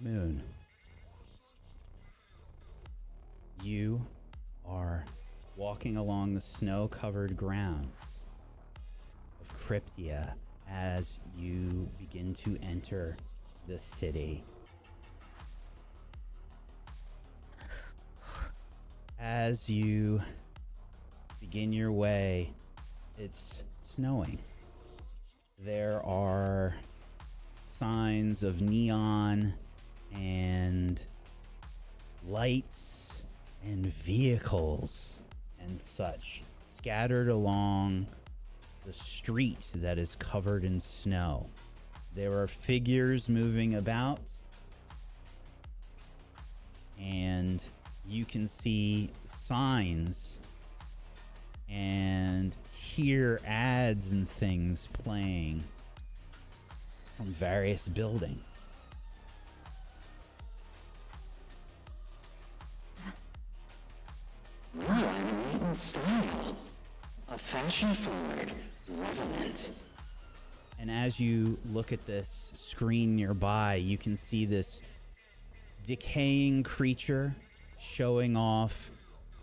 Muhn, you are walking along the snow-covered grounds of Cryptia as you begin to enter the city. As you begin your way, it's snowing. There are signs of neon and lights and vehicles and such scattered along the street that is covered in snow. There are figures moving about, and you can see signs and hear ads and things playing from various buildings. Right in style. A fashion-forward revenant. And as you look at this screen nearby, you can see this decaying creature showing off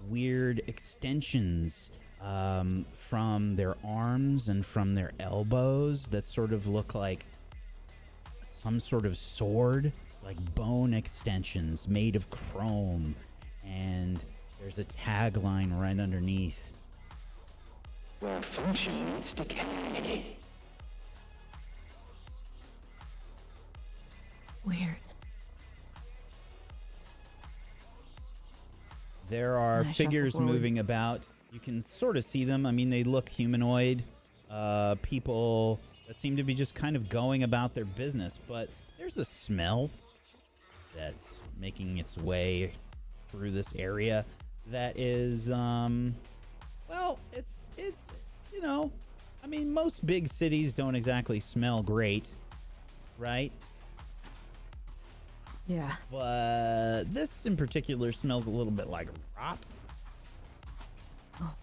weird extensions from their arms and from their elbows that sort of look like some sort of sword, like bone extensions made of chrome. And there's a tagline right underneath. Where function meets decay. Weird. There are figures moving about. You can sort of see them. I mean, they look humanoid. People that seem to be just kind of going about their business. But there's a smell that's making its way through this area that is, well, it's you know, I mean, most big cities don't exactly smell great, right? Yeah. But this in particular smells a little bit like rot. Oh.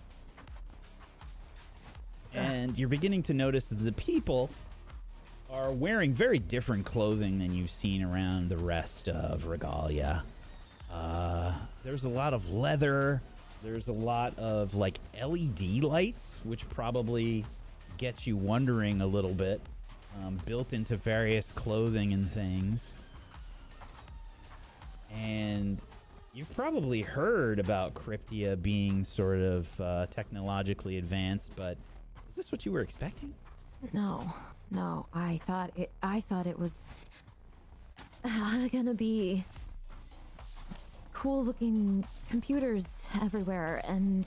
And you're beginning to notice that the people are wearing very different clothing than you've seen around the rest of Regalia. There's a lot of leather. There's a lot of like LED lights, which probably gets you wondering a little bit, built into various clothing and things. And you've probably heard about Cryptia being sort of technologically advanced, but is this what you were expecting? No. I thought it was gonna be just cool looking computers everywhere, and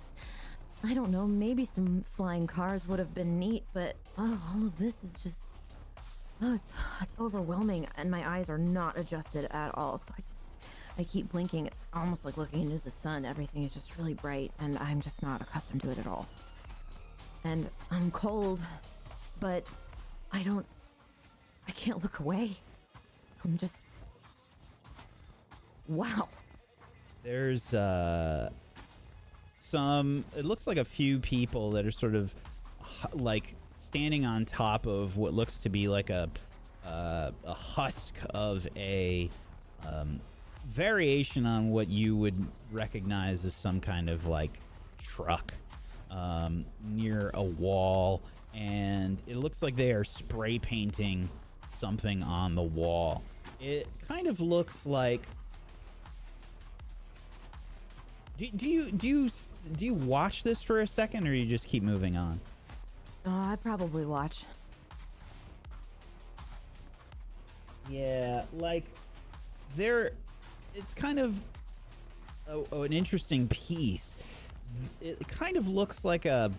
I don't know, maybe some flying cars would have been neat, but all of this is just, it's overwhelming, and my eyes are not adjusted at all, so I keep blinking. It's almost like looking into the sun. Everything is just really bright, and I'm just not accustomed to it at all. And I'm cold, but I can't look away. I'm just, wow. There's some, it looks like a few people that are sort of like standing on top of what looks to be like a husk of a variation on what you would recognize as some kind of like truck near a wall, and it looks like they are spray painting something on the wall. It kind of looks like, do you watch this for a second, or you just keep moving on? I'd probably watch. Yeah, like it's kind of an interesting piece. It kind of looks like a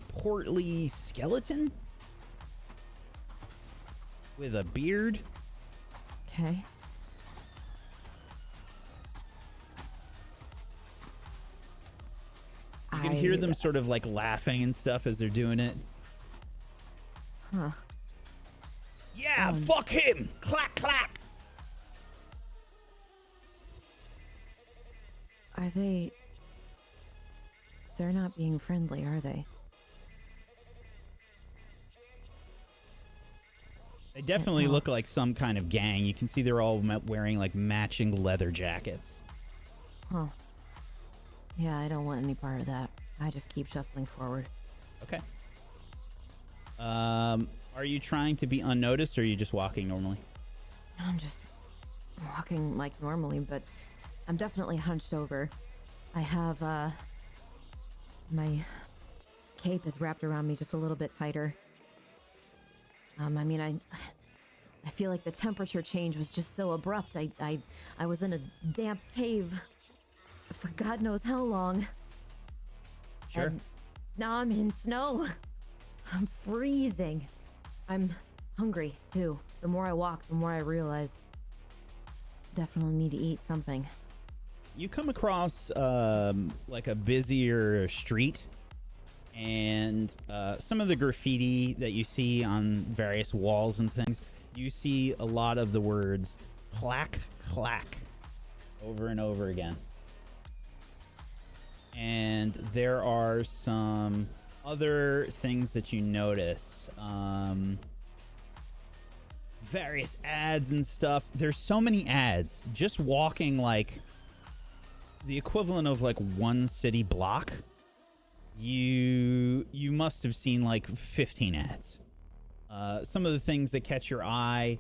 portly skeleton with a beard. Okay. You can hear them sort of like laughing and stuff as they're doing it. Huh. Yeah, fuck him! Clack, clack! Are they... They're not being friendly, are they? They definitely look like some kind of gang. You can see they're all wearing like matching leather jackets. Huh. Yeah, I don't want any part of that. I just keep shuffling forward. Okay. Are you trying to be unnoticed, or are you just walking normally? I'm just walking like normally, but I'm definitely hunched over. I have, my cape is wrapped around me just a little bit tighter. I mean, I feel like the temperature change was just so abrupt. I was in a damp cave for God knows how long. Sure. And now I'm in snow. I'm freezing. I'm hungry, too. The more I walk, the more I realize definitely need to eat something. You come across like a busier street, and some of the graffiti that you see on various walls and things, you see a lot of the words clack, clack over and over again. And there are some other things that you notice. Various ads and stuff. There's so many ads. Just walking like the equivalent of like one city block, you must have seen like 15 ads. Some of the things that catch your eye,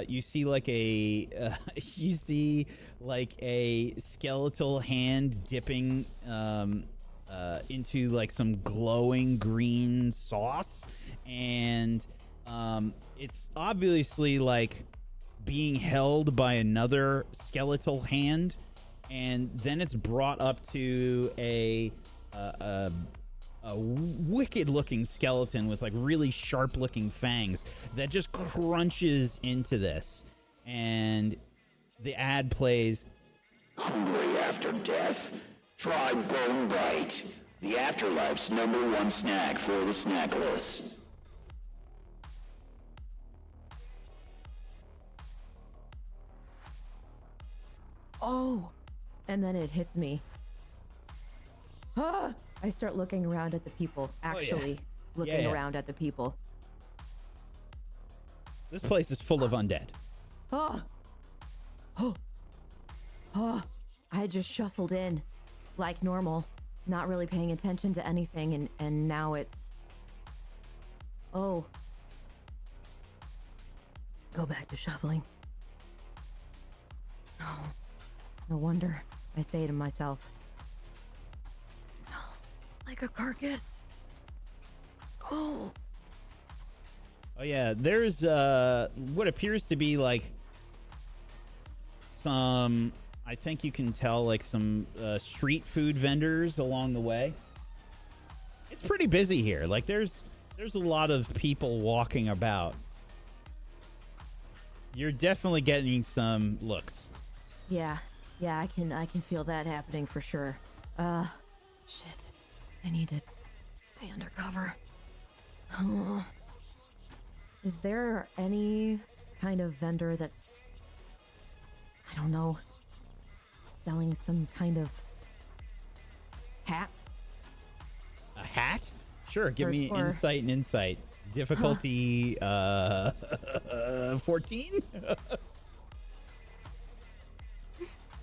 you see like a skeletal hand dipping into like some glowing green sauce, and it's obviously like being held by another skeletal hand, and then it's brought up to a wicked looking skeleton with like really sharp looking fangs that just crunches into this, and the ad plays. Hungry after death? Try Bone Bite, the afterlife's #1 snack for the snackless. Oh! And then it hits me. Ah! I start looking around at the people. Actually, looking around at the people. This place is full of undead. Oh! Oh! Oh! I had just shuffled in like normal, not really paying attention to anything, and now it's... Oh. Go back to shuffling. Oh. No wonder, I say to myself. It smells like a carcass. Oh. Oh yeah, there's what appears to be like some, I think you can tell, like some street food vendors along the way. It's pretty busy here. Like there's a lot of people walking about. You're definitely getting some looks. Yeah, I can feel that happening for sure. Shit. I need to stay undercover. Oh. Is there any kind of vendor that's, I don't know, selling some kind of hat? A hat? Sure, give me insight and insight. Difficulty 14?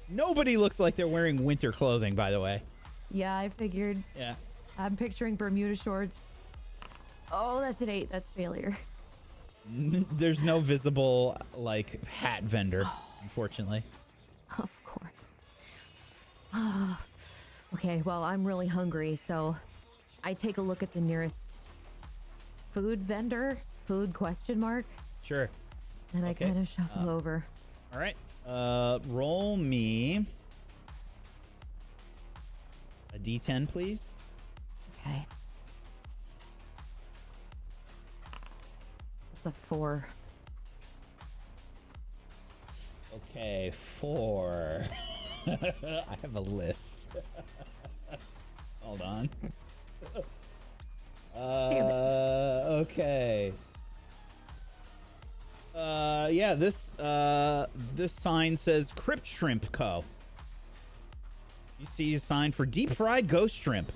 Nobody looks like they're wearing winter clothing, by the way. Yeah, I figured. Yeah. I'm picturing Bermuda shorts. Oh, that's an 8. That's failure. There's no visible, like, hat vendor, unfortunately. Of course. Okay, well, I'm really hungry, so I take a look at the nearest food vendor, food question mark. Sure. And I kind of shuffle over. All right. Roll me a D10, please. Okay. It's a 4. Okay, 4. I have a list. Hold on. Okay. Yeah, this sign says Crypt Shrimp Co. You see a sign for deep fried ghost shrimp,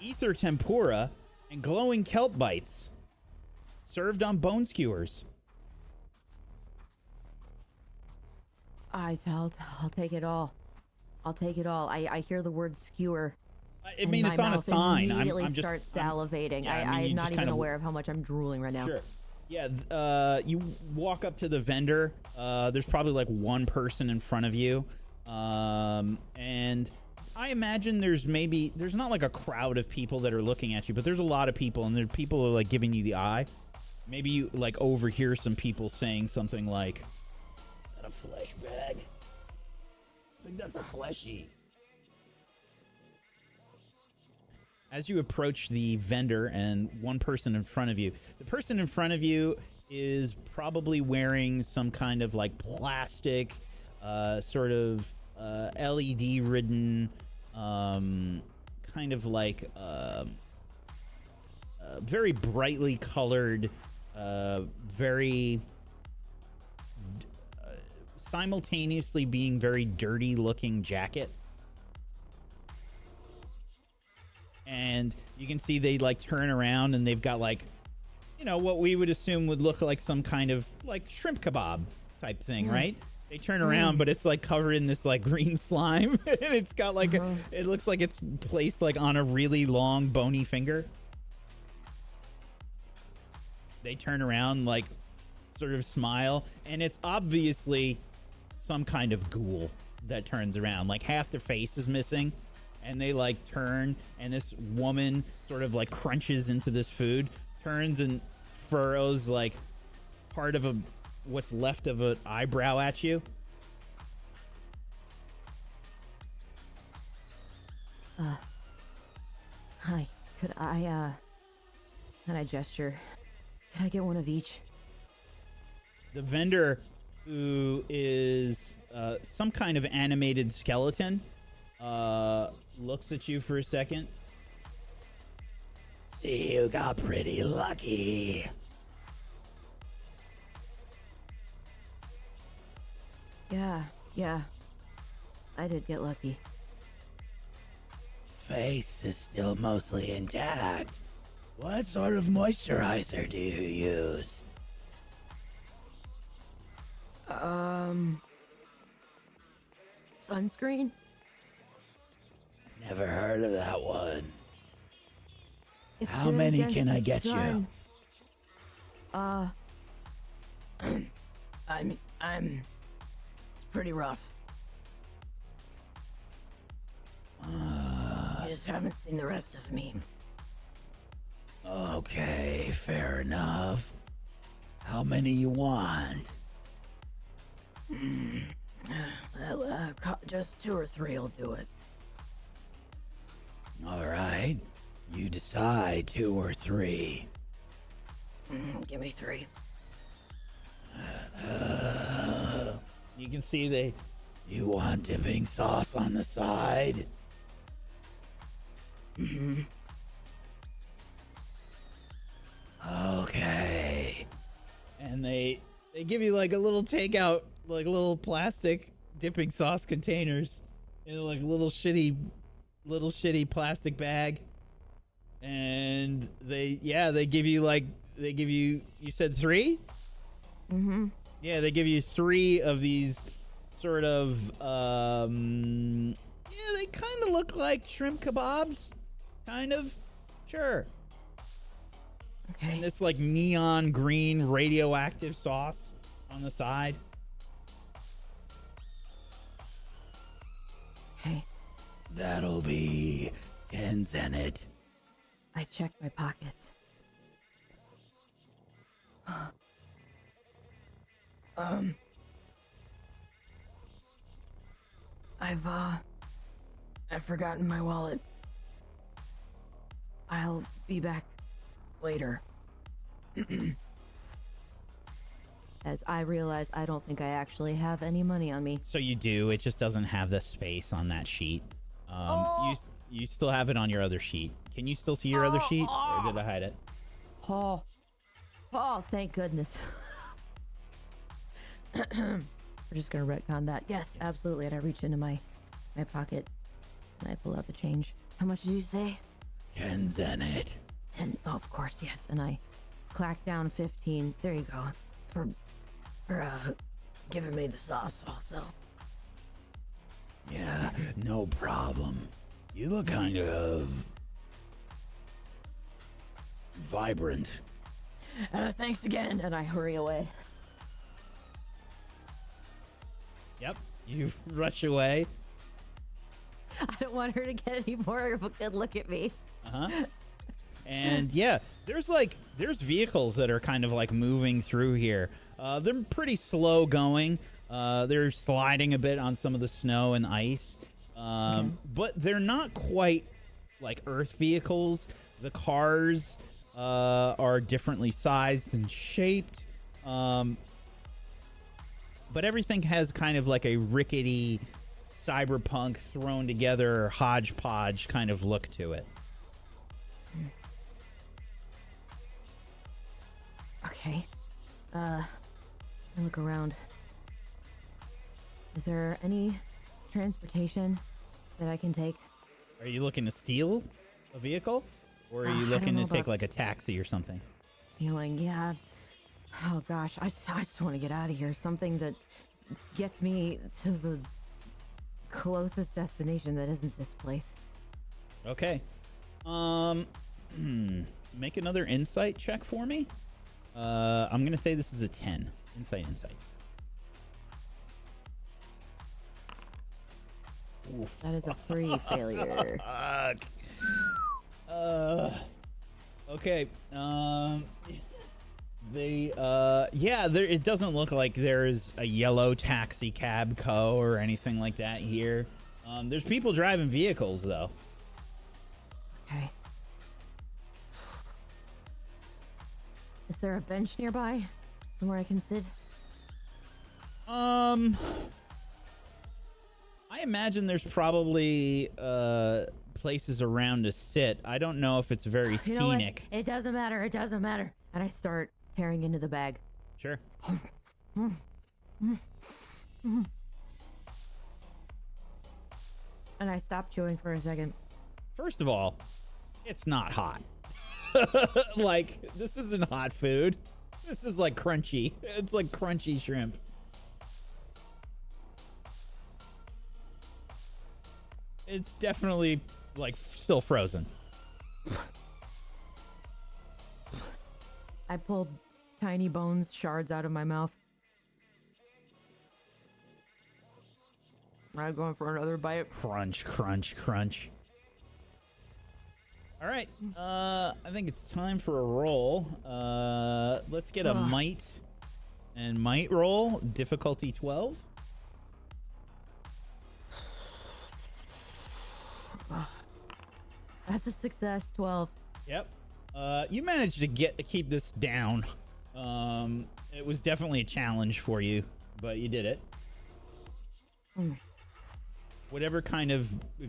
ether tempura, and glowing kelp bites. served on bone skewers. I'll take it all. I'll take it all. I hear the word skewer. I mean, it's on a sign. Immediately I'm just start salivating. yeah, I mean, I'm not just even kinda- aware of how much I'm drooling right now. Sure. Yeah, you walk up to the vendor. There's probably like one person in front of you. And I imagine there's not like a crowd of people that are looking at you, but there's a lot of people, and there are people who are like giving you the eye. Maybe you like overhear some people saying something like, "Is that a flesh bag? I think that's a fleshy." As you approach the vendor and one person in front of you, the person in front of you is probably wearing some kind of like plastic, sort of LED ridden, kind of like very brightly colored, very simultaneously being very dirty looking jacket. And you can see they like turn around and they've got like, you know, what we would assume would look like some kind of like shrimp kebab type thing, right? They turn around, but it's like covered in this like green slime, and it's got like it looks like it's placed like on a really long bony finger. They turn around, like sort of smile, and it's obviously some kind of ghoul that turns around. Like half their face is missing. And they like turn, and this woman sort of like crunches into this food, turns and furrows like part of what's left of an eyebrow at you. Hi. Could I gesture? Could I get one of each? The vendor, who is some kind of animated skeleton, looks at you for a second. See, you got pretty lucky. Yeah. I did get lucky. Face is still mostly intact. What sort of moisturizer do you use? Sunscreen? Never heard of that one. It's How good many against can I the get you? sun. It's pretty rough. You just haven't seen the rest of me. Okay, fair enough. How many you want? Just 2 or 3 will do it. All right. You decide 2 or 3. Give me 3. You can see you want dipping sauce on the side? Okay. And they give you like a little takeout, like little plastic dipping sauce containers in like a little shitty plastic bag. And they give you you said 3? Yeah, they give you 3 of these sort of they kind of look like shrimp kebabs, kind of. Sure. Okay. And this like neon green radioactive sauce on the side. Okay. That'll be 10 zenit. I checked my pockets. I've forgotten my wallet. I'll be back later. As I realize I don't think I actually have any money on me. So you do. It just doesn't have the space on that sheet. You still have it on your other sheet. Can you still see your other sheet, or did I hide it? Oh, thank goodness. We're just gonna retcon that. Yes, absolutely. And I reach into my pocket and I pull out the change. How much did you say? 10 zenit. 10. Oh, of course, yes. And I clack down 15. There you go. For giving me the sauce also. Yeah, no problem. You look kind of vibrant. Thanks again. And I hurry away. Yep, you rush away. I don't want her to get any more of a good look at me. And yeah, there's vehicles that are kind of like moving through here. They're pretty slow going. They're sliding a bit on some of the snow and ice. But they're not quite like Earth vehicles. The cars are differently sized and shaped. But everything has kind of like a rickety cyberpunk thrown together hodgepodge kind of look to it. Okay. I look around. Is there any transportation that I can take? Are you looking to steal a vehicle? Or are you I looking don't to know take like a taxi or something? Feeling, yeah. Oh gosh, I just want to get out of here. Something that gets me to the closest destination that isn't this place. Okay. Make another insight check for me. I'm gonna say this is a 10. Insight. Oof. That is a 3 failure. Okay. It doesn't look like there's a yellow taxi cab co or anything like that here. There's people driving vehicles though. Okay. Is there a bench nearby? Somewhere I can sit? I imagine there's probably places around to sit. I don't know if it's very You know what? scenic. It doesn't matter. It doesn't matter. And I start tearing into the bag. Sure. And I stop chewing for a second. First of all, it's not hot. Like, this isn't hot food. This is like crunchy. It's like crunchy shrimp. It's definitely like still frozen. I pulled tiny bones shards out of my mouth. I'm going for another bite. Crunch, crunch, crunch. All right. I think it's time for a roll. Let's get a might and might roll. Difficulty 12. That's a success, 12. Yep. You managed to keep this down. It was definitely a challenge for you, but you did it. Whatever kind of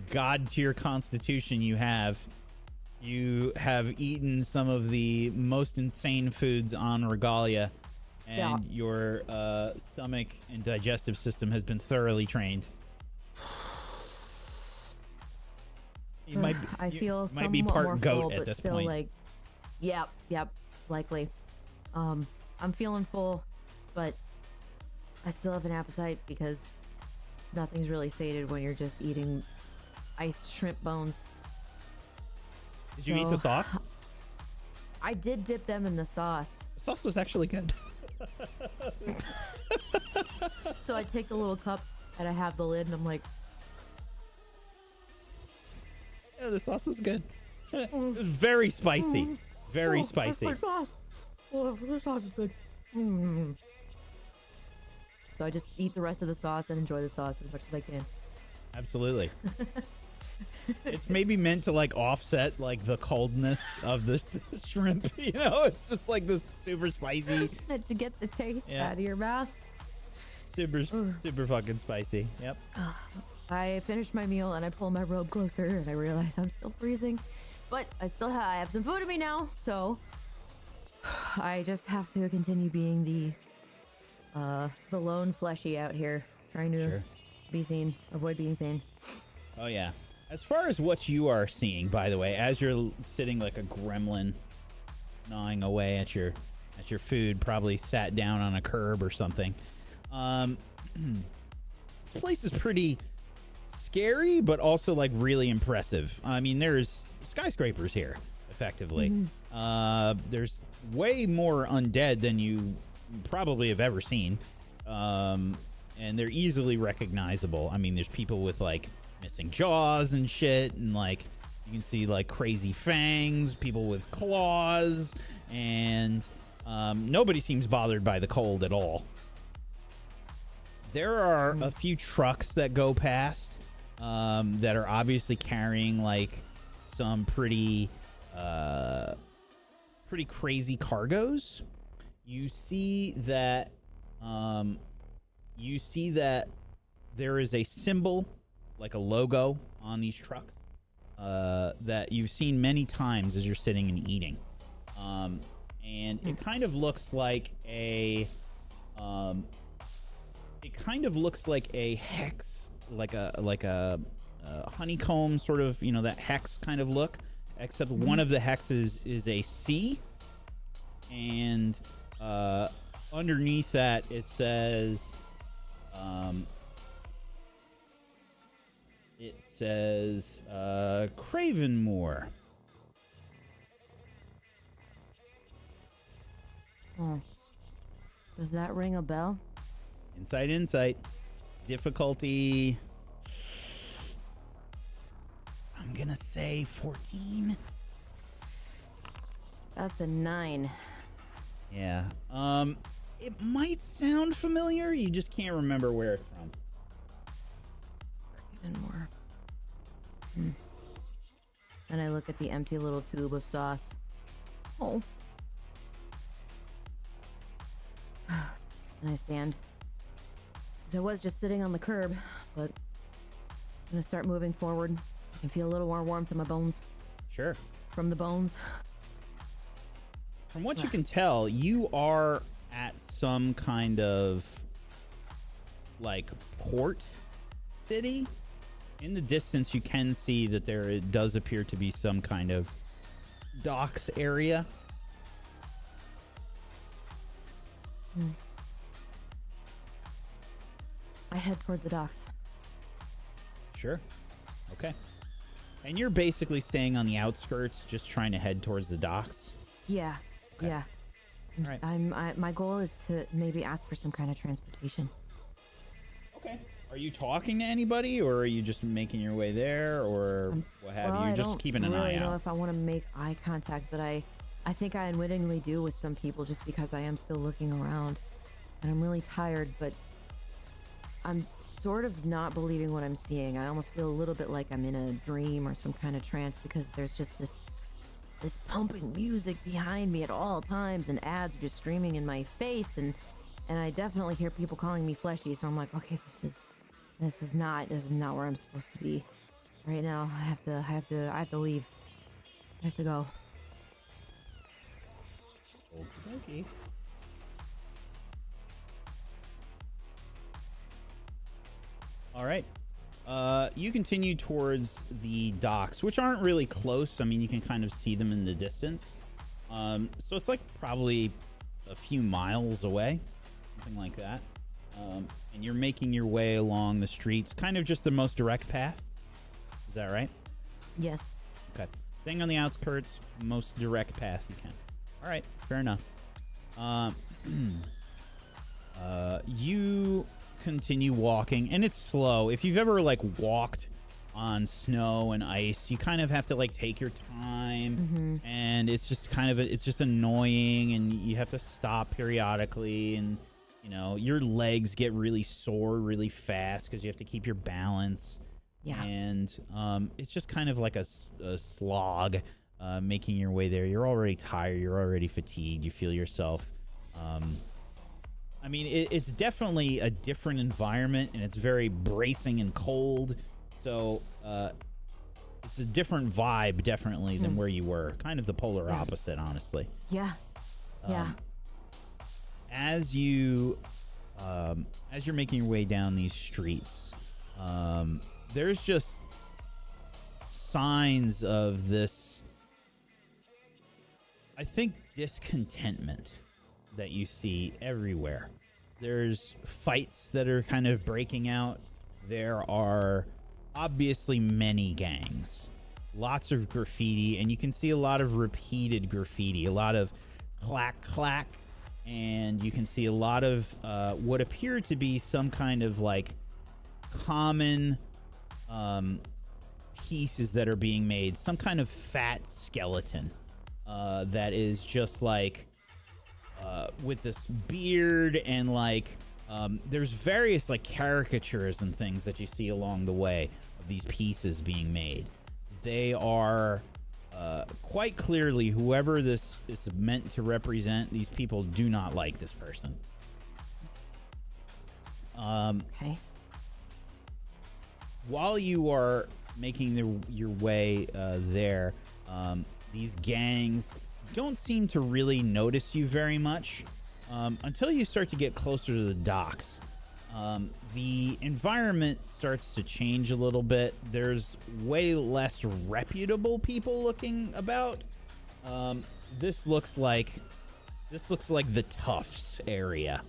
god tier constitution you have eaten some of the most insane foods on Regalia, and your stomach and digestive system has been thoroughly trained. I feel might somewhat be part more goat full, at but this still point. like, yep, likely. I'm feeling full, but I still have an appetite because nothing's really sated when you're just eating iced shrimp bones. Did you eat the sauce? I did dip them in the sauce. The sauce was actually good. So I take the little cup and I have the lid and I'm like, Yeah, the sauce was good. It was very spicy. Very spicy. The sauce. Oh, the sauce is good. So I just eat the rest of the sauce and enjoy the sauce as much as I can. Absolutely. It's maybe meant to like offset like the coldness of the shrimp, you know? It's just like this super spicy, Meant to get the taste out of your mouth. super fucking spicy. Yep. I finish my meal and I pull my robe closer and I realize I'm still freezing, but I have some food in me now, so I just have to continue being the lone fleshy out here, trying to avoid being seen. Oh yeah. As far as what you are seeing, by the way, as you're sitting like a gremlin gnawing away at your food. Probably sat down on a curb or something. This place is pretty scary, but also like really impressive. I mean, there's skyscrapers here, effectively. There's way more undead than you probably have ever seen, and they're easily recognizable. I mean, there's people with like missing jaws and shit, and like you can see like crazy fangs, people with claws, and nobody seems bothered by the cold at all. There are a few trucks that go past that are obviously carrying like some pretty crazy cargoes. You see that there is a symbol, like a logo, on these trucks that you've seen many times as you're sitting and eating, and it kind of looks like a hex, like a honeycomb sort of, you know, that hex kind of look, except one of the hexes is a C, and underneath that it says Cravenmoor. Oh. Does that ring a bell? Insight. Difficulty, I'm gonna say 14. That's a 9. Yeah. It might sound familiar. You just can't remember where it's from. Even more. And I look at the empty little tube of sauce. Oh. And I stand. 'Cause I was just sitting on the curb, but I'm gonna start moving forward. I can feel a little more warmth in my bones. Sure. From the bones. From what you can tell, you are at some kind of like port city. In the distance, you can see that there does appear to be some kind of docks area. I head toward the docks. Sure. Okay. And you're basically staying on the outskirts, just trying to head towards the docks? Yeah. Okay. Yeah. All right. My goal is to maybe ask for some kind of transportation. Okay. Are you talking to anybody, or are you just making your way there, or what have you? You're just keeping an eye out. I don't know if I want to make eye contact, but I think I unwittingly do with some people just because I am still looking around. And I'm really tired, but I'm sort of not believing what I'm seeing. I almost feel a little bit like I'm in a dream or some kind of trance, because there's just this pumping music behind me at all times, and ads are just screaming in my face, and I definitely hear people calling me fleshy. So I'm like, okay, this is not where I'm supposed to be right now. I have to leave. I have to go. Okay. All right. You continue towards the docks, which aren't really close. I mean, you can kind of see them in the distance. So it's like probably a few miles away, something like that. And you're making your way along the streets, kind of just the most direct path. Is that right? Yes. Okay. Staying on the outskirts, most direct path you can. All right. Fair enough. You continue walking, and it's slow. If you've ever like walked on snow and ice, you kind of have to like take your time, and it's just kind of it's just annoying, and you have to stop periodically, and you know your legs get really sore really fast because you have to keep your balance. Yeah. And it's just kind of like a slog making your way there. You're already tired, you're already fatigued, you feel yourself I mean, it's definitely a different environment, and it's very bracing and cold. So it's a different vibe, definitely, than where you were. Kind of the polar opposite, honestly. Yeah. As you're making your way down these streets, there's just signs of this. I think discontentment that you see everywhere. There's fights that are kind of breaking out. There are obviously many gangs, lots of graffiti, and you can see a lot of repeated graffiti, a lot of clack, clack, and you can see a lot of what appear to be some kind of like common pieces that are being made, some kind of fat skeleton that is just like with this beard, and like there's various like caricatures and things that you see along the way of these pieces being made. They are quite clearly, whoever this is meant to represent, these people do not like this person. Okay. While you are making your way there, these gangs don't seem to really notice you very much until you start to get closer to the docks. The environment starts to change a little bit. There's way less reputable people looking about. This looks like the Tufts area.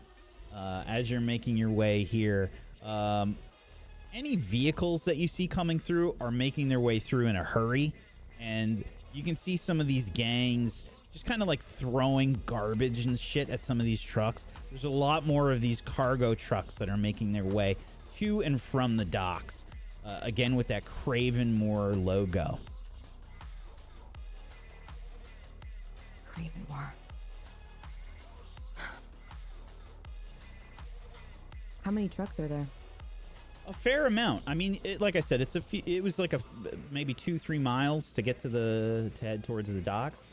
As you're making your way here, any vehicles that you see coming through are making their way through in a hurry, and you can see some of these gangs just kind of like throwing garbage and shit at some of these trucks. There's a lot more of these cargo trucks that are making their way to and from the docks, again with that Craven Moor logo. Craven Moor. How many trucks are there? A fair amount. I mean, like I said, it was like maybe 2-3 miles to get to head towards the docks.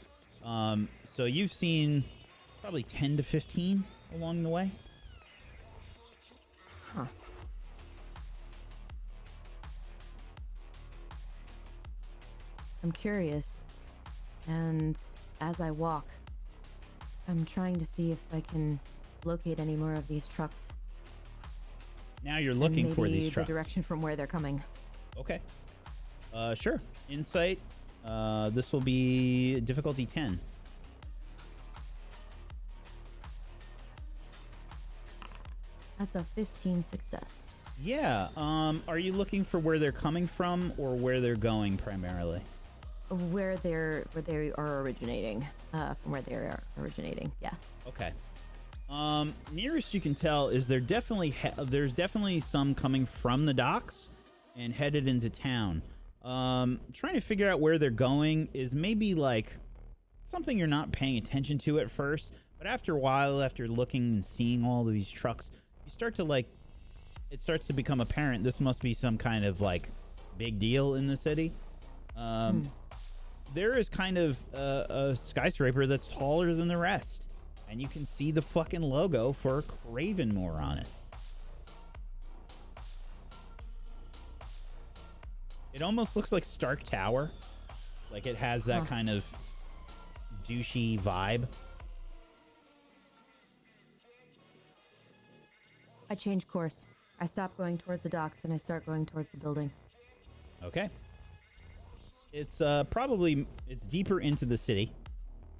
So you've seen probably 10 to 15 along the way. Huh. I'm curious, and as I walk, I'm trying to see if I can locate any more of these trucks. Now you're looking for these trucks. The direction from where they're coming. Okay. Sure. Insight. This will be difficulty 10. That's a 15 success. Yeah. Are you looking for where they're coming from or where they're going primarily? Where they are originating. From where they are originating. Yeah. Okay. Nearest you can tell is there's definitely some coming from the docks and headed into town. Trying to figure out where they're going is maybe like something you're not paying attention to at first, but after a while, after looking and seeing all of these trucks, you start to it starts to become apparent this must be some kind of like big deal in the city. There is kind of a skyscraper that's taller than the rest, and you can see the fucking logo for Cravenmore on it. It almost looks like Stark Tower. Like it has that kind of douchey vibe. I change course. I stop going towards the docks and I start going towards the building. Okay. It's it's deeper into the city.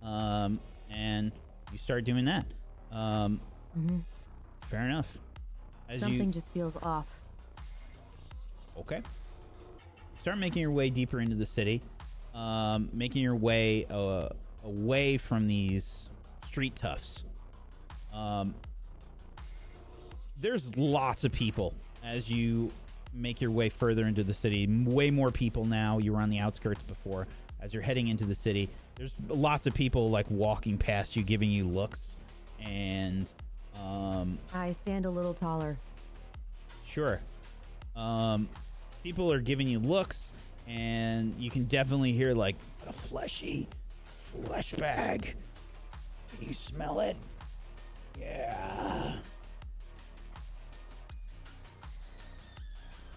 And you start doing that. Fair enough. Something just feels off. Okay. Start making your way deeper into the city. Making your way away from these street toughs. There's lots of people as you make your way further into the city. Way more people now. You were on the outskirts before. As you're heading into the city, there's lots of people like walking past you, giving you looks, and I stand a little taller. Sure. People are giving you looks, and you can definitely hear like a fleshy flesh bag. Can you smell it? Yeah.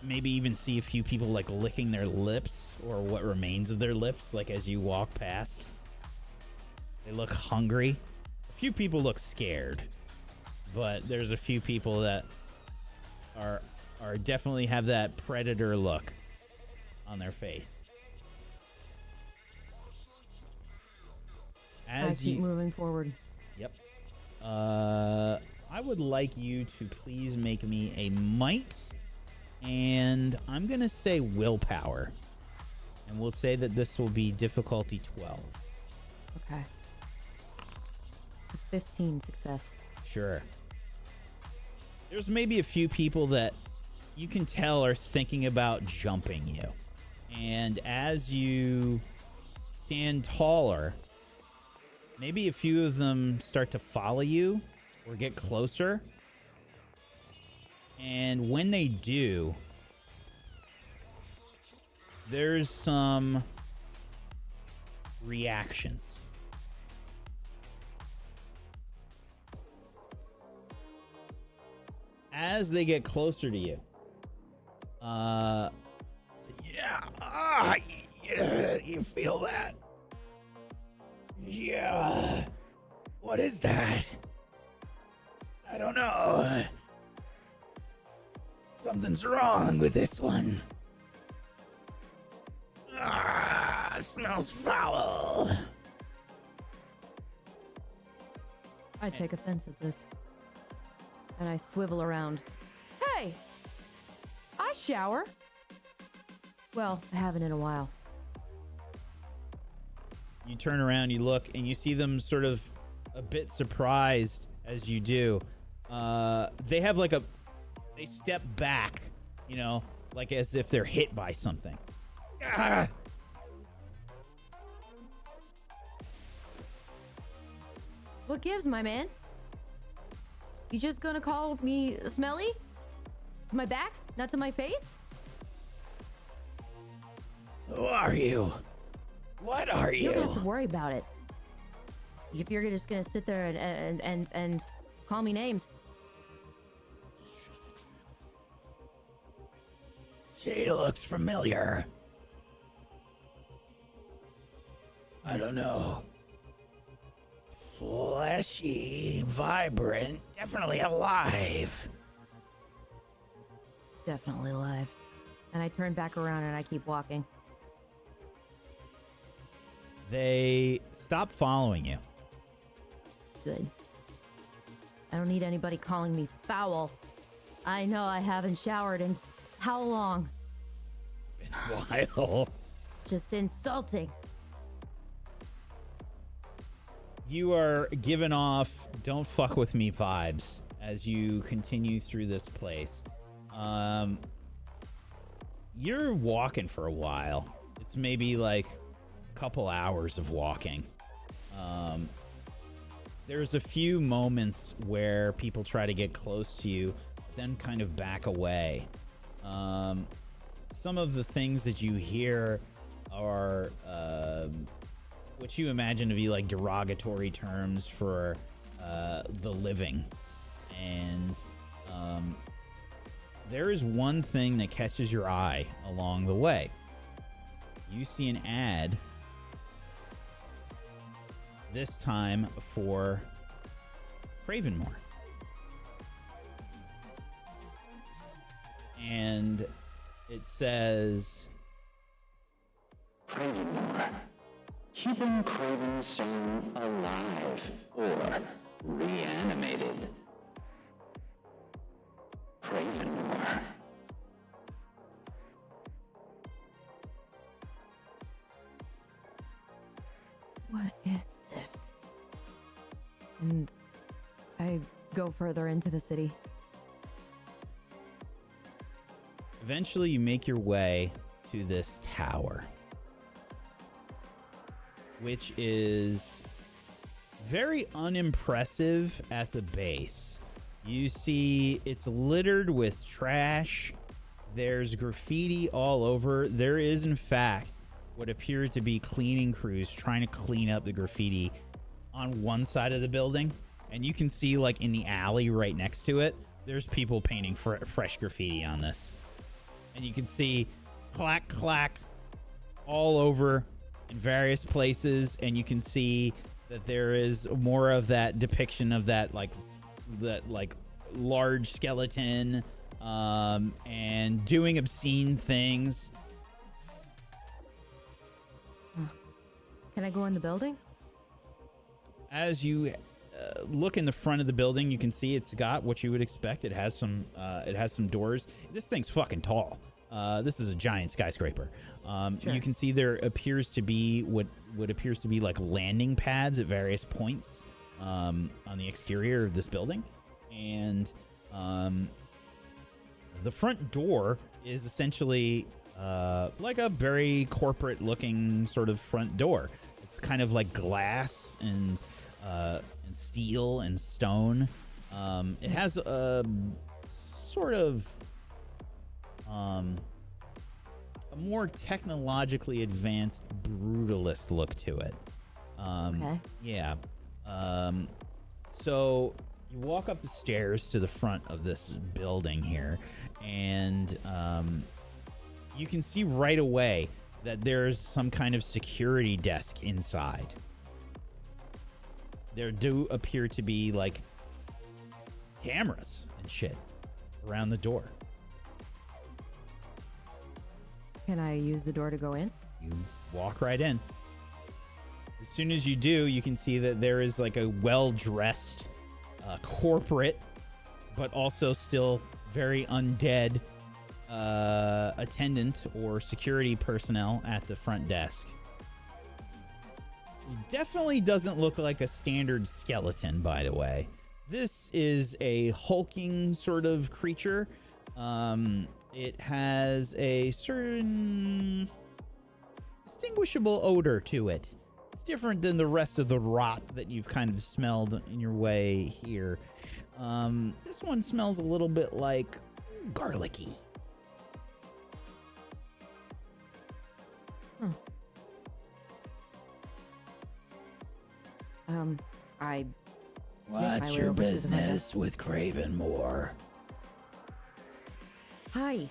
Maybe even see a few people like licking their lips or what remains of their lips, like as you walk past. They look hungry. A few people look scared, but there's a few people that are definitely have that predator look on their face. I keep moving forward. Yep. I would like you to please make me a might, and I'm gonna say willpower, and we'll say that this will be difficulty 12. Okay. 15 success. Sure. There's maybe a few people that you can tell are thinking about jumping you, and as you stand taller, maybe a few of them start to follow you or get closer. And when they do, there's some reactions. As they get closer to you, yeah, yeah, you feel that? Yeah. What is that? I don't know. Something's wrong with this one. Smells foul. I take offense at this. And I swivel around. Hey! I shower. Well, I haven't in a while. You turn around, you look, and you see them sort of a bit surprised as you do. They have like they step back, you know, like as if they're hit by something. Ah! What gives, my man? You just gonna call me smelly? To my back? Not to my face? Who are you? What are you? You don't have to worry about it. If you're just gonna sit there and call me names. She looks familiar. I don't know. Fleshy, vibrant, definitely alive. Definitely alive. And I turn back around and I keep walking. They stop following you. Good. I don't need anybody calling me foul. I know I haven't showered in how long? Been a while. It's just insulting. You are giving off don't fuck with me vibes as you continue through this place. You're walking for a while. It's maybe like a couple hours of walking. There's a few moments where people try to get close to you, then kind of back away. Some of the things that you hear are what you imagine to be like derogatory terms for the living. And there is one thing that catches your eye along the way. You see an ad, this time for Cravenmore. And it says, Cravenmore. Keeping Craven's soul alive or reanimated. Cravenmore. What is this? And I go further into the city. eventually you make your way to this tower, which is very unimpressive at the base. You see it's littered with trash. There's graffiti all over. There is, in fact, what appear to be cleaning crews trying to clean up the graffiti on one side of the building. And you can see, like, in the alley right next to it, there's people painting fresh graffiti on this. And you can see clack, clack all over in various places. And you can see that there is more of that depiction of that large skeleton and doing obscene things. Can I go in the building? as you look in the front of the building, you can see it's got what you would expect. It has some doors. This thing's fucking tall. This is a giant skyscraper. Sure. You can see there appears to be what appears to be like landing pads at various points on the exterior of this building, and the front door is essentially like a very corporate looking sort of front door. It's kind of like glass and steel and stone. It has a sort of a more technologically advanced brutalist look to it. Okay. Yeah. So you walk up the stairs to the front of this building here, and you can see right away that there's some kind of security desk inside. There do appear to be like cameras and shit around the door. Can I use the door to go in? You walk right in. As soon as you do, you can see that there is like a well-dressed corporate, but also still very undead attendant or security personnel at the front desk. Definitely doesn't look like a standard skeleton, by the way. This is a hulking sort of creature. It has a certain distinguishable odor to it. It's different than the rest of the rot that you've kind of smelled in your way here. This one smells a little bit like garlicky. Huh. I... What's your business with Craven Moore? Hi.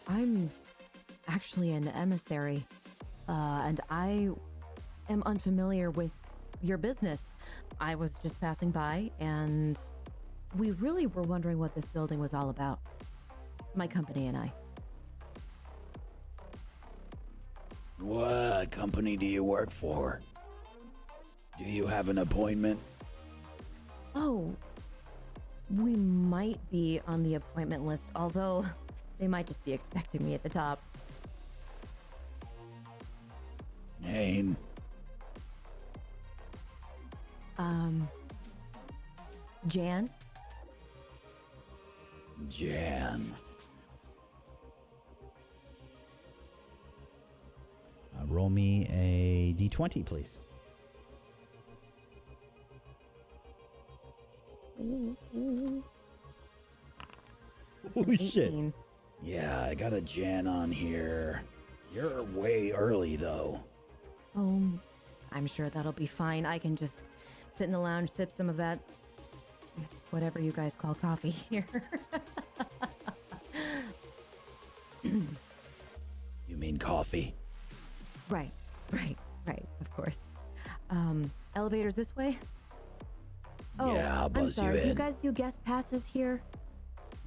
I'm actually an emissary, and I am unfamiliar with your business. I was just passing by, and we really were wondering what this building was all about. My company and I. What company do you work for? Do you have an appointment? Oh, we might be on the appointment list, although they might just be expecting me at the top. Name? Jan? Jan. Roll me a d20, please. Holy shit. Yeah, I got a Jan on here. You're way early, though. Oh, I'm sure that'll be fine. I can just sit in the lounge, sip some of that, whatever you guys call coffee here. You mean coffee? Right, of course. Elevators this way? Oh, Yeah, I'll I'm buzz sorry. you Do you in. guys do guest passes here?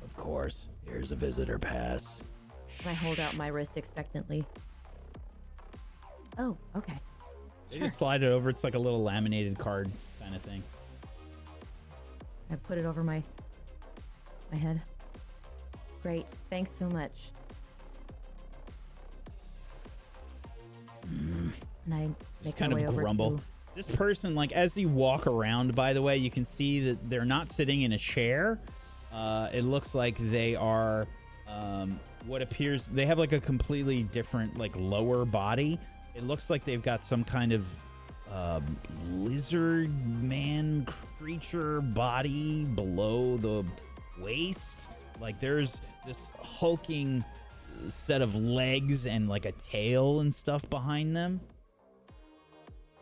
Of course. Here's a visitor pass. I hold out my wrist expectantly. Oh, okay. They Sure. just slide it over. It's like a little laminated card kind of thing. I put it over my head. Great. Thanks so much. And I make Just kind my way of over grumble. to... This person, like, as you walk around, by the way, you can see that they're not sitting in a chair. It looks like they are what appears... They have, like, a completely different, like, lower body. It looks like they've got some kind of lizard man creature body below the waist. Like, there's this hulking set of legs and, like, a tail and stuff behind them.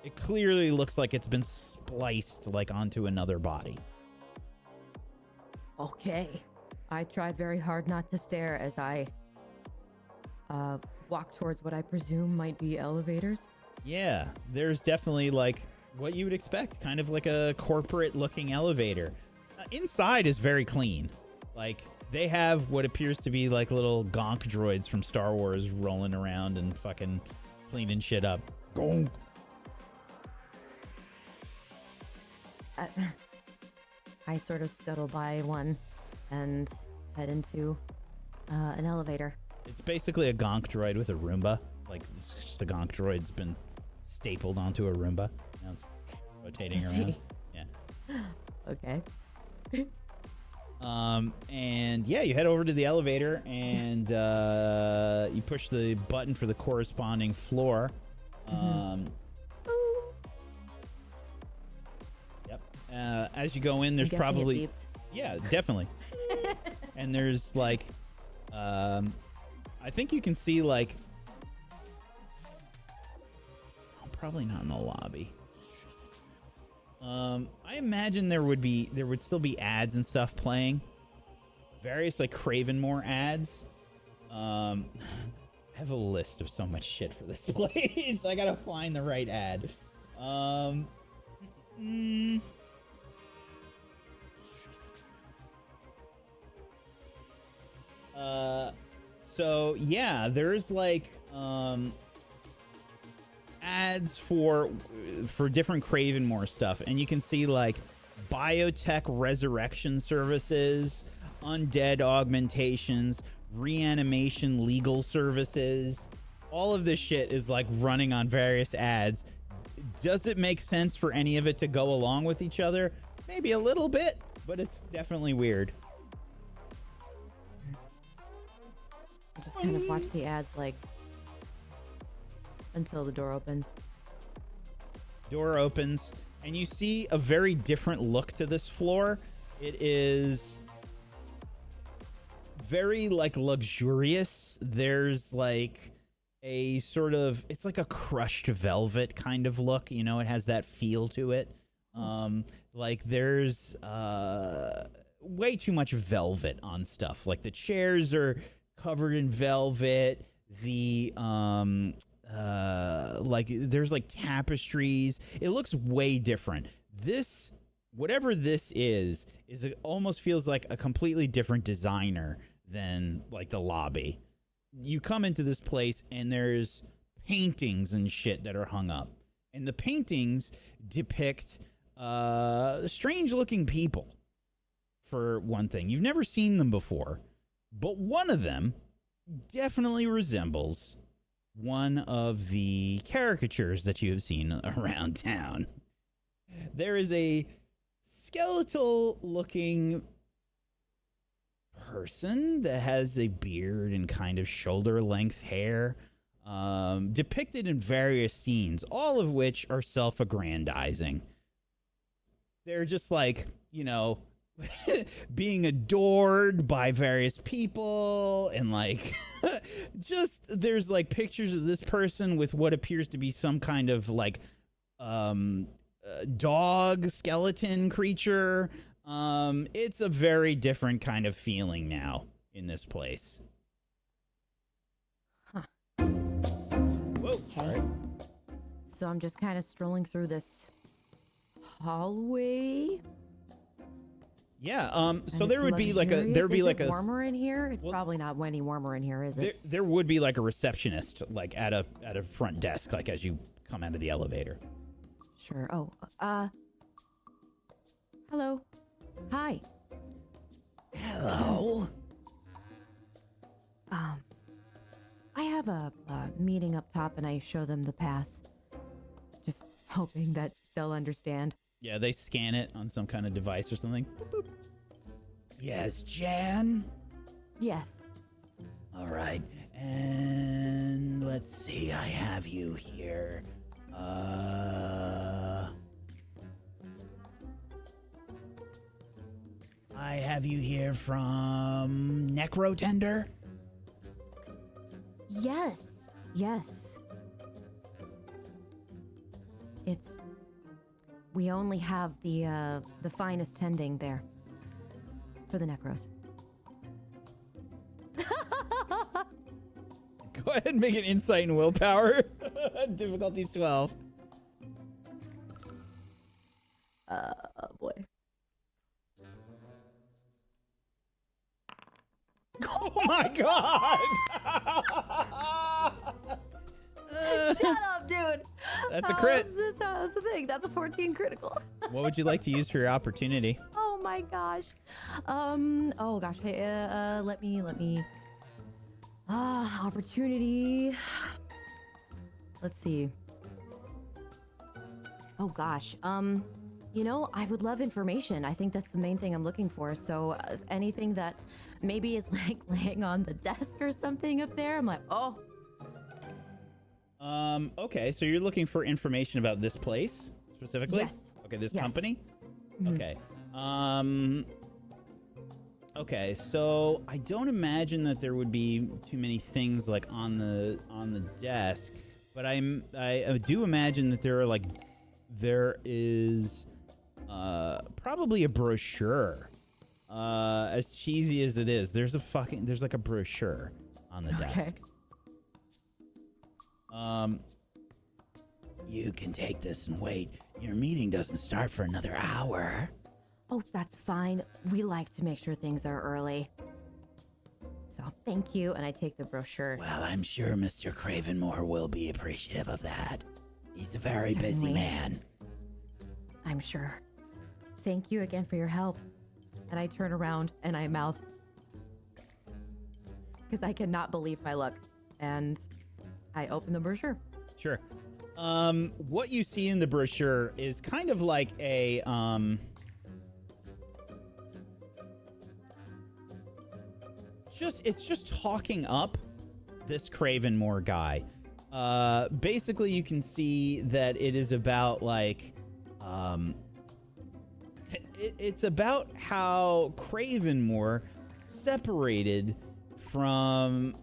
It clearly looks like it's been spliced, like, onto another body. Okay. I try very hard not to stare as I walk towards what I presume might be elevators. Yeah, there's definitely, like, what you would expect, kind of like a corporate-looking elevator. Inside is very clean. Like, they have what appears to be, like, little gonk droids from Star Wars rolling around and fucking cleaning shit up. Gonk. I sort of scuttle by one and head into an elevator. It's basically a gonk droid with a Roomba. Like, it's just a gonk droid's been stapled onto a Roomba. Now it's rotating around. Yeah. Okay. And yeah, you head over to the elevator and you push the button for the corresponding floor. Yep. As you go in, there's probably yeah, definitely. And there's like, I think you can see like, probably not in the lobby. I imagine there would still be ads and stuff playing. Various like Cravenmore ads. I have a list of so much shit for this place. I gotta find the right ad. So yeah, there's like ads for different Cravenmore stuff, and you can see like biotech resurrection services, undead augmentations, reanimation legal services. All of this shit is like running on various ads. Does it make sense for any of it to go along with each other? Maybe a little bit, but it's definitely weird. I just kind of watch the ads like until the door opens. Door opens, and you see a very different look to this floor. It is very like luxurious. There's like a sort of, it's like a crushed velvet kind of look. You know, it has that feel to it. Like there's way too much velvet on stuff. Like the chairs are covered in velvet. The like there's like tapestries. It looks way different. This, whatever this is it almost feels like a completely different designer than like the lobby. You come into this place and there's paintings and shit that are hung up, and the paintings depict strange looking people. For one thing, you've never seen them before, but one of them definitely resembles one of the caricatures that you have seen around town. There is a skeletal looking person that has a beard and kind of shoulder length hair, depicted in various scenes, all of which are self-aggrandizing. They're just like, you know, being adored by various people, and like just there's like pictures of this person with what appears to be some kind of like dog skeleton creature. It's a very different kind of feeling now in this place. Whoa. Okay. So I'm just kind of strolling through this hallway. Yeah, so there would be like a, there'd be like a warmer in here. It's probably not any warmer in here, is it? There would be like a receptionist, like at a front desk, like as you come out of the elevator. Sure. Oh, hello. Hi. Hello. I have a meeting up top, and I show them the pass, just hoping that they'll understand. Yeah, they scan it on some kind of device or something. Boop, boop. Yes, Jan? Yes. All right. And let's see, I have you here. I have you here from Necrotender? Yes. Yes. We only have the finest tending there for the necros. Go ahead and make an insight and willpower. Difficulty's 12. Oh boy. Oh my god! Shut up, dude. That's a crit. That's the thing. That's a 14 critical. What would you like to use for your opportunity? Oh my gosh. Oh gosh. Hey, let me. Opportunity. Let's see. Oh gosh. I would love information. I think that's the main thing I'm looking for. So anything that maybe is like laying on the desk or something up there, I'm like, oh. Okay, so you're looking for information about this place specifically? Yes. Okay, this Yes. company? Mhm. Okay. Okay, so I don't imagine that there would be too many things like on the desk, but I do imagine that there is probably a brochure. As cheesy as it is, there's like a brochure on the desk. You can take this and wait. Your meeting doesn't start for another hour. Oh, that's fine. We like to make sure things are early. So thank you, and I take the brochure. Well, I'm sure Mr. Cravenmore will be appreciative of that. He's a very busy Certainly. man. I'm sure. Thank you again for your help. And I turn around and I mouth, because I cannot believe my luck. And I open the brochure. Sure. What you see in the brochure is kind of like a, it's just talking up this Cravenmore guy. Basically you can see that it is about like, it's about how Cravenmore separated from,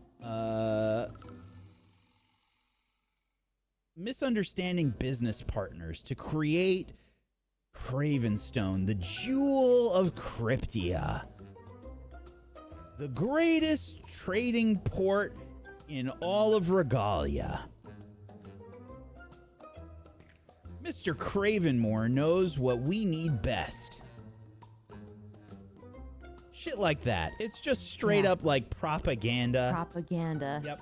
misunderstanding business partners to create Cravenstone, the jewel of Cryptia. The greatest trading port in all of Regalia. Mr. Cravenmore knows what we need best. Shit like that. It's just straight up like propaganda. Propaganda. Yep.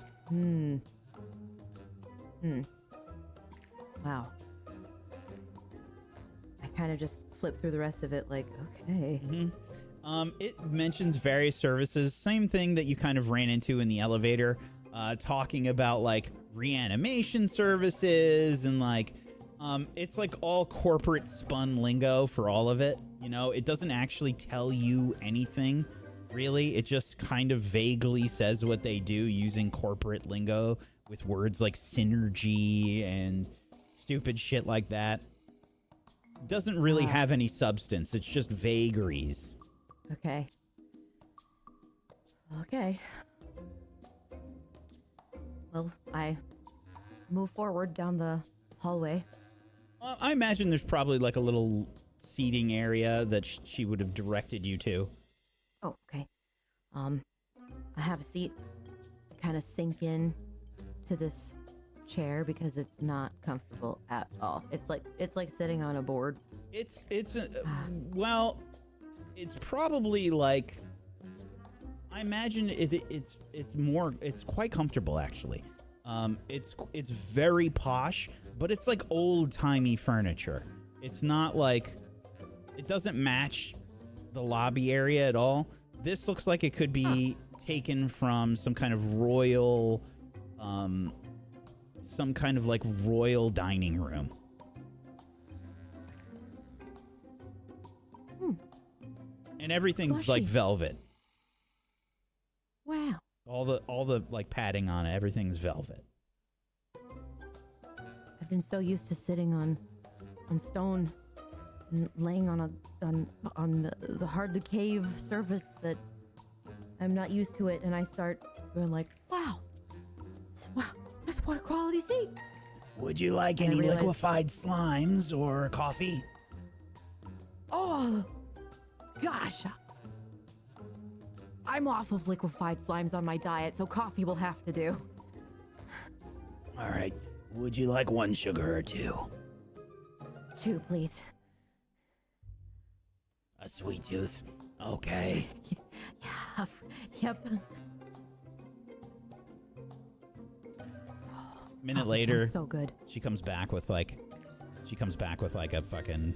Wow. I kind of just flip through the rest of it like, okay. It mentions various services. Same thing that you kind of ran into in the elevator. Talking about like reanimation services and like, it's like all corporate spun lingo for all of it. You know, it doesn't actually tell you anything, really. It just kind of vaguely says what they do using corporate lingo with words like synergy and stupid shit like that. Doesn't really have any substance. It's just vagaries. Okay. Well, I move forward down the hallway. I imagine there's probably like a little seating area that she would have directed you to. Oh, okay. I have a seat. Kind of sink in to this chair because it's not comfortable at all. It's like sitting on a board. It's probably like, I imagine it's quite comfortable actually. It's very posh, but it's like old-timey furniture. It's not like, it doesn't match the lobby area at all. This looks like it could be taken from some kind of royal, some kind of like royal dining room. And everything's like velvet. Wow. All the like padding on it, everything's velvet. I've been so used to sitting on stone and laying on the hard to cave surface that I'm not used to it, and I start going like, wow, that's what a quality seat. Would you like any liquefied slimes or coffee? Oh, gosh. I'm off of liquefied slimes on my diet, so coffee will have to do. All right. Would you like one sugar or two? 2, please. A sweet tooth. Okay. Yeah, yep. Minute later, So good. she comes back with like, She comes back with like a fucking,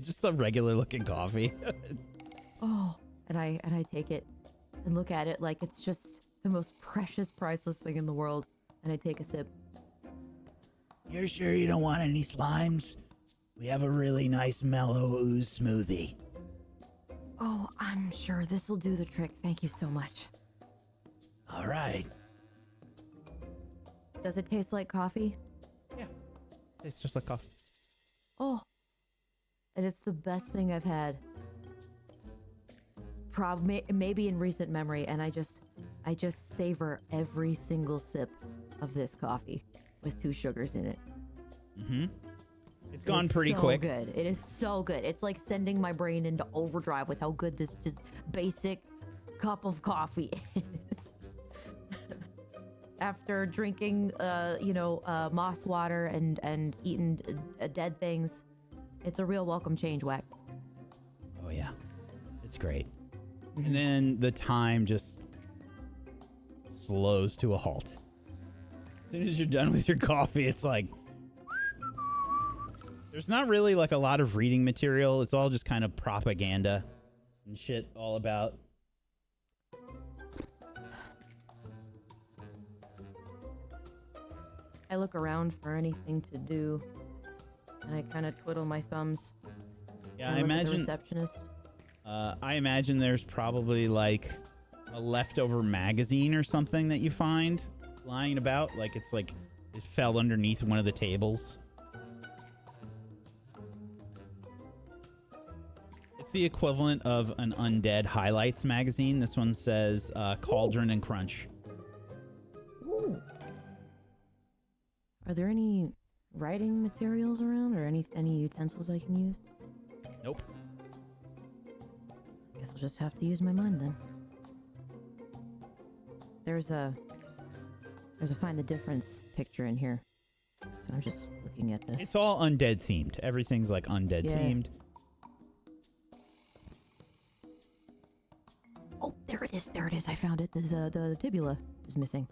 just a regular looking coffee. Oh, and I take it and look at it like it's just the most precious, priceless thing in the world. And I take a sip. You're sure you don't want any slimes? We have a really nice mellow ooze smoothie. Oh, I'm sure this will do the trick. Thank you so much. All right. Does it taste like coffee? Yeah. It's just like coffee. Oh, and it's the best thing I've had. Maybe in recent memory, and I just savor every single sip of this coffee with 2 sugars in it. Mm-hmm. It's gone pretty quick. Good. It is so good. It's like sending my brain into overdrive with how good this just basic cup of coffee is. After drinking, moss water and eating dead things, it's a real welcome change, Whack. Oh yeah, it's great. And then the time just slows to a halt. As soon as you're done with your coffee, it's like there's not really like a lot of reading material. It's all just kind of propaganda and shit all about. I look around for anything to do, and I kind of twiddle my thumbs. Yeah, I imagine the receptionist. I imagine there's probably like a leftover magazine or something that you find lying about. Like it's like it fell underneath one of the tables. It's the equivalent of an Undead Highlights magazine. This one says Cauldron and Crunch. Ooh. Are there any writing materials around, or any utensils I can use? Nope. Guess I'll just have to use my mind then. There's a find the difference picture in here, so I'm just looking at this. It's all undead themed. Everything's like undead themed. Oh, there it is. There it is. I found it. The tibula is missing.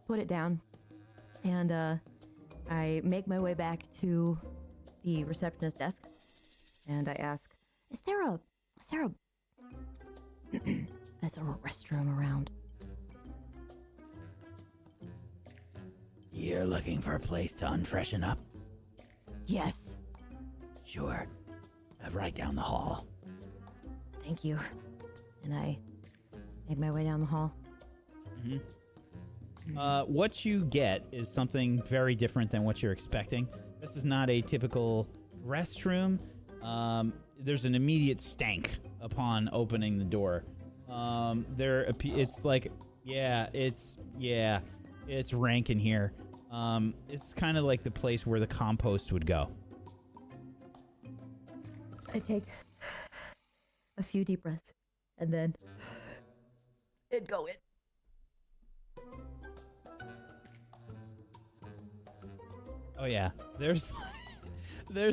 Put it down, and I make my way back to the receptionist desk, and I ask, "Is there a restroom around?" You're looking for a place to unfreshen up? Yes. Sure. Right down the hall. Thank you. And I make my way down the hall. Mm-hmm. What you get is something very different than what you're expecting. This is not a typical restroom. There's an immediate stank upon opening the door. It's like, it's rank in here. It's kind of like the place where the compost would go. I take a few deep breaths, and then it go in. Oh yeah, there's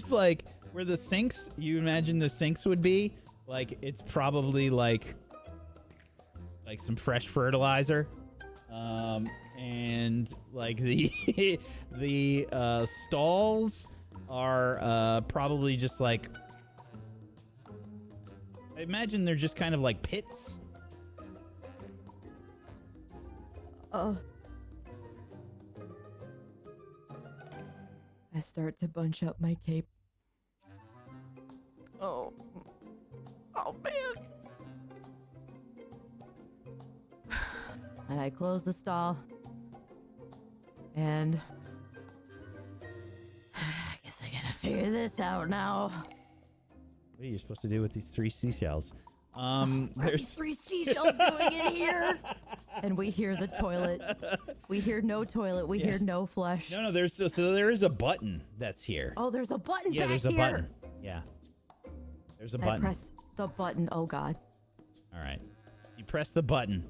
like where the sinks, you imagine the sinks would be, like it's probably like some fresh fertilizer, and like the stalls are probably just like, I imagine they're just kind of like pits. I start to bunch up my cape. Oh man. And I close the stall. And I guess I gotta figure this out now. What are you supposed to do with these 3 seashells? What are these 3 seashells doing in here? And we hear the toilet. We hear no toilet. We hear no flush. No, there is a button that's here. Oh, there's a button back here. Yeah, there's a button. Yeah. There's a button. I press the button. Oh, God. All right. You press the button.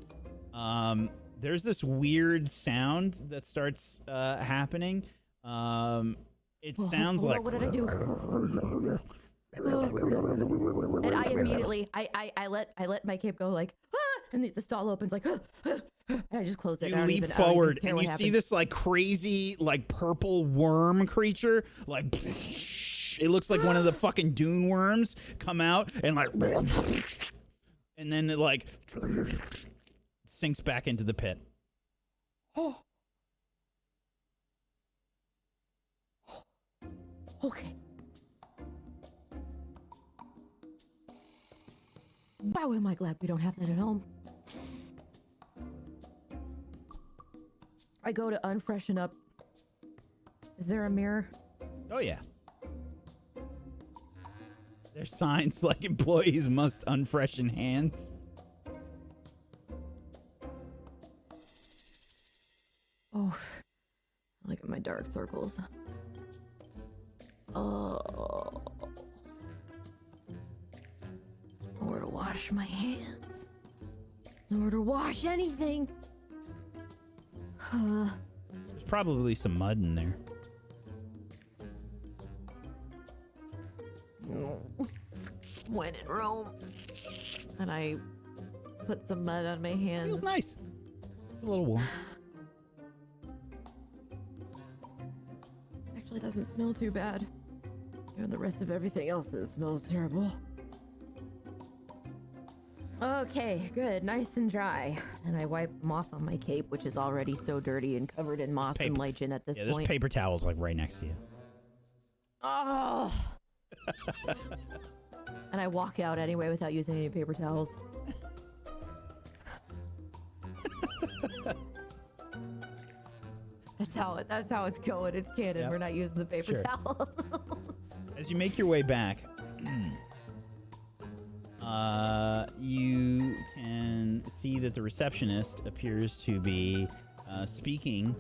There's this weird sound that starts happening. It sounds like... What did I do? And I immediately, I let my cape go like, ah! and the stall opens like, and I just close it. You I don't leap even- I don't even forward care and what you see happens. this like crazy like purple worm creature like it looks like one of the fucking dune worms come out and like and then it like sinks back into the pit. Oh. Okay. Wow, am I glad we don't have that at home. I go to unfreshen up. Is there a mirror? Oh yeah. There's signs like employees must unfreshen hands. Oh, look at my dark circles. Oh. Nowhere to wash my hands. Nowhere to wash anything. There's probably some mud in there. When in Rome. And I put some mud on my hands. Feels nice. It's a little warm. Actually doesn't smell too bad. You know, the rest of everything else that smells terrible. Okay, good. Nice and dry. And I wipe them off on my cape, which is already so dirty and covered in moss and lichen at this Yeah, there's point. paper towels like right next to you. Oh! And I walk out anyway without using any paper towels. That's how it's going. It's canon. Yep. We're not using the paper Sure. towels. As you make your way back, you can see that the receptionist appears to be speaking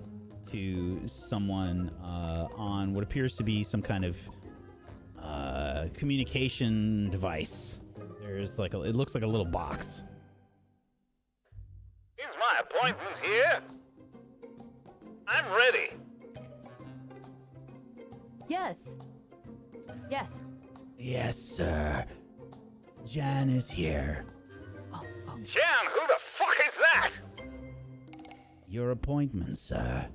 to someone on what appears to be some kind of communication device. There's like it looks like a little box. Is my appointment here? I'm ready. Yes. Yes. Yes, sir. Jan is here. Jan, who the fuck is that? Your appointment, sir.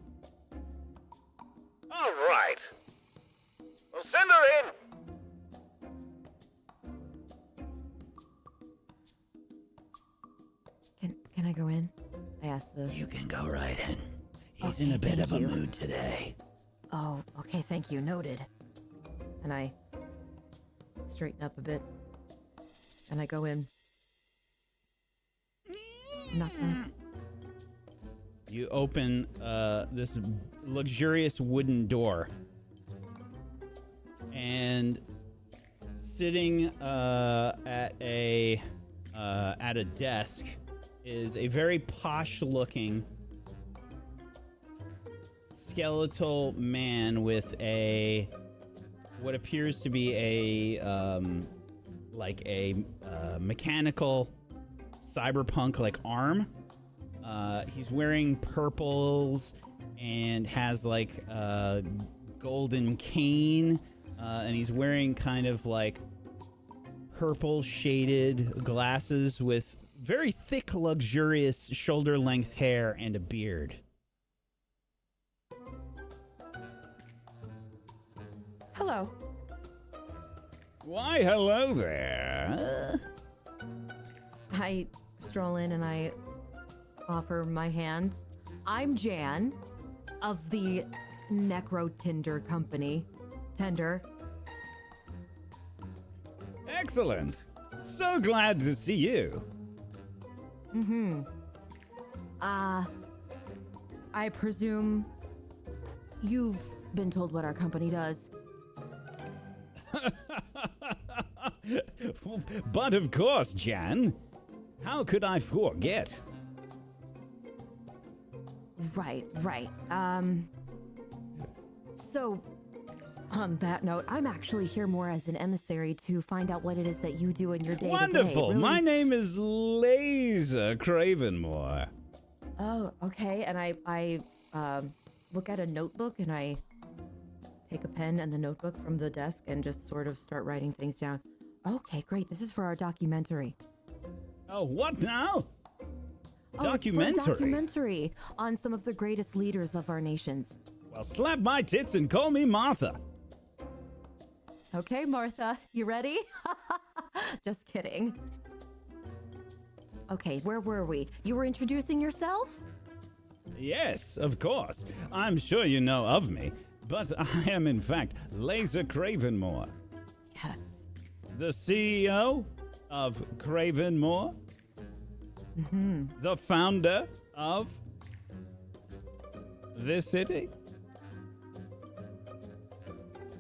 All right. Well, send her in. Can I go in? I asked the... You can go right in. He's Okay, in a bit thank of a you. mood today. Oh, okay, thank you. Noted. And I straighten up a bit. And I go in. Knock, knock. You open this luxurious wooden door. And sitting at a desk is a very posh-looking skeletal man with what appears to be a mechanical cyberpunk arm. He's wearing purples and has a golden cane, and he's wearing kind of purple shaded glasses with very thick, luxurious shoulder length hair and a beard. Hello. Why, hello there. I stroll in and I offer my hand. I'm Jan of the Necro Tinder Company. Tender. Excellent. So glad to see you. I presume you've been told what our company does. But of course, Jan. How could I forget? Right. So, on that note, I'm actually here more as an emissary to find out what it is that you do in your day-to-day. Wonderful. Really- My name is Laser Cravenmore. Oh, okay. And I look at a notebook and I take a pen and the notebook from the desk and just sort of start writing things down. Okay, great. This is for our documentary. Oh, what now? Oh, it's for a documentary on some of the greatest leaders of our nations. Well, slap my tits and call me Martha. Okay, Martha, you ready? Just kidding. Okay, where were we? You were introducing yourself? Yes, of course. I'm sure you know of me, but I am in fact Laser Cravenmore, Yes. the CEO of Cravenmore, the founder of this city.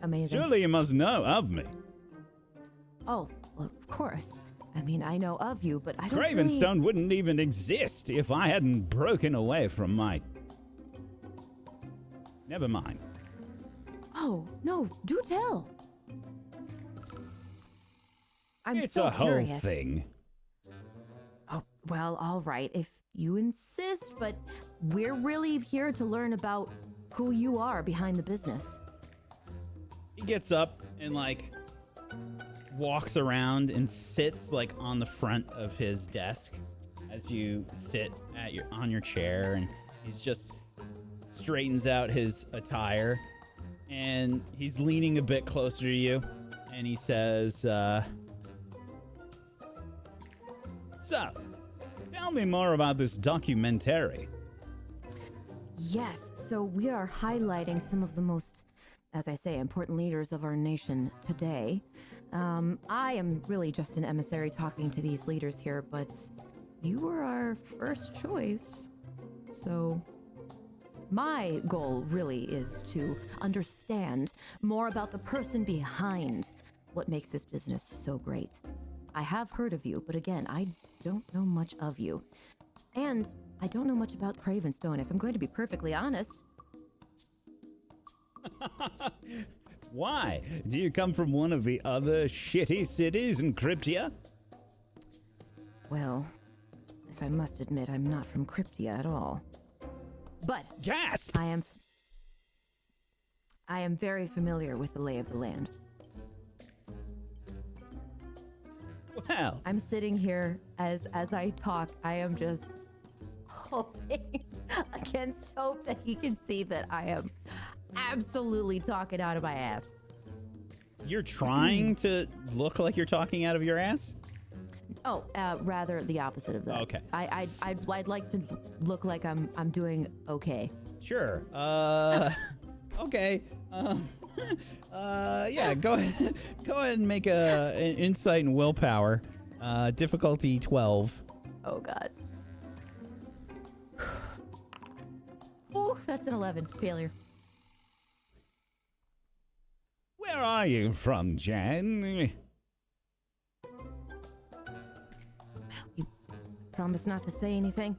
Amazing. Surely you must know of me. Oh, well, of course. I mean, I know of you, but I don't Cravenstone wouldn't even exist if I hadn't broken away from my... Never mind. Oh, no, do tell. I'm It's so a whole curious. thing. Oh, well, all right, if you insist, but we're really here to learn about who you are behind the business. He gets up and walks around and sits on the front of his desk as you sit on your chair, and he's just straightens out his attire, and he's leaning a bit closer to you, and he says, so, tell me more about this documentary. Yes, so we are highlighting some of the most, as I say, important leaders of our nation today. I am really just an emissary talking to these leaders here, but you were our first choice. So my goal really is to understand more about the person behind what makes this business so great. I have heard of you, but again, I don't know much of you. And I don't know much about Cravenstone, if I'm going to be perfectly honest. Why? Do you come from one of the other shitty cities in Cryptia? Well, if I must admit, I'm not from Cryptia at all. But Gasp! I am very familiar with the lay of the land. Well, I'm sitting here as I talk. I am just hoping against hope that he can see that I am absolutely talking out of my ass. you're trying to look like you're talking out of your ass? Oh, rather the opposite of that. Okay. I'd like to look like I'm doing okay. Sure. Okay. Yeah, go ahead and make an insight and willpower. Difficulty 12. Oh God. Ooh, that's an 11. Failure. Where are you from, Jan? You promise not to say anything?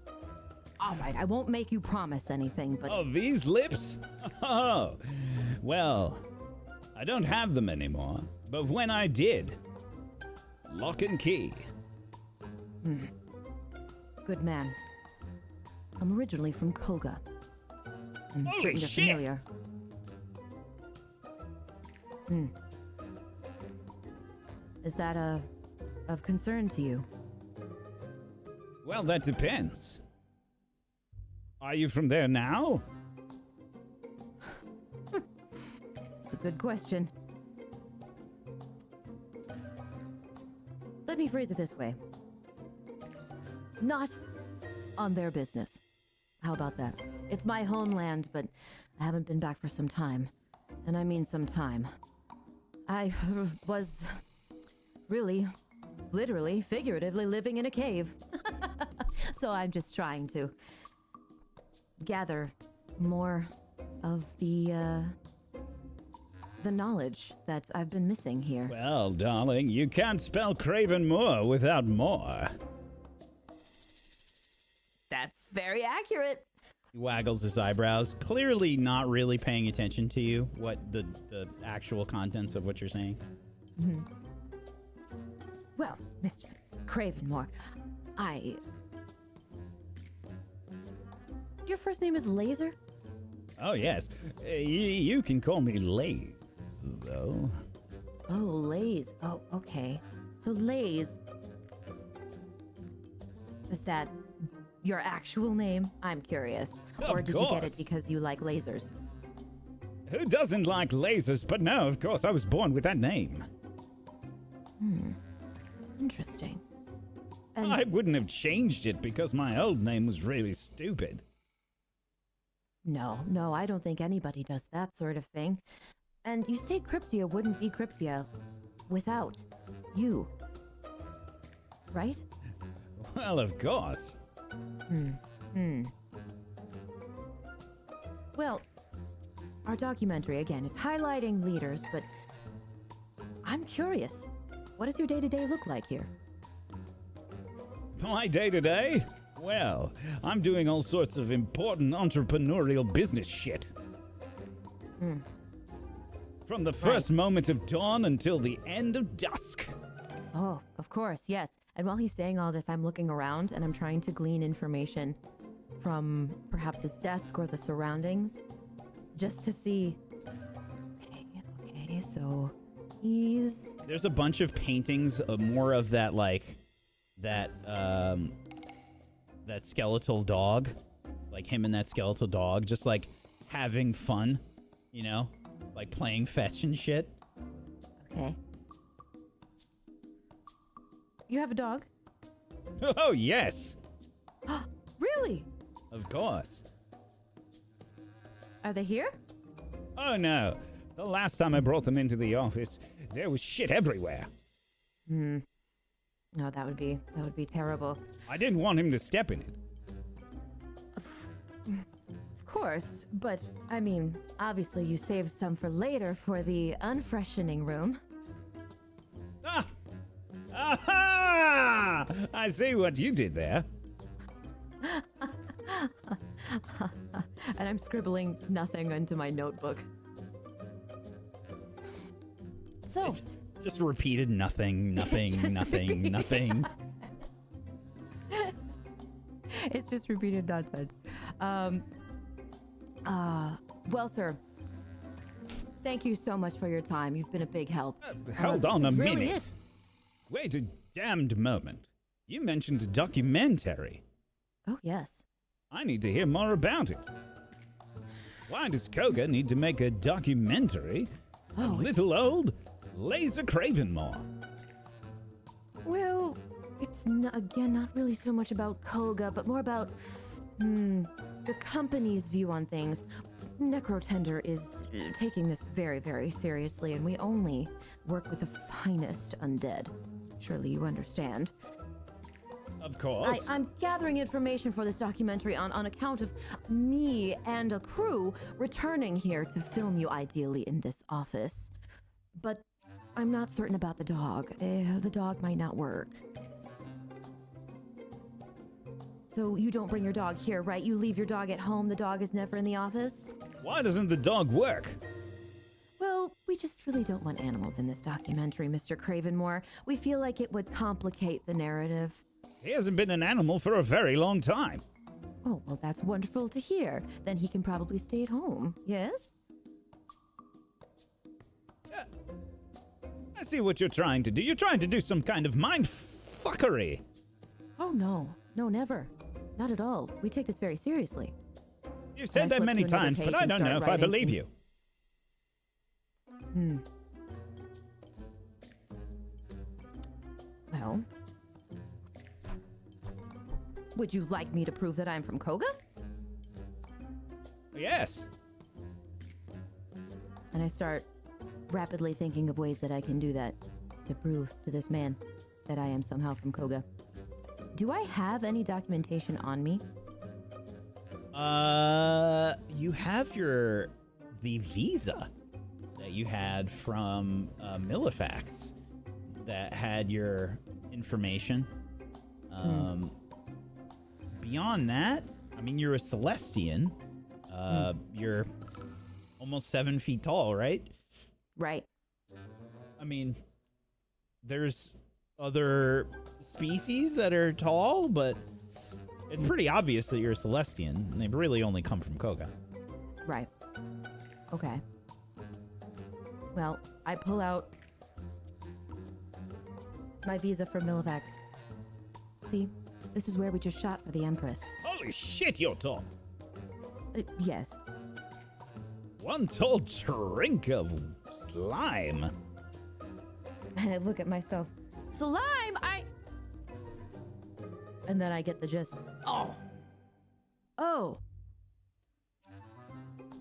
All right, I won't make you promise anything, but Oh, these lips? Oh, well, I don't have them anymore, but when I did, lock and key. good man. I'm originally from Koga. I'm Holy certain you're shit! familiar. Is that of concern to you? Well, that depends. Are you from there now? It's a good question. Let me phrase it this way. Not on their business. How about that? It's my homeland, but I haven't been back for some time. And I mean some time. I was really, literally, figuratively living in a cave. So I'm just trying to gather more of the knowledge that I've been missing here. Well, darling, you can't spell Craven Moore without more. That's very accurate. He waggles his eyebrows, clearly not really paying attention to you, what the actual contents of what you're saying. Well, Mr. Cravenmore, Your first name is Laser? Oh, yes. You can call me Laze, though. Oh, Laze. Oh, okay. So Laze, is that your actual name? I'm curious. Or Of did you get it course. because you like lasers? Who doesn't like lasers? But no, of course, I was born with that name. Interesting. And I wouldn't have changed it because my old name was really stupid. no, I don't think anybody does that sort of thing. And you say Cryptia wouldn't be Cryptia without you, right? Well, of course. Well, our documentary, again, it's highlighting leaders, but I'm curious. What does your day-to-day look like here? My day-to-day? Well, I'm doing all sorts of important entrepreneurial business shit. From the first moment of dawn until the end of dusk. Oh, of course, yes. And while he's saying all this, I'm looking around and I'm trying to glean information from perhaps his desk or the surroundings, just to see. Okay, so he's... There's a bunch of paintings of more of that, like, that skeletal dog. Like him and that skeletal dog, just, like, having fun, you know? Like, playing fetch and shit. Okay. You have a dog? Oh, yes. Really? Of course. Are they here? Oh, no. The last time I brought them into the office, there was shit everywhere. No, that would be terrible. I didn't want him to step in it. Of course, but I mean, obviously you saved some for later for the unfreshening room. Ah! Aha! I see what you did there. And I'm scribbling nothing into my notebook. So, Just repeated nothing, nothing, nothing, nothing. it's just repeated nonsense. Well, sir, thank you so much for your time. You've been a big help. Hold This on a is minute. really it. Wait a damned moment. You mentioned a documentary. Oh, yes. I need to hear more about it. Why does Koga need to make a documentary? Oh, of little old Laser Cravenmore. Well, it's again not really so much about Koga, but more about the company's view on things. Necrotender is taking this very, very seriously, and we only work with the finest undead. Surely you understand. Of course. I'm gathering information for this documentary on account of me and a crew returning here to film you ideally in this office. But I'm not certain about the dog. The dog might not work. So you don't bring your dog here, right? You leave your dog at home. The dog is never in the office? Why doesn't the dog work? Well, we just really don't want animals in this documentary, Mr. Cravenmore. We feel like it would complicate the narrative. He hasn't been an animal for a very long time. Oh, well, that's wonderful to hear. Then he can probably stay at home, yes? I see what you're trying to do. You're trying to do some kind of mind fuckery. Oh, no. No, never. Not at all. We take this very seriously. You've said I that flip many to another times, but page I and don't start know if I writing believe things. you. Well, would you like me to prove that I'm from Koga? Yes. And I start rapidly thinking of ways that I can do that to prove to this man that I am somehow from Koga. Do I have any documentation on me? You have the visa that you had from Millifax that had your information. Beyond that, I mean, you're a Celestian. You're almost 7 feet tall, right? Right. I mean, there's other species that are tall, but it's pretty obvious that you're a Celestian. And they really only come from Koga. Right. Okay. Well, I pull out my visa from Millivax. See, This is where we just shot for the Empress. Holy shit, you're tall. Yes. One tall drink of slime. And I look at myself. Slime, And then I get the gist. Oh.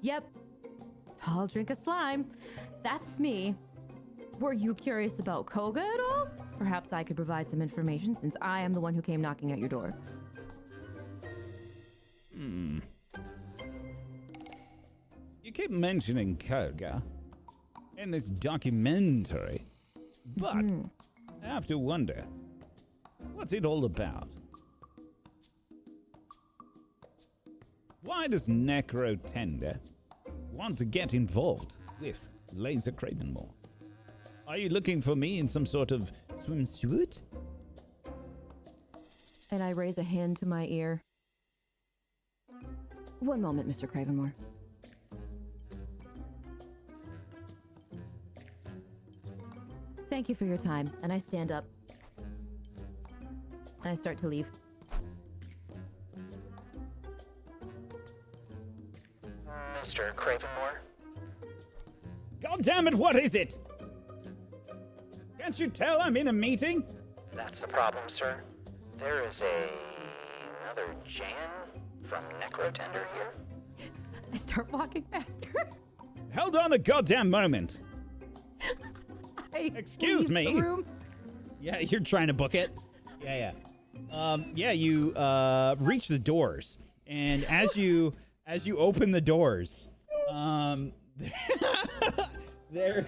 Yep. Tall drink of slime. That's me. Were you curious about Koga at all? Perhaps I could provide some information since I am the one who came knocking at your door. You keep mentioning Koga in this documentary, but I have to wonder, what's it all about? Why does Necrotender want to get involved with Laser Cravenmore? Are you looking for me in some sort of swimsuit? And I raise a hand to my ear. One moment, Mr. Cravenmore. Thank you for your time. And I stand up. And I start to leave. Mr. Cravenmore? God damn it, what is it? Can't you tell I'm in a meeting? That's the problem, sir. There is another Jan from Necrotender here. I start walking faster. Hold on a goddamn moment. Excuse leave me. the room. Yeah, you're trying to book it? Yeah. You reach the doors, and as you open the doors, there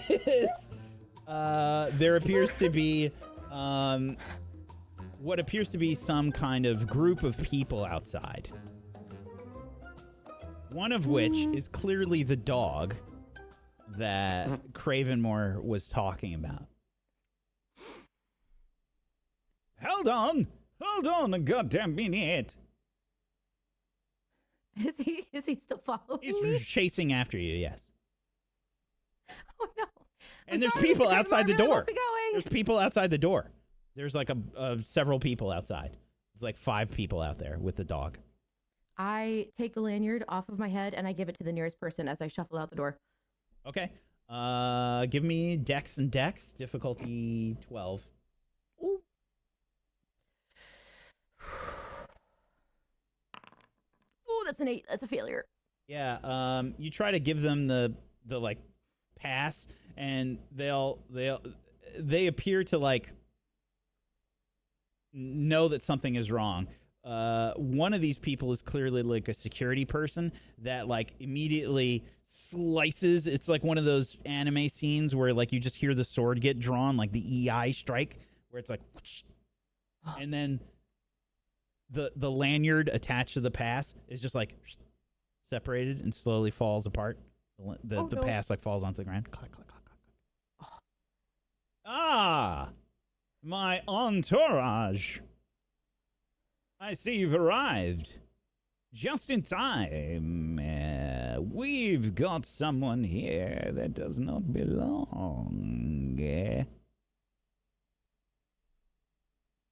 appears to be what appears to be some kind of group of people outside. One of which is clearly the dog that Cravenmore was talking about. Hold on a goddamn minute. Is he still following He's me? chasing after you, yes. Oh no. And there's people Mr. outside the Cravenmore, I really door. must be going. There's people outside the door. There's like several people outside. There's like 5 people out there with the dog. I take the lanyard off of my head and I give it to the nearest person as I shuffle out the door. Okay. Give me Dex and Dex. Difficulty 12. Ooh. Ooh, that's an 8. That's a failure. Yeah. You try to give them the like pass, and they appear to like know that something is wrong. One of these people is clearly like a security person that like immediately slices. It's like one of those anime scenes where like you just hear the sword get drawn, like the EI strike, where it's like, whoosh, and then the lanyard attached to the pass is just like separated and slowly falls apart. The no. pass like falls onto the ground. Clack, clack, clack, clack. Ah, my entourage. I see you've arrived. Just in time. We've got someone here that does not belong.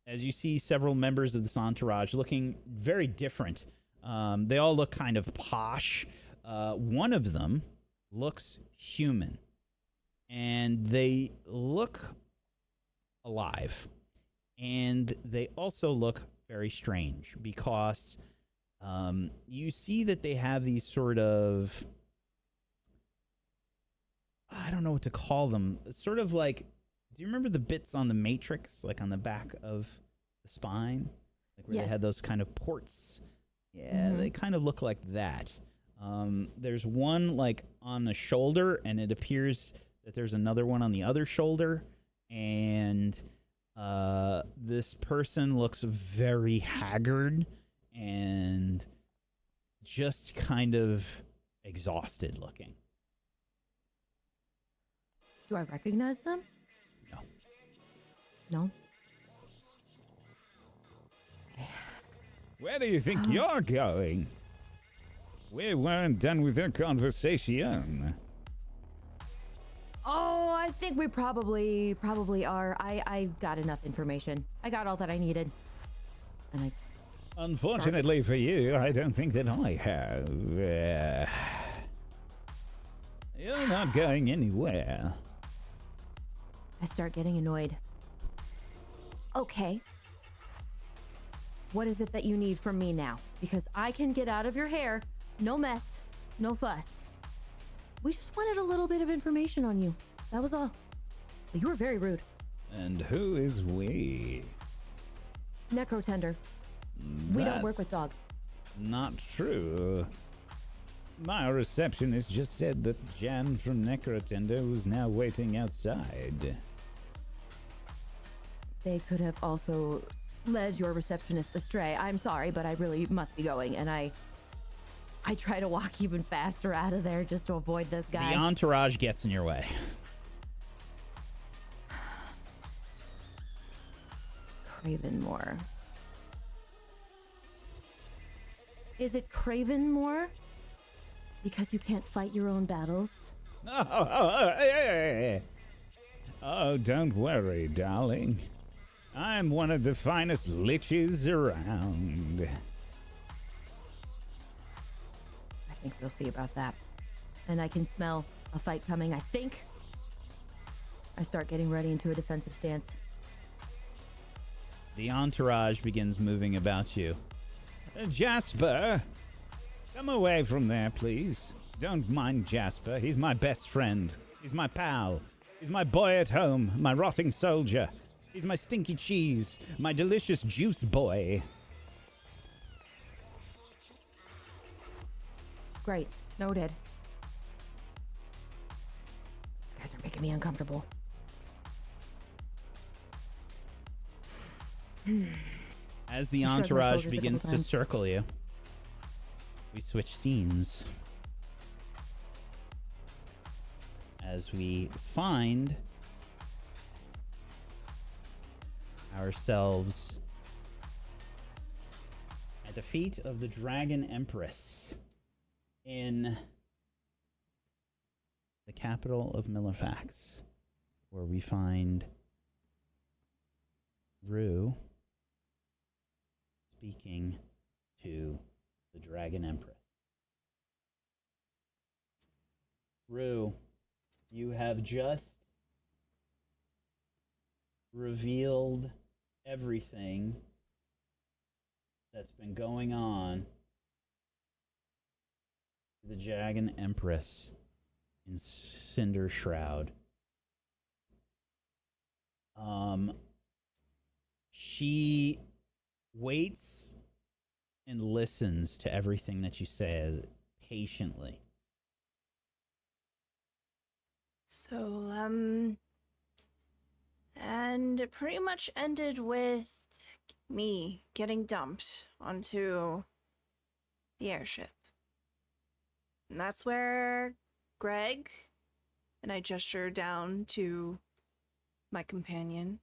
As you see several members of this entourage looking very different. They all look kind of posh. One of them looks human. And they look alive. And they also look very strange because you see that they have these sort of, I don't know what to call them, sort of like, do you remember the bits on the Matrix, like on the back of the spine, like where Yes. they had those kind of ports? Yeah, they kind of look like that. There's one like on the shoulder, and it appears that there's another one on the other shoulder, and this person looks very haggard and just kind of exhausted looking. Do I recognize them? No. No? Where do you think you're going? We weren't done with our conversation. Oh, I think we probably are. I got enough information. I got all that I needed. And I Unfortunately for you, I don't think that I have. You're not going anywhere. start getting annoyed. Okay. What is it that you need from me now? Because I can get out of your hair. No mess. No fuss. We just wanted a little bit of information on you. That was all. But you were very rude. And who is we? Necrotender. We don't work with dogs. Not true. My receptionist just said that Jan from Necrotender was now waiting outside. They could have also led your receptionist astray. I'm sorry, but I really must be going, and I try to walk even faster out of there just to avoid this guy. The entourage gets in your way. Cravenmore. Is it Cravenmore? Because you can't fight your own battles? Oh, don't worry, darling. I'm one of the finest liches around. I think we'll see about that. And I can smell a fight coming, I think. I start getting ready into a defensive stance. The entourage begins moving about you. Jasper, come away from there, please. Don't mind Jasper. He's my best friend. He's my pal. He's my boy at home, my rotting soldier. He's my stinky cheese, my delicious juice boy. Great. Noted. These guys are making me uncomfortable. As the I shrugged my entourage shoulders a begins couple to times. circle you, we switch scenes. As we find ourselves at the feet of the Dragon Empress in the capital of Millefax, where we find Rue speaking to the Dragon Empress. Rue, you have just revealed everything that's been going on to the Dragon Empress in Cinder Shroud. She waits and listens to everything that you say patiently. So, and it pretty much ended with me getting dumped onto the airship. And that's where Greg, and I gesture down to my companion.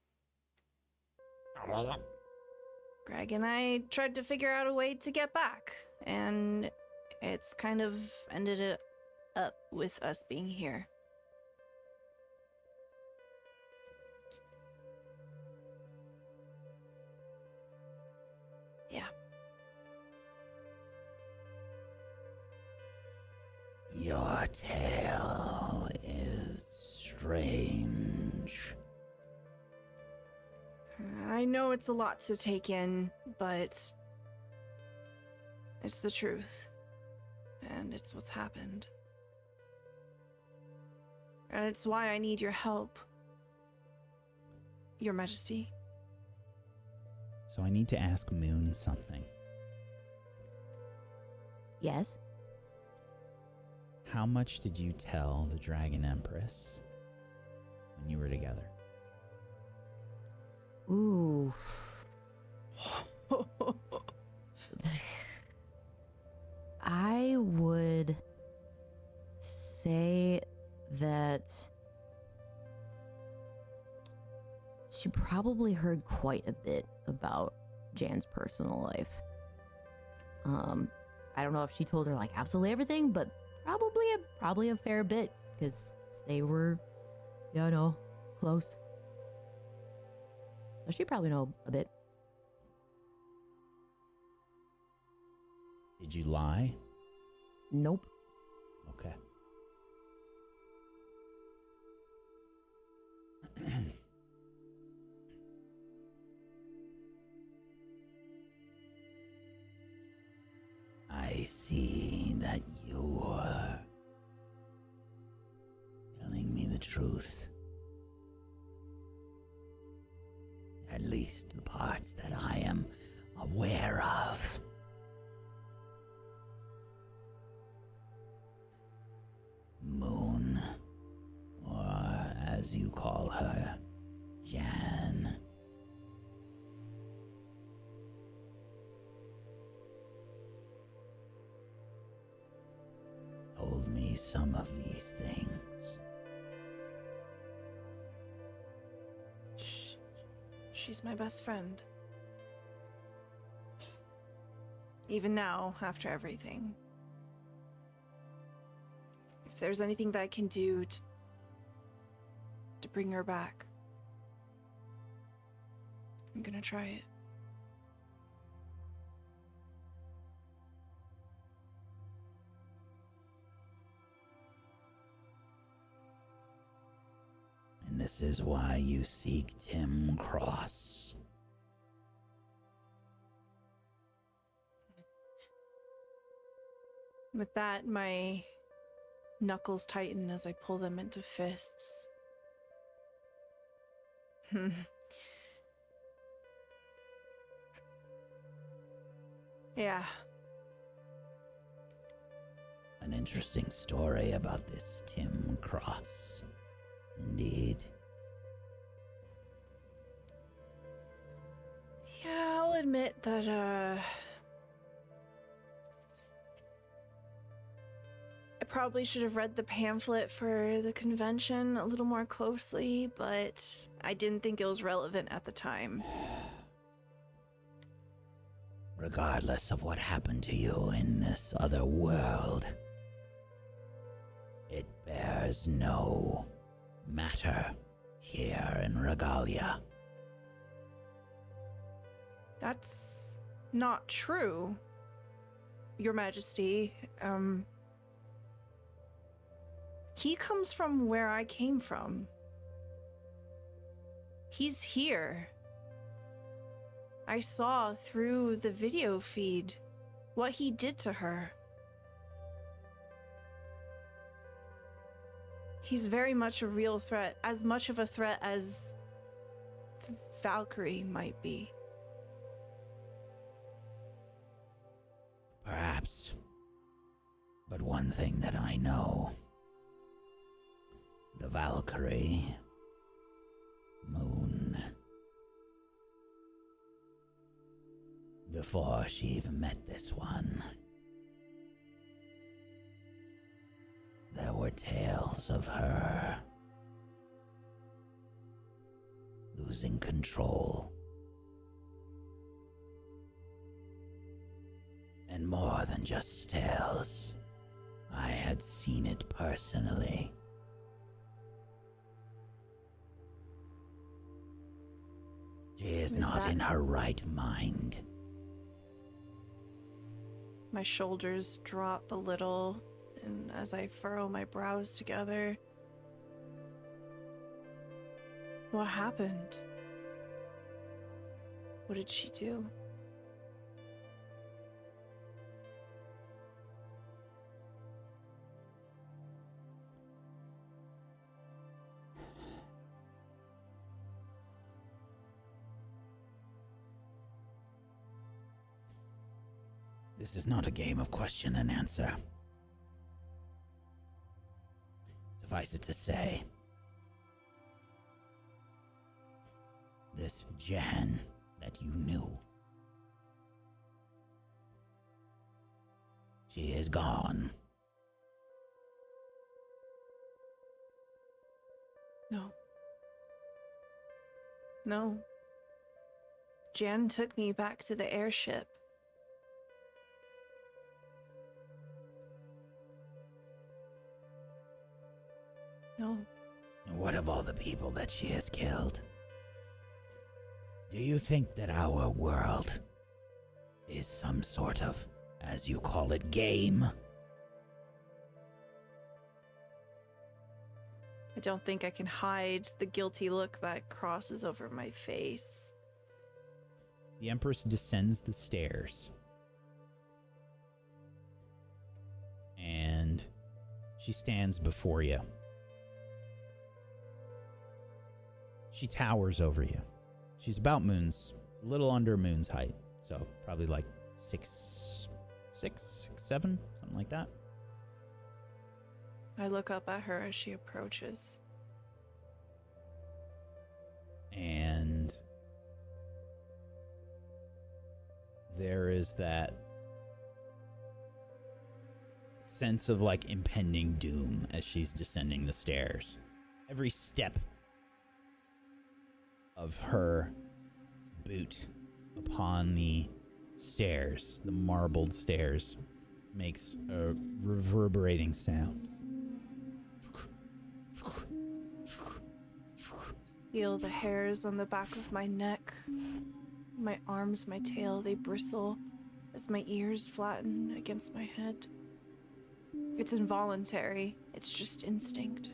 Greg and I tried to figure out a way to get back, and it's kind of ended it up with us being here. Yeah. Your tale is strange. I know it's a lot to take in, but it's the truth. And it's what's happened. And it's why I need your help, Your Majesty. So I need to ask Muhn something. Yes? How much did you tell the Dragon Empress when you were together? Ooh. I would say that she probably heard quite a bit about Jan's personal life. I don't know if she told her like absolutely everything, but probably a fair bit because they were, close. So she probably know a bit. Did you lie? Nope. Okay. I see that you're telling me the truth. At least the parts that I am aware of. Muhn, or as you call her, Jan. Told me some of these things. She's my best friend. Even now, after everything. If there's anything that I can do to bring her back, I'm gonna try it. And this is why you seek Tim Cross. With that, my knuckles tighten as I pull them into fists. Yeah. An interesting story about this Tim Cross. Indeed. Yeah, I'll admit that, I probably should have read the pamphlet for the convention a little more closely, but I didn't think it was relevant at the time. Regardless of what happened to you in this other world, it bears no matter here in Regalia. That's not true, Your Majesty. He comes from where I came from. He's here. I saw through the video feed what he did to her. He's very much a real threat, as much of a threat as Valkyrie might be. Perhaps. But one thing that I know, the Valkyrie, Muhn, before she even met this one, there were tales of her losing control. And more than just tales, I had seen it personally. She is not in her right mind. My shoulders drop a little, and as I furrow my brows together, what happened? What did she do? This is not a game of question and answer. Suffice it to say, this Jan that you knew, she is gone. No. No. Jan took me back to the airship. No. And what of all the people that she has killed? Do you think that our world is some sort of as you call it, game. I don't think I can hide the guilty look that crosses over my face. The Empress descends the stairs. And she stands before you. She towers over you. She's about a little under Muhn's height. So probably like 6'7", something like that. I look up at her as she approaches. And there is that sense of like impending doom as she's descending the stairs. Every step of her boot upon the stairs, the marbled stairs, makes a reverberating sound. Feel the hairs on the back of my neck. My arms, my tail, they bristle as my ears flatten against my head. It's involuntary. It's just instinct.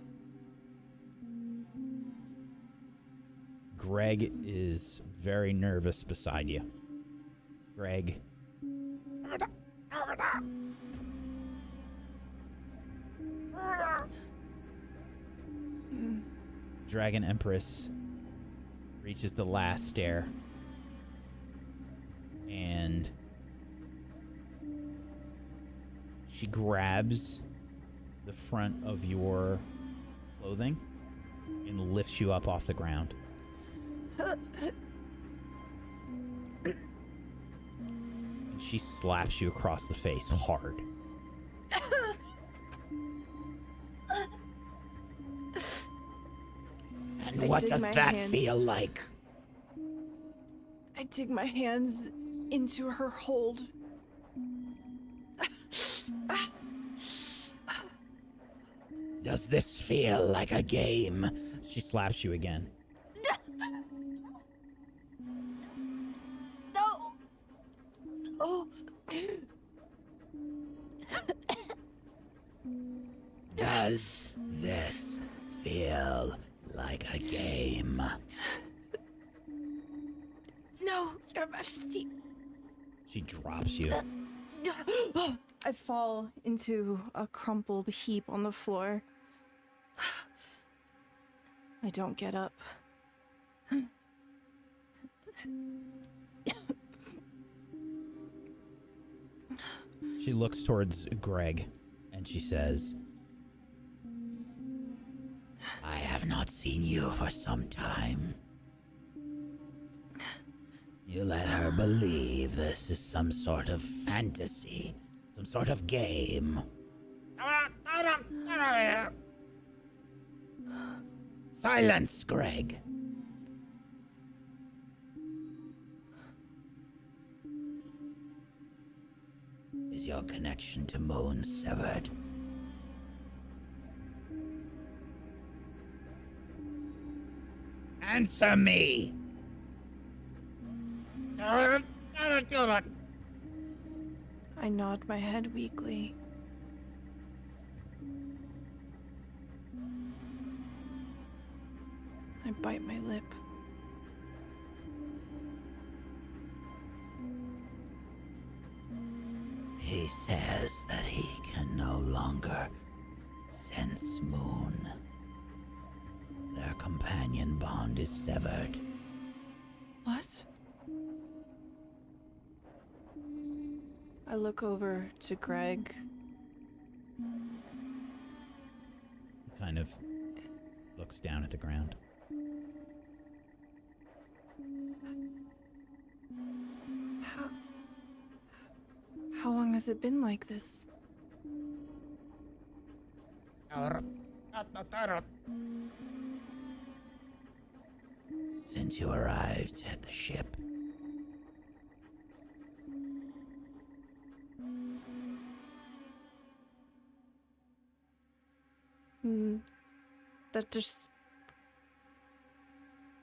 Greg is very nervous beside you. Greg. Dragon Empress reaches the last stair and she grabs the front of your clothing and lifts you up off the ground. And she slaps you across the face hard. And what does that feel like? I dig my hands into her hold. Does this feel like a game? She slaps you again. No. Oh. Does this feel like a game? No, Your Majesty. She drops you. I fall into a crumpled heap on the floor. I don't get up. She looks towards Greg and she says, I have not seen you for some time. You let her believe this is some sort of fantasy, some sort of game. Silence, Greg. Is your connection to Muhn severed? Answer me! I nod my head weakly. I bite my lip. He says that he can no longer sense Muhn. Their companion bond is severed. What? I look over to Greg. He kind of looks down at the ground. How long has it been like this? Since you arrived at the ship. That just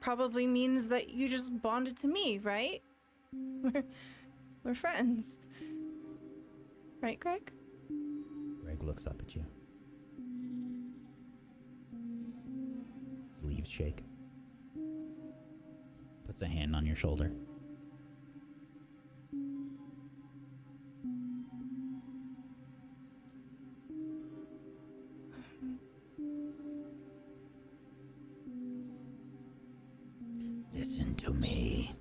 probably means that you just bonded to me, right? We're friends. Right, Greg? Greg looks up at you. His leaves shake. Puts a hand on your shoulder. Listen to me.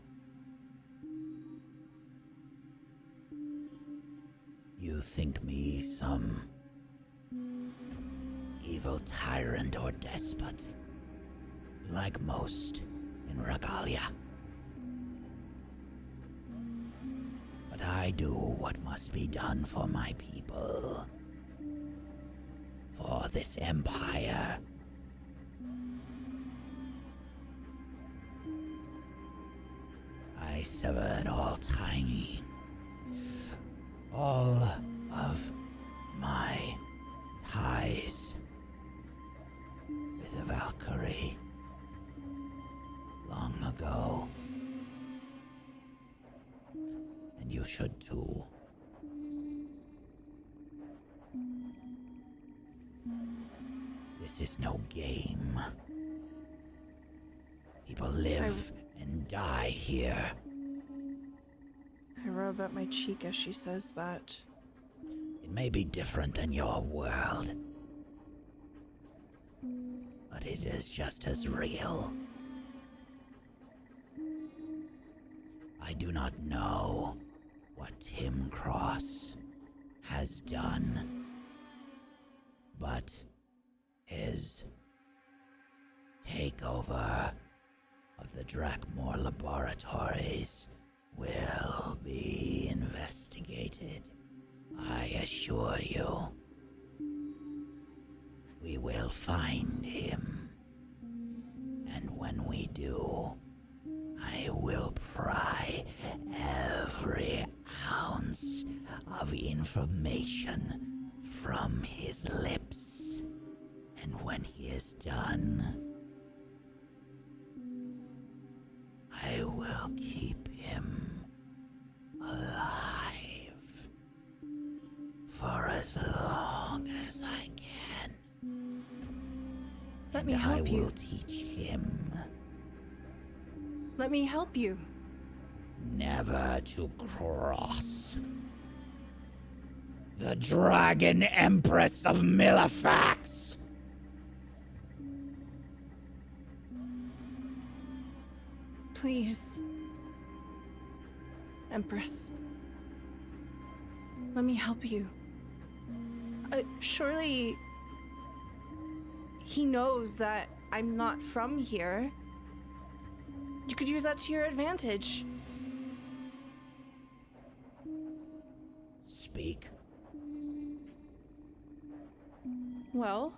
You think me some evil tyrant or despot, like most in Regalia. But I do what must be done for my people, for this empire. I severed all of my ties with a Valkyrie long ago. And you should too. This is no game. People live and die here. I rub at my cheek as she says that. It may be different than your world, but it is just as real. I do not know what Tim Cross has done, but his takeover of the Drakmor laboratories will be investigated. I assure you, we will find him. And when we do, I will pry every ounce of information from his lips. And when he is done, I will keep him alive for as long as I can. Let me help you. I will teach him Let me help you. never to cross the Dragon Empress of Milafax. Please. Empress. Let me help you. Surely he knows that I'm not from here. You could use that to your advantage. Speak. Well,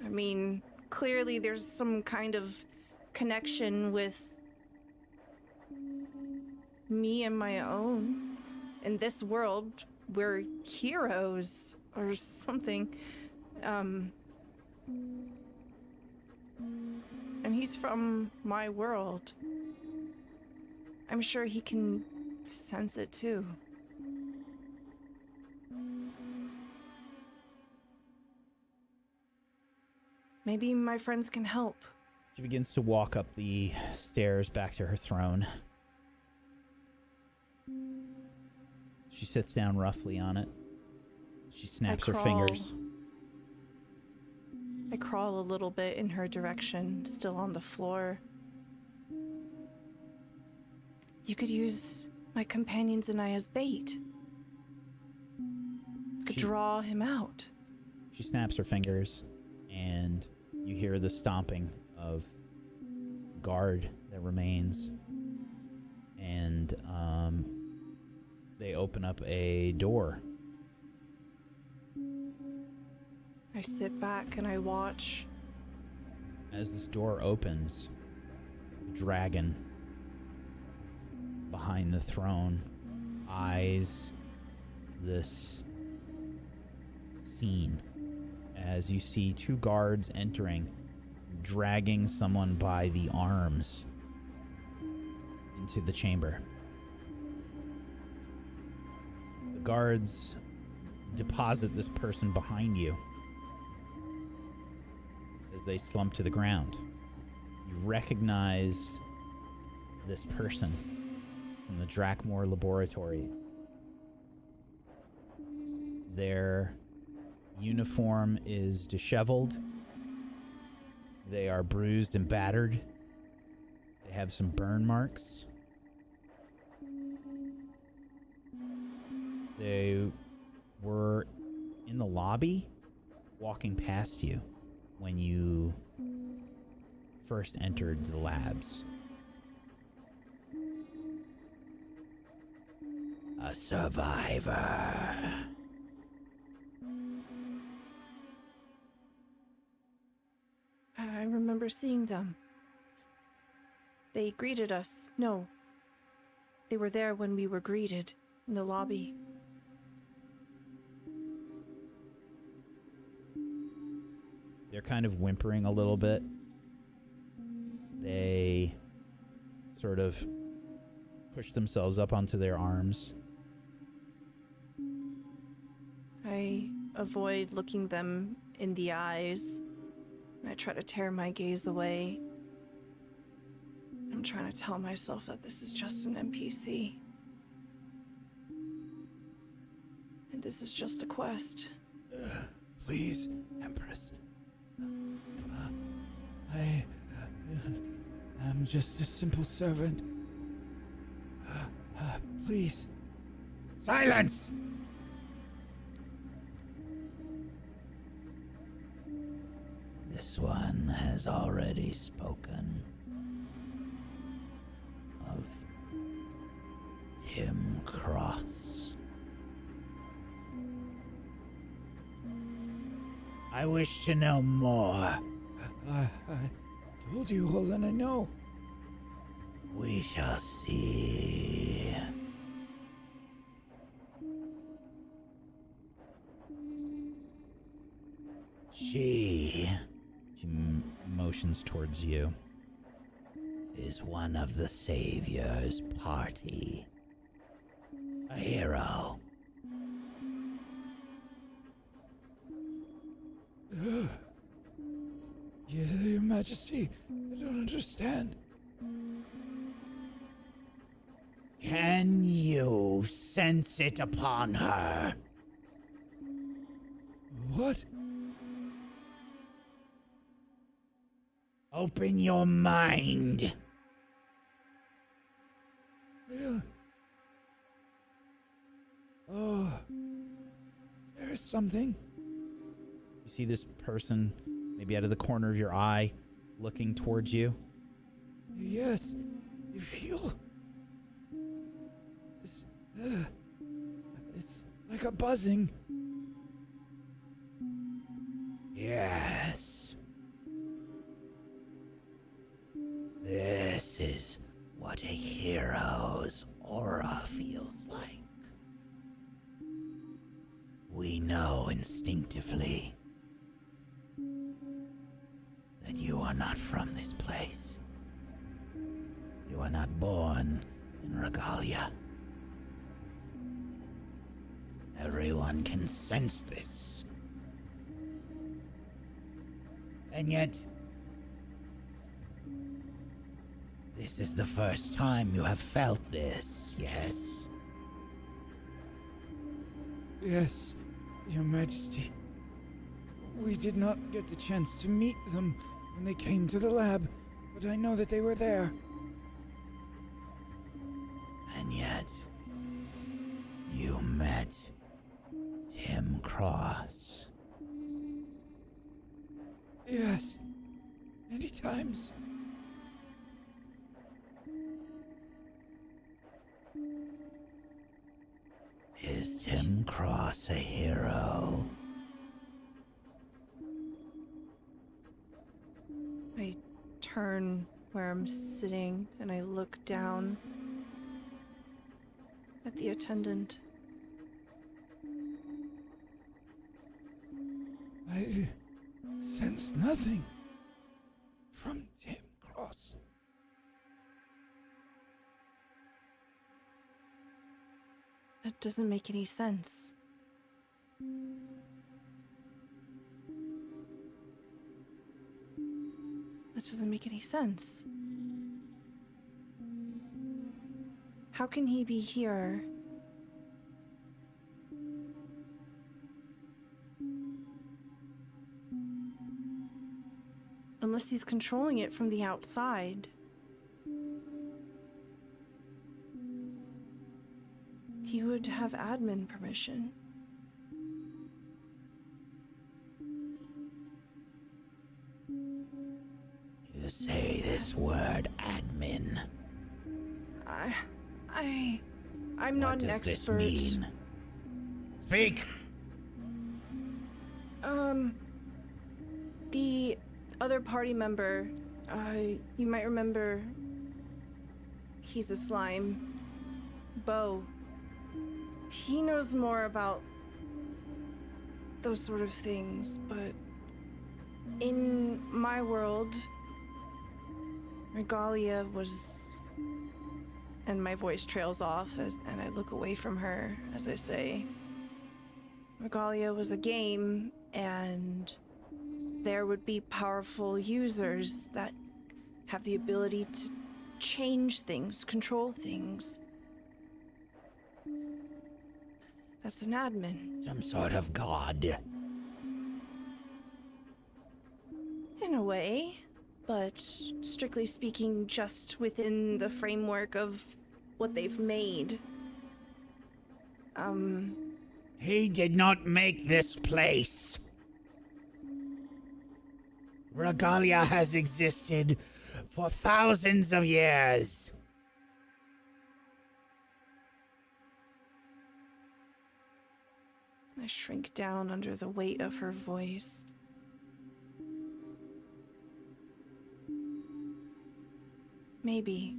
I mean, clearly there's some kind of connection with me and my own. In this world, we're heroes or something. And he's from my world. I'm sure he can sense it too. Maybe my friends can help. She begins to walk up the stairs back to her throne. She sits down roughly on it. She snaps her fingers. I crawl a little bit in her direction, still on the floor. You could use my companions and I as bait. You could draw him out. She snaps her fingers, and you hear the stomping of guard that remains. And they open up a door. I sit back and I watch. As this door opens, the dragon behind the throne eyes this scene as you see two guards entering, dragging someone by the arms into the chamber. The guards deposit this person behind you as they slump to the ground. You recognize this person from the Drakmore laboratories. Their uniform is disheveled. They are bruised and battered. They have some burn marks. They were in the lobby walking past you when you first entered the labs. A survivor. I remember seeing them. They greeted us. No. They were there when we were greeted in the lobby. They're kind of whimpering a little bit. They sort of push themselves up onto their arms. I avoid looking them in the eyes. I try to tear my gaze away. I'm trying to tell myself that this is just an NPC. And this is just a quest. Please, Empress. I'm just a simple servant. Please. Silence! This one has already spoken of Tim Cross. I wish to know more. I told you all that I know. We shall see. She motions towards you, is one of the Savior's party. A hero. Your Majesty, I don't understand. Can you sense it upon her? What? Open your mind. I don't... Oh, there's something. You see this person, maybe out of the corner of your eye, looking towards you? Yes, you feel... It's like a buzzing. Yes. This is what a hero's aura feels like. We know instinctively that you are not from this place. You are not born in Regalia. Everyone can sense this. And yet, this is the first time you have felt this, yes? Yes, Your Majesty. We did not get the chance to meet them when they came to the lab, but I know that they were there. And yet, you met Tim Cross. Yes, many times. Is Tim Cross a hero? I turn where I'm sitting and I look down at the attendant. I sense nothing from Tim Cross. That doesn't make any sense. That doesn't make any sense. How can he be here? Unless he's controlling it from the outside. He would have admin permission. You say this word, admin. I'm not an What does expert. this mean? Speak! The other party member, you might remember, he's a slime. Bo. He knows more about those sort of things, but in my world, Regalia was... And my voice trails off and I look away from her as I say, Regalia was a game, and there would be powerful users that have the ability to change things, control things. That's an admin. Some sort of god. In a way, but strictly speaking, just within the framework of what they've made. He did not make this place. Regalia has existed for thousands of years. I shrink down under the weight of her voice. Maybe.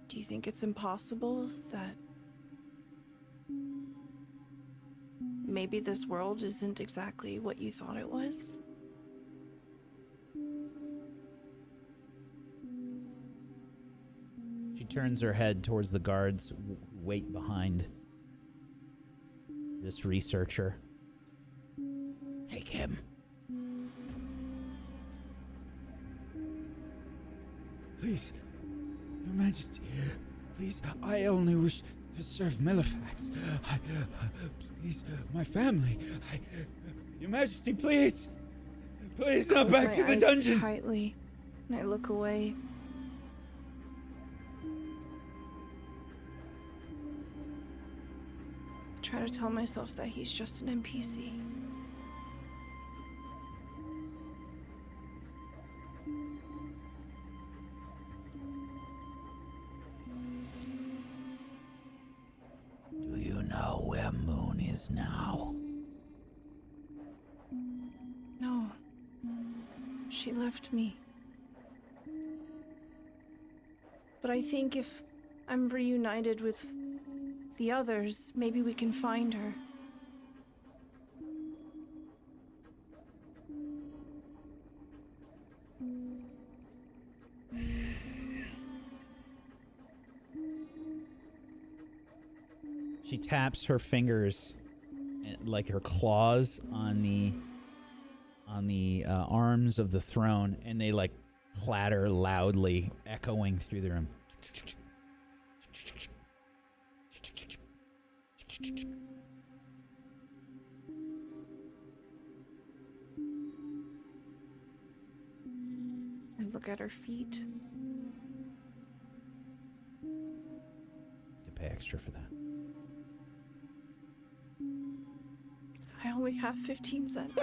Do you think it's impossible that maybe this world isn't exactly what you thought it was? She turns her head towards the guards wait behind this researcher. Take him. Please, Your Majesty, please, I only wish to serve Melifax. Please, my family. Your Majesty, please! Please, not Close back my to the eyes dungeons! tightly, and I look away. I try to tell myself that he's just an NPC. Do you know where Muhn is now? No. She left me. But I think if I'm reunited with the others, maybe we can find her. She taps her fingers, like her claws, on the arms of the throne, and they like clatter loudly, echoing through the room. I look at her feet. To pay extra for that. I only have 15 cents.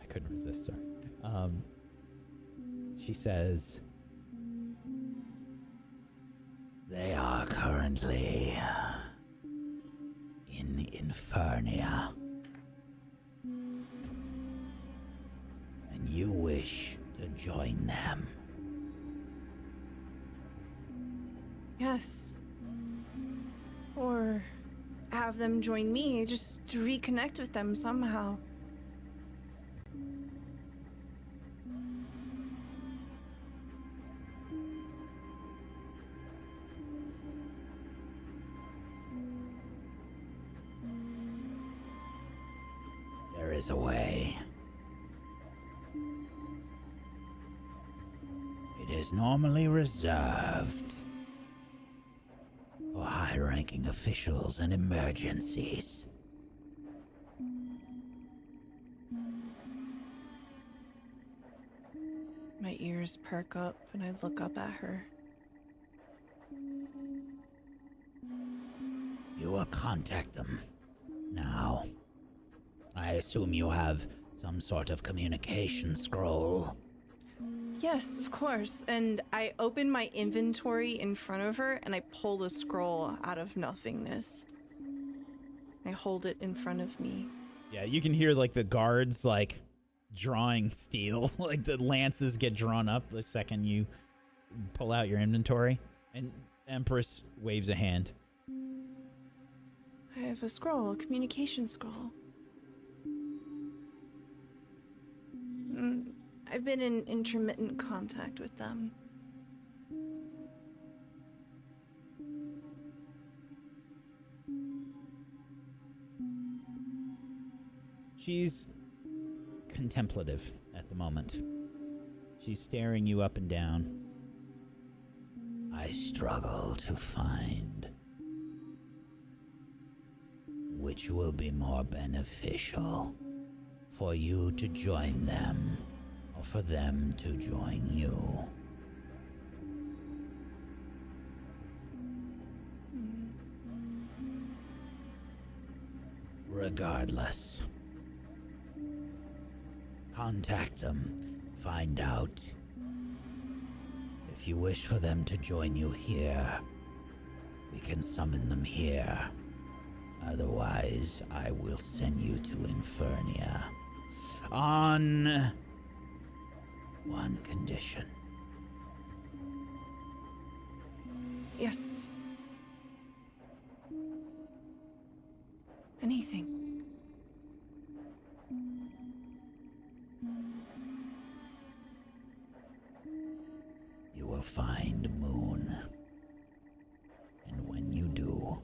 I couldn't resist, sorry. She says, They are currently in Infernia. And you wish to join them. Yes. Or have them join me, just to reconnect with them somehow. is a way. It is normally reserved for high-ranking officials and emergencies. My ears perk up and I look up at her. You will contact them. Now, I assume you have some sort of communication scroll. Yes, of course. And I open my inventory in front of her and I pull the scroll out of nothingness. I hold it in front of me. Yeah, you can hear like the guards like drawing steel. Like the lances get drawn up the second you pull out your inventory. And Empress waves a hand. I have a scroll, a communication scroll. I've been in intermittent contact with them. She's contemplative at the moment. She's staring you up and down. I struggle to find which will be more beneficial, for you to join them or for them to join you. Regardless, contact them, find out. If you wish for them to join you here, we can summon them here. Otherwise, I will send you to Infernia. On one condition. Yes. Anything. You will find Muhn. And when you do,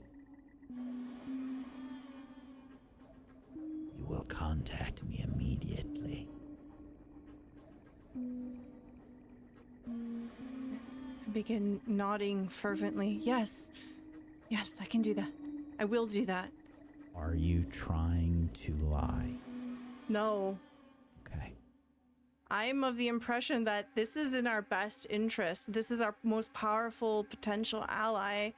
you will contact me immediately. I begin nodding fervently. Yes. Yes, I can do that. I will do that. Are you trying to lie? No. Okay. I'm of the impression that this is in our best interest. This is our most powerful potential ally.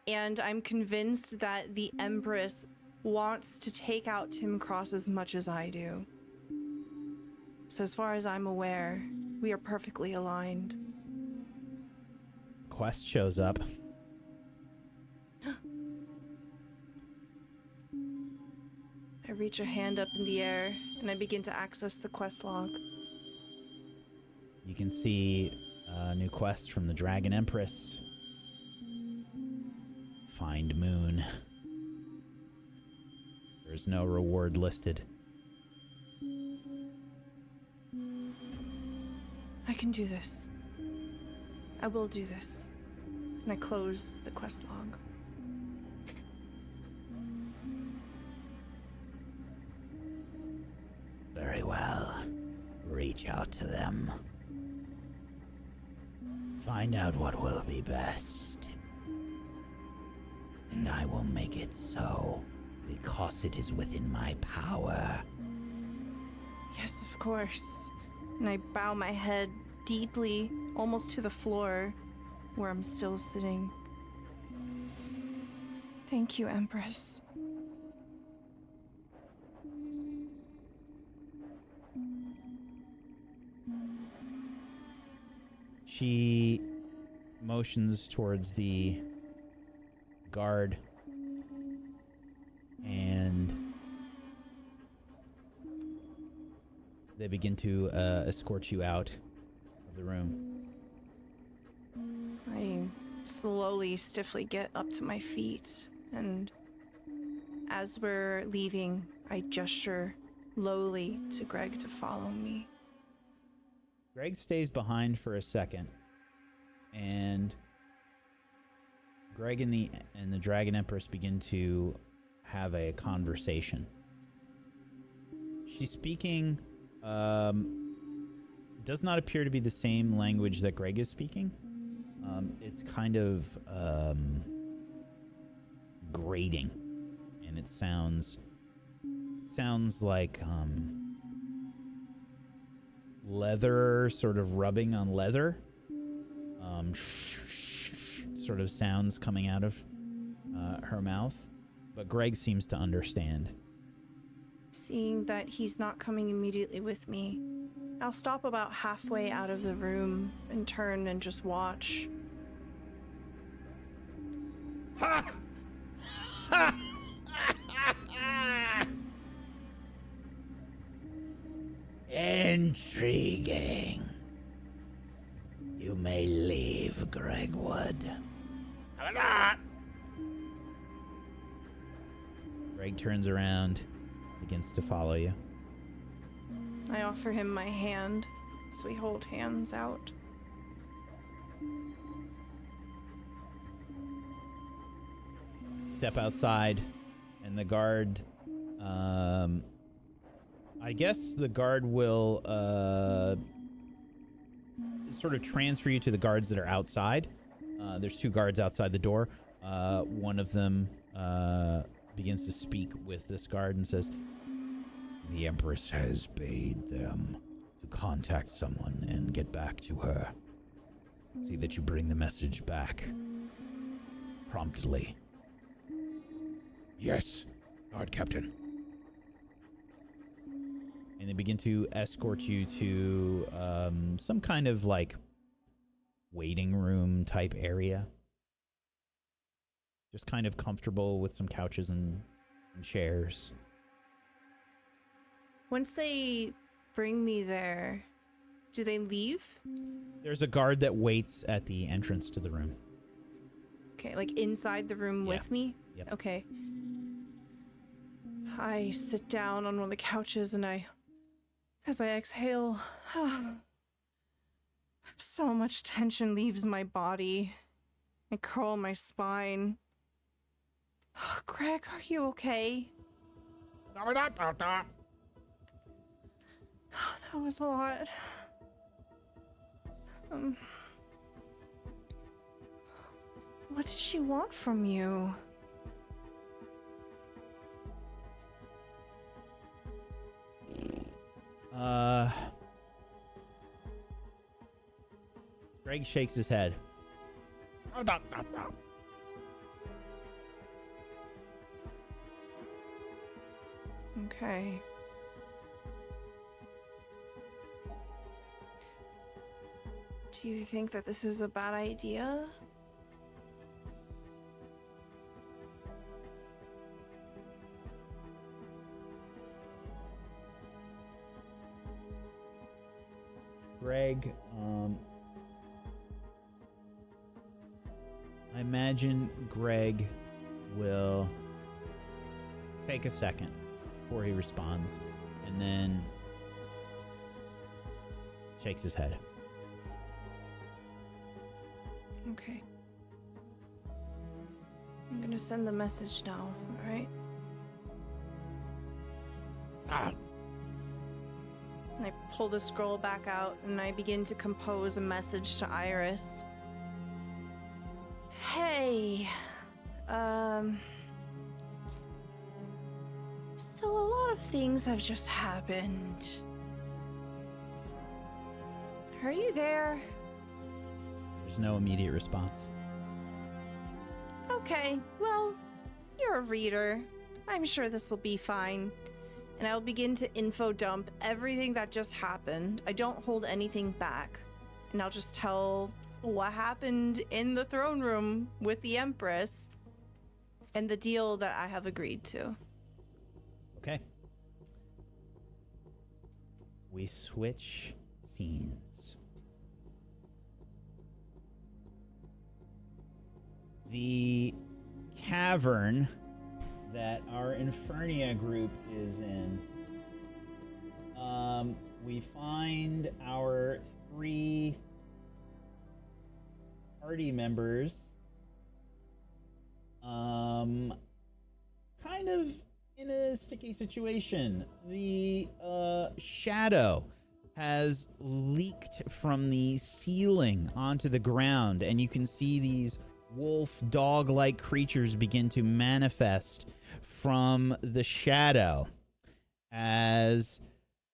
And I'm convinced that the Empress wants to take out Tim Cross as much as I do. So as far as I'm aware, we are perfectly aligned. Quest shows up. I reach a hand up in the air and I begin to access the quest log. You can see a new quest from the Dragon Empress. Find Muhn. There's no reward listed. I can do this. I will do this. And I close the quest log. Very well. Reach out to them. Find out what will be best. And I will make it so, because it is within my power. Yes, of course. And I bow my head deeply, almost to the floor, where I'm still sitting. Thank you, Empress. She motions towards the guard and they begin to escort you out of the room. I slowly, stiffly get up to my feet, and as we're leaving, I gesture lowly to Greg to follow me. Greg stays behind for a second, and Greg and the Dragon Empress begin to have a conversation. She's speaking. Does not appear to be the same language that Greg is speaking. It's kind of grating, and it sounds like leather sort of rubbing on leather. Sort of sounds coming out of her mouth, but Greg seems to understand. Seeing that he's not coming immediately with me, I'll stop about halfway out of the room and turn and just watch. Ha! Intriguing. You may leave, Gregwood. Greg turns around, begins to follow you. I offer him my hand, so we hold hands out. Step outside, and the guard, I guess the guard will sort of transfer you to the guards that are outside. There's 2 guards outside the door. One of them begins to speak with this guard and says, "The Empress has bade them to contact someone and get back to her. See that you bring the message back promptly." Yes, Guard Captain. And they begin to escort you to some kind of like waiting room type area. Just kind of comfortable with some couches and chairs. Once they bring me there, do they leave? There's a guard that waits at the entrance to the room. Okay, like inside the room with me? Yep. Okay. I sit down on one of the couches and as I exhale, so much tension leaves my body. I curl my spine. Greg, are you okay? That was a lot. What did she want from you? Greg shakes his head. Okay. Do you think that this is a bad idea? Greg, I imagine Greg will take a second before he responds, and then shakes his head. Okay. I'm gonna send the message now, alright? And I pull the scroll back out and I begin to compose a message to Iris. Hey, so a lot of things have just happened. Are you there? There's no immediate response. Okay, well, you're a reader. I'm sure this will be fine. And I'll begin to info dump everything that just happened. I don't hold anything back. And I'll just tell what happened in the throne room with the Empress and the deal that I have agreed to. Okay. We switch scenes. The cavern that our Infernia group is in. We find our 3 party members kind of in a sticky situation. The shadow has leaked from the ceiling onto the ground, and you can see these wolf dog-like creatures begin to manifest from the shadow. As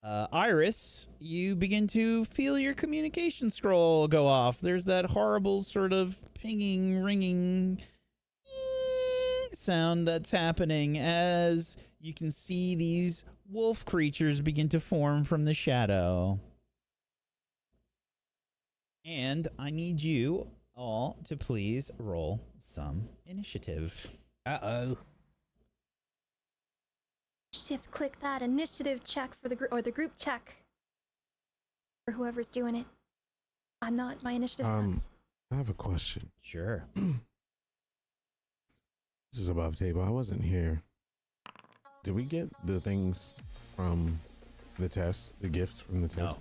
Iris, you begin to feel your communication scroll go off. There's that horrible sort of pinging, ringing sound that's happening as you can see these wolf creatures begin to form from the shadow. And I need you all to please roll some initiative. Uh-oh. Shift click that initiative check for the group, or the group check for whoever's doing it. I'm not. My initiative sucks. I have a question. Sure. This is above table. I wasn't here. Did we get the things from the test? The gifts from the test?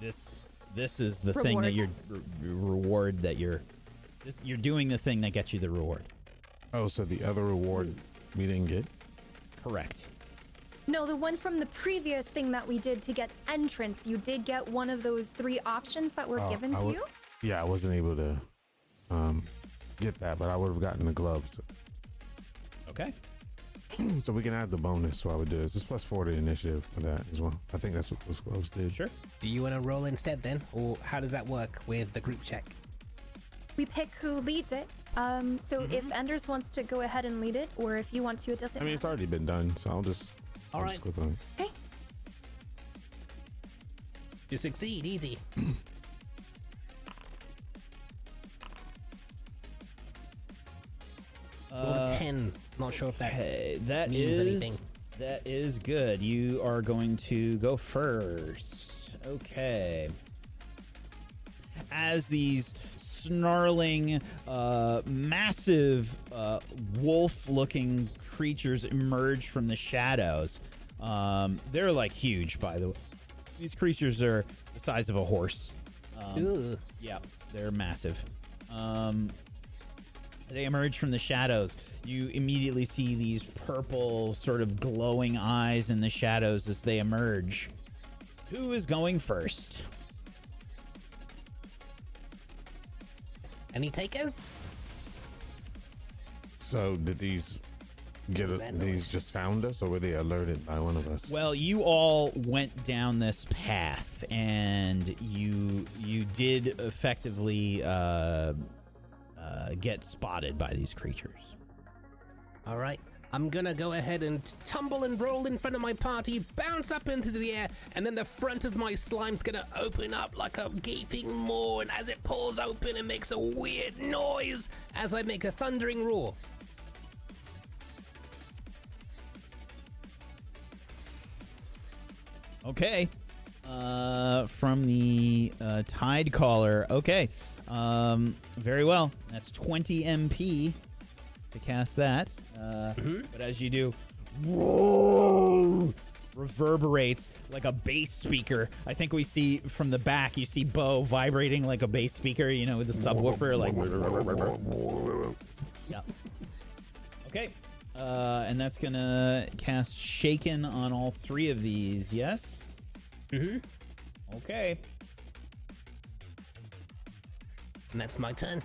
No. This is the thing that you're reward that you're doing the thing that gets you the reward. Oh, so the other reward we didn't get? Correct. No, the one from the previous thing that we did to get entrance, you did get one of those 3 options that were given to you? Yeah, I wasn't able to get that, but I would have gotten the gloves. Okay. So we can add the bonus while we do this. It's +4 to initiative for that as well. I think that's what those gloves did. Sure. Do you want to roll instead then? Or how does that work with the group check? We pick who leads it. So if Enders wants to go ahead and lead it, or if you want to, it doesn't I mean, it's matter. already been done, so I'll just click on it. Okay. To succeed, easy. Roll a 10. Not sure if that means anything. That is good. You are going to go first. Okay. As these snarling, massive, wolf-looking creatures emerge from the shadows. They're like huge, by the way. These creatures are the size of a horse. Yeah, they're massive. They emerge from the shadows. You immediately see these purple, sort of glowing eyes in the shadows as they emerge. Who is going first? Any takers? So did these these just found us, or were they alerted by one of us? Well, you all went down this path, and you did effectively get spotted by these creatures. All right. I'm gonna go ahead and tumble and roll in front of my party, bounce up into the air, and then the front of my slime's gonna open up like a gaping maw, and as it pulls open, it makes a weird noise as I make a thundering roar. Okay. From the Tide Caller. Okay. Very well. That's 20 MP to cast that. But as you do, reverberates like a bass speaker. I think we see from the back, you see Bo vibrating like a bass speaker, you know, with the subwoofer, like. Yeah. Okay. And that's gonna cast Shaken on all 3 of these, yes? Okay. And that's my turn.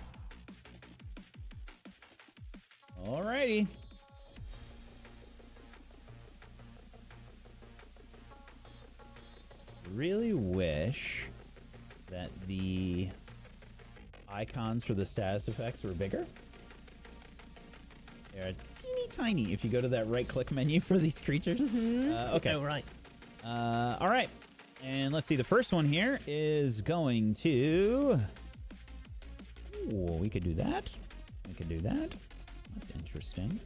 Alrighty. Really wish that the icons for the status effects were bigger. They're teeny tiny if you go to that right click menu for these creatures. Okay. Oh, right. All right. And let's see. The first one here is going to... Ooh, we could do that. We could do that. That's interesting.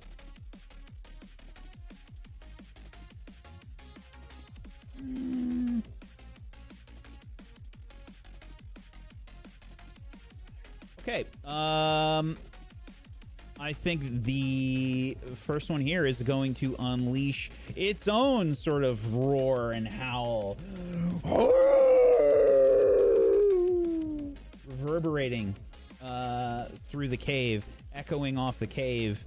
Okay. I think the first one here is going to unleash its own sort of roar and howl. Reverberating through the cave, echoing off the cave,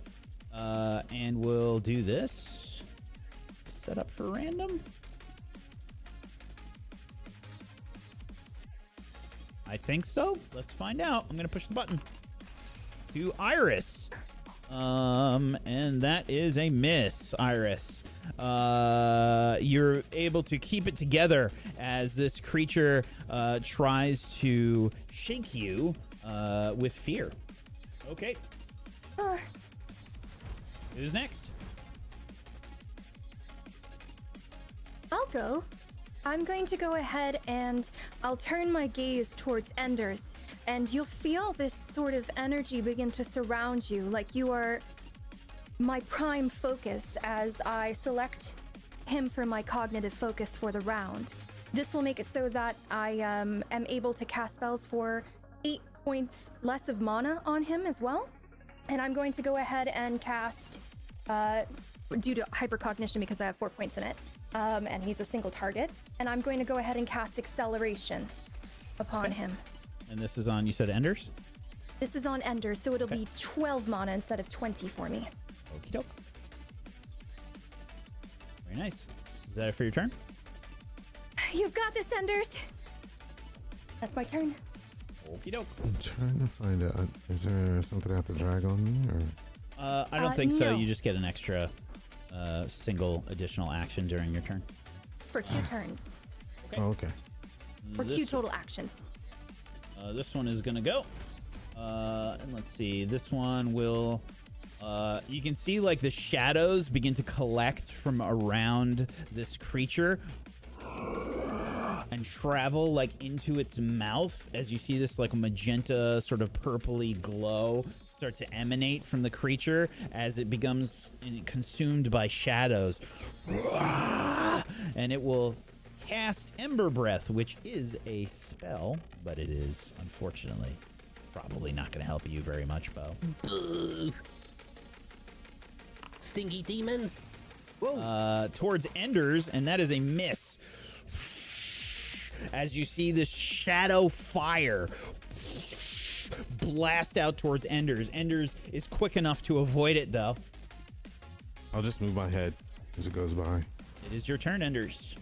and we'll do this. set up for random? I think so. Let's find out. I'm gonna push the button. To Iris. And that is a miss, Iris. You're able to keep it together as this creature tries to shake you with fear. Okay. Who's next? I'll go. I'm going to go ahead and I'll turn my gaze towards Enders, and you'll feel this sort of energy begin to surround you, like you are my prime focus as I select him for my cognitive focus for the round. This will make it so that I am able to cast spells for 8 points less of mana on him as well. And I'm going to go ahead and cast, due to hypercognition because I have 4 points in it, and he's a single target, and I'm going to go ahead and cast Acceleration upon him. And this is on, you said Enders? This is on Enders, so it'll be 12 mana instead of 20 for me. Okie doke. Very nice. Is that it for your turn? You've got this, Enders! That's my turn. Okie doke. I'm trying to find out. Is there something I have to drag on me, or? I don't think so. no. You just get an extra single additional action during your turn. For 2 turns. Okay. Oh, okay. For 2 total actions. This one is gonna go. And let's see. This one will. You can see like the shadows begin to collect from around this creature and travel like into its mouth as you see this like magenta sort of purpley glow start to emanate from the creature as it becomes consumed by shadows. And it will cast Ember Breath, which is a spell, but it is unfortunately probably not going to help you very much, Bo. Boo. Stinky demons. Whoa. Towards Enders, and that is a miss. As you see this shadow fire blast out towards Enders. Enders is quick enough to avoid it, though. I'll just move my head as it goes by. It is your turn, Enders.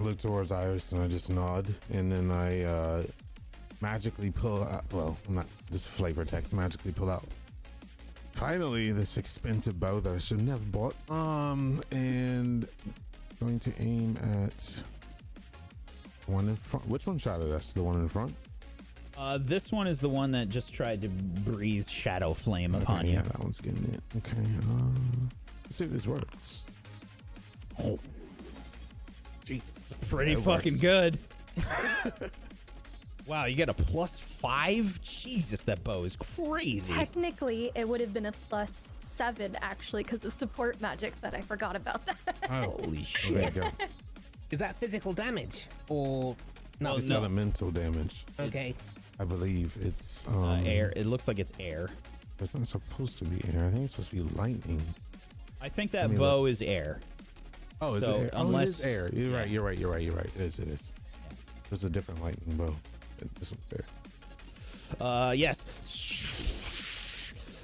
I look towards Iris and I just nod, and then I magically pull out. Well, I'm not just flavor text. Magically pull out. Finally, this expensive bow that I shouldn't have bought. And going to aim at one in front. Which one shot at us? The one in front? This one is the one that just tried to breathe shadow flame upon you. Yeah, that one's getting it. Okay. Let's see if this works. Oh, Jesus! Pretty fucking good. Wow, you got a +5? Jesus, that bow is crazy. Technically, it would have been a +7 actually because of support magic, but I forgot about that. Oh, Holy there shit. you go. Is that physical damage or no? It's elemental damage. Okay. I believe it's Air. It looks like it's air. It's not supposed to be air. I think it's supposed to be lightning. I think that bow is air. Oh, is So, it air? unless- It is air. You're right. You're right. You're right. You're right. It is. It is. There's a different lightning bow. This one's there. Yes.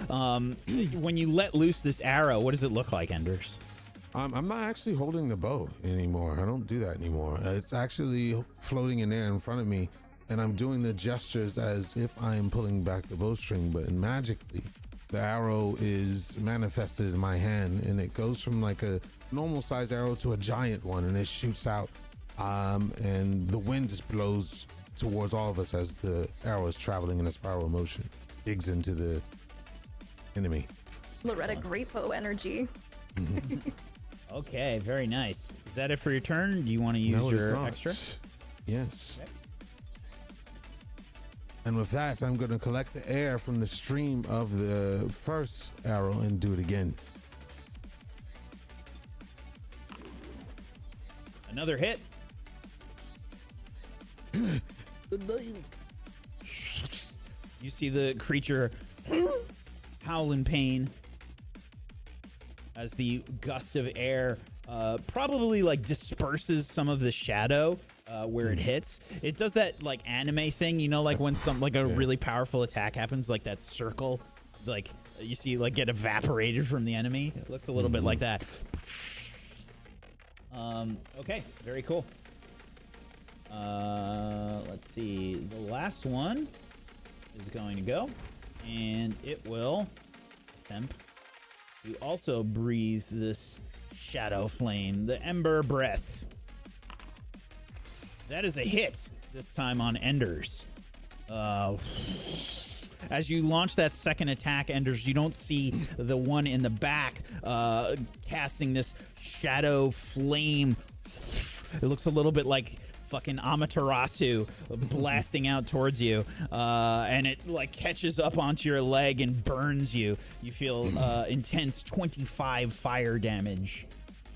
When you let loose this arrow, what does it look like, Enders? I'm not actually holding the bow anymore. I don't do that anymore. It's actually floating in air in front of me, and I'm doing the gestures as if I am pulling back the bowstring, but magically the arrow is manifested in my hand, and it goes from like a normal size arrow to a giant one, and it shoots out, and the wind just blows towards all of us as the arrow is traveling in a spiral motion, digs into the enemy. Loretta Great Bow energy. Okay, very nice. Is that it for your turn? Do you want to use No, it is your not. extra? Yes. Okay. And with that, I'm going to collect the air from the stream of the first arrow and do it again. Another hit. You see the creature howl in pain as the gust of air probably like disperses some of the shadow where it hits. It does that like anime thing, you know, like when some like a really powerful attack happens, like that circle like you see like get evaporated from the enemy. It looks a little bit like that. Okay, very cool. Let's see. The last one is going to go, and it will attempt to also breathe this shadow flame, the Ember Breath. That is a hit, this time on Enders. As you launch that second attack, Enders, you don't see the one in the back casting this shadow flame. It looks a little bit like fucking Amaterasu blasting out towards you, and it like catches up onto your leg and burns you. You feel intense 25 fire damage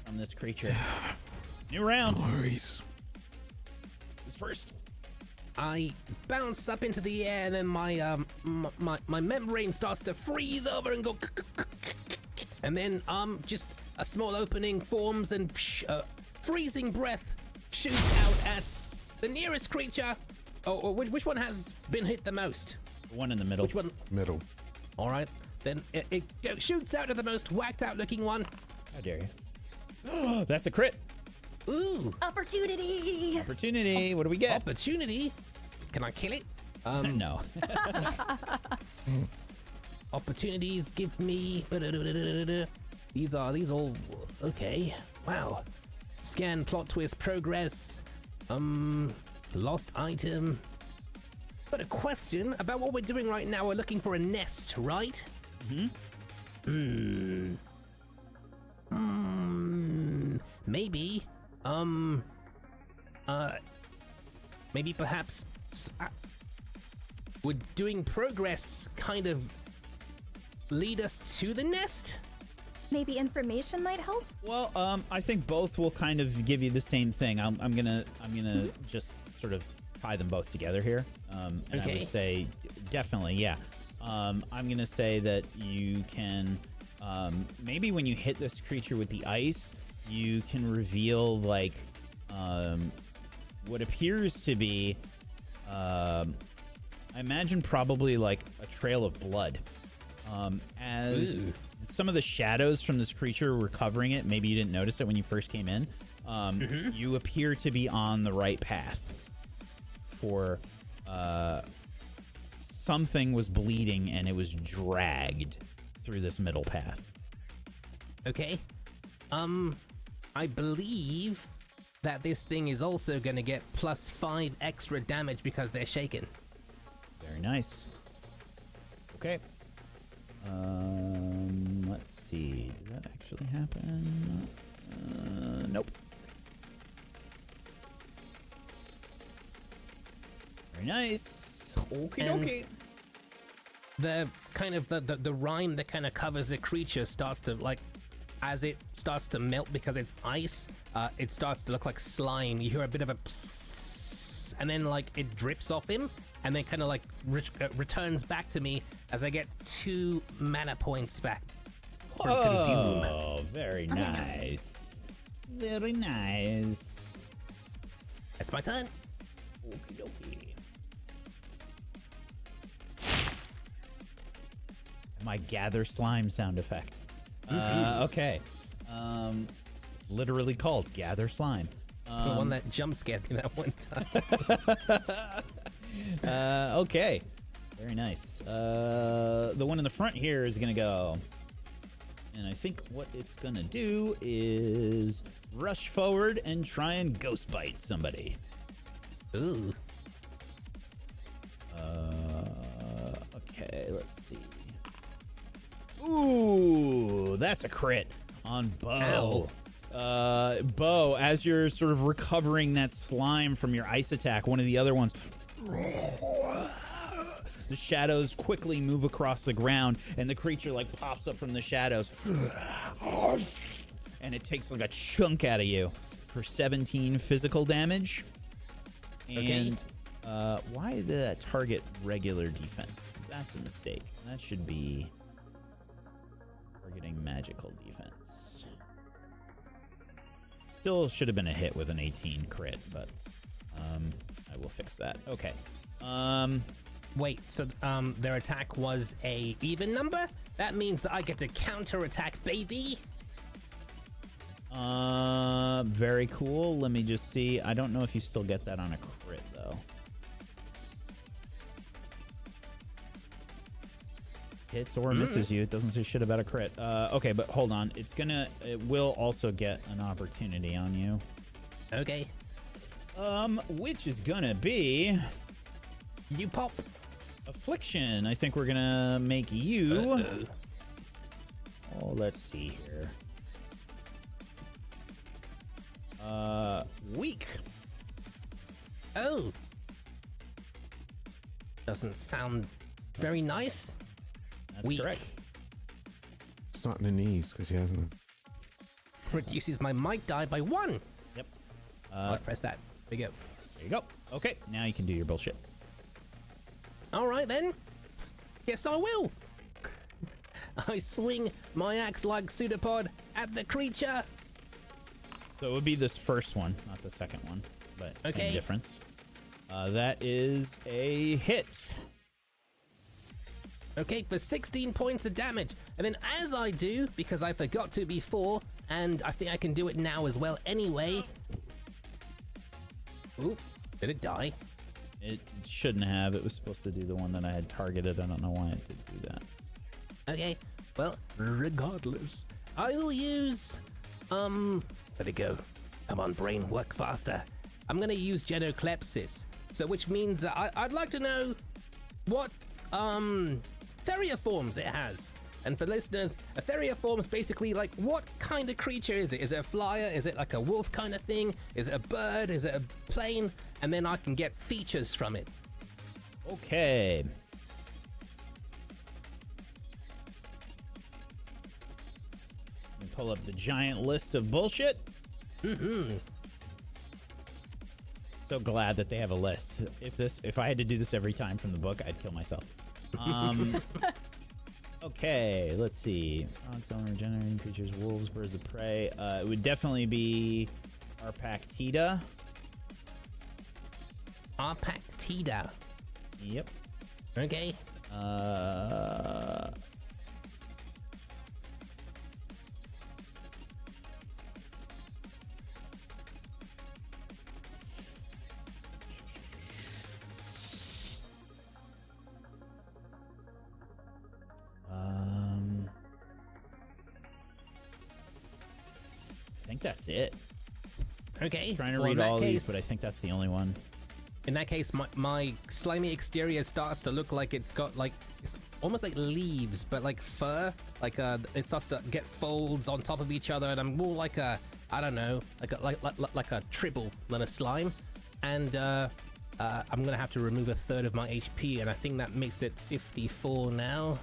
from this creature. New round. No worries. Who's first? I bounce up into the air, and then my membrane starts to freeze over and go, and then just a small opening forms, and freezing breath shoots out at the nearest creature. Oh, which one has been hit the most? The one in the middle. Which one? Middle. All right, then it shoots out at the most whacked out looking one. How dare you? That's a crit. Ooh. Opportunity. Opportunity. What do we get? Opportunity. Can I kill it? No. Opportunities give me. These all okay. Wow. Scan, plot twist, progress. Lost item. But a question about what we're doing right now. We're looking for a nest, right? Maybe. Maybe perhaps would doing progress kind of lead us to the nest? Maybe information might help? Well, I think both will kind of give you the same thing. I'm gonna just sort of tie them both together here. And I would say definitely, yeah. I'm gonna say that you can maybe when you hit this creature with the ice, you can reveal like what appears to be I imagine probably like a trail of blood. As some of the shadows from this creature were covering it, maybe you didn't notice it when you first came in. You appear to be on the right path. For something was bleeding and it was dragged through this middle path. Okay. I believe that this thing is also going to get +5 extra damage because they're shaken. Very nice. Okay. Let's see. Did that actually happen? Nope. Very nice. Okay, okay. The kind of the rime that kind of covers the creature starts to like, as it starts to melt because it's ice, it starts to look like slime. You hear a bit of a psss, and then like it drips off him, and then kind of like returns back to me as I get 2 mana points back from consume. Oh, very nice. Very nice. That's my turn. Okie dokie. My gather slime sound effect. Okay. It's literally called gather slime. The one that jump scared me that one time. Okay. Very nice. The one in the front here is gonna go. And I think what it's gonna do is rush forward and try and ghost bite somebody. Ooh. Okay, let's see. Ooh, that's a crit on Bo. Bo, as you're sort of recovering that slime from your ice attack, one of the other ones, the shadows quickly move across the ground, and the creature like pops up from the shadows, and it takes like a chunk out of you for 17 physical damage. And why did that target regular defense? That's a mistake. That should be targeting magical defense. Still should have been a hit with an 18 crit, but I will fix that. Okay. Wait, so their attack was a even number? That means that I get to counterattack, baby. Very cool. Let me just see. I don't know if you still get that on a crit though. Hits or misses you. It doesn't say shit about a crit. Okay, but hold on. It will also get an opportunity on you. Okay. Which is gonna be you pop. Affliction. I think we're gonna make you. Oh, let's see here. Weak. Oh. Doesn't sound very nice. That's weak. correct. It's not in the knees because he hasn't. Reduces my might die by 1. Yep. I'll press that. There you go. There you go. Okay, now you can do your bullshit. All right then. Yes, I will. I swing my axe like pseudopod at the creature. So it would be this first one, not the second one, but okay. Same difference. That is a hit. Okay, for 16 points of damage. And then as I do, because I forgot to before, and I think I can do it now as well anyway. Ooh, did it die? It shouldn't have. It was supposed to do the one that I had targeted. I don't know why it did do that. Okay, well, regardless, I will use, let it go. Come on, brain, work faster. I'm gonna use Genoclepsis, so which means that I'd like to know what, Theria forms it has. And for listeners, a Theria form is basically like, what kind of creature is it? Is it a flyer? Is it like a wolf kind of thing? Is it a bird? Is it a plane? And then I can get features from it. Okay. Let me pull up the giant list of bullshit. So glad that they have a list. If I had to do this every time from the book, I'd kill myself. Okay, let's see. Regenerating creatures, wolves, birds of prey. It would definitely be Arpactida. Arpactida. Yep. Okay. I think that's it. Okay. I'm trying to well, read all these, but I think that's the only one. In that case, my slimy exterior starts to look like it's got like, it's almost like leaves, but like fur. Like it starts to get folds on top of each other, and I'm more like a, I don't know, like a tribble than a slime. And I'm gonna have to remove a third of my HP, and I think that makes it 54 now.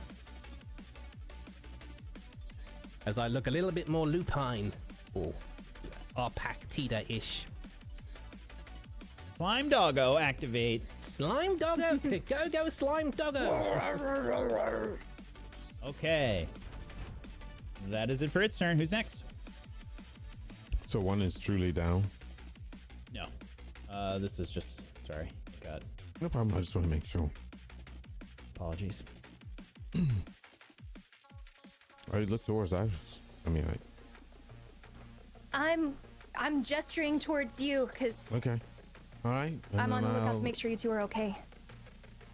As I look a little bit more lupine, or Arpactida-ish. Slime Doggo, activate. Slime Doggo, go Slime Doggo. Okay. That is it for its turn. Who's next? So one is truly down. No. This is just, sorry. Got No problem. I just want to make sure. apologies. I look towards Iris. I mean, I'm gesturing towards you because okay. All right. I'm on the lookout to make sure you two are okay.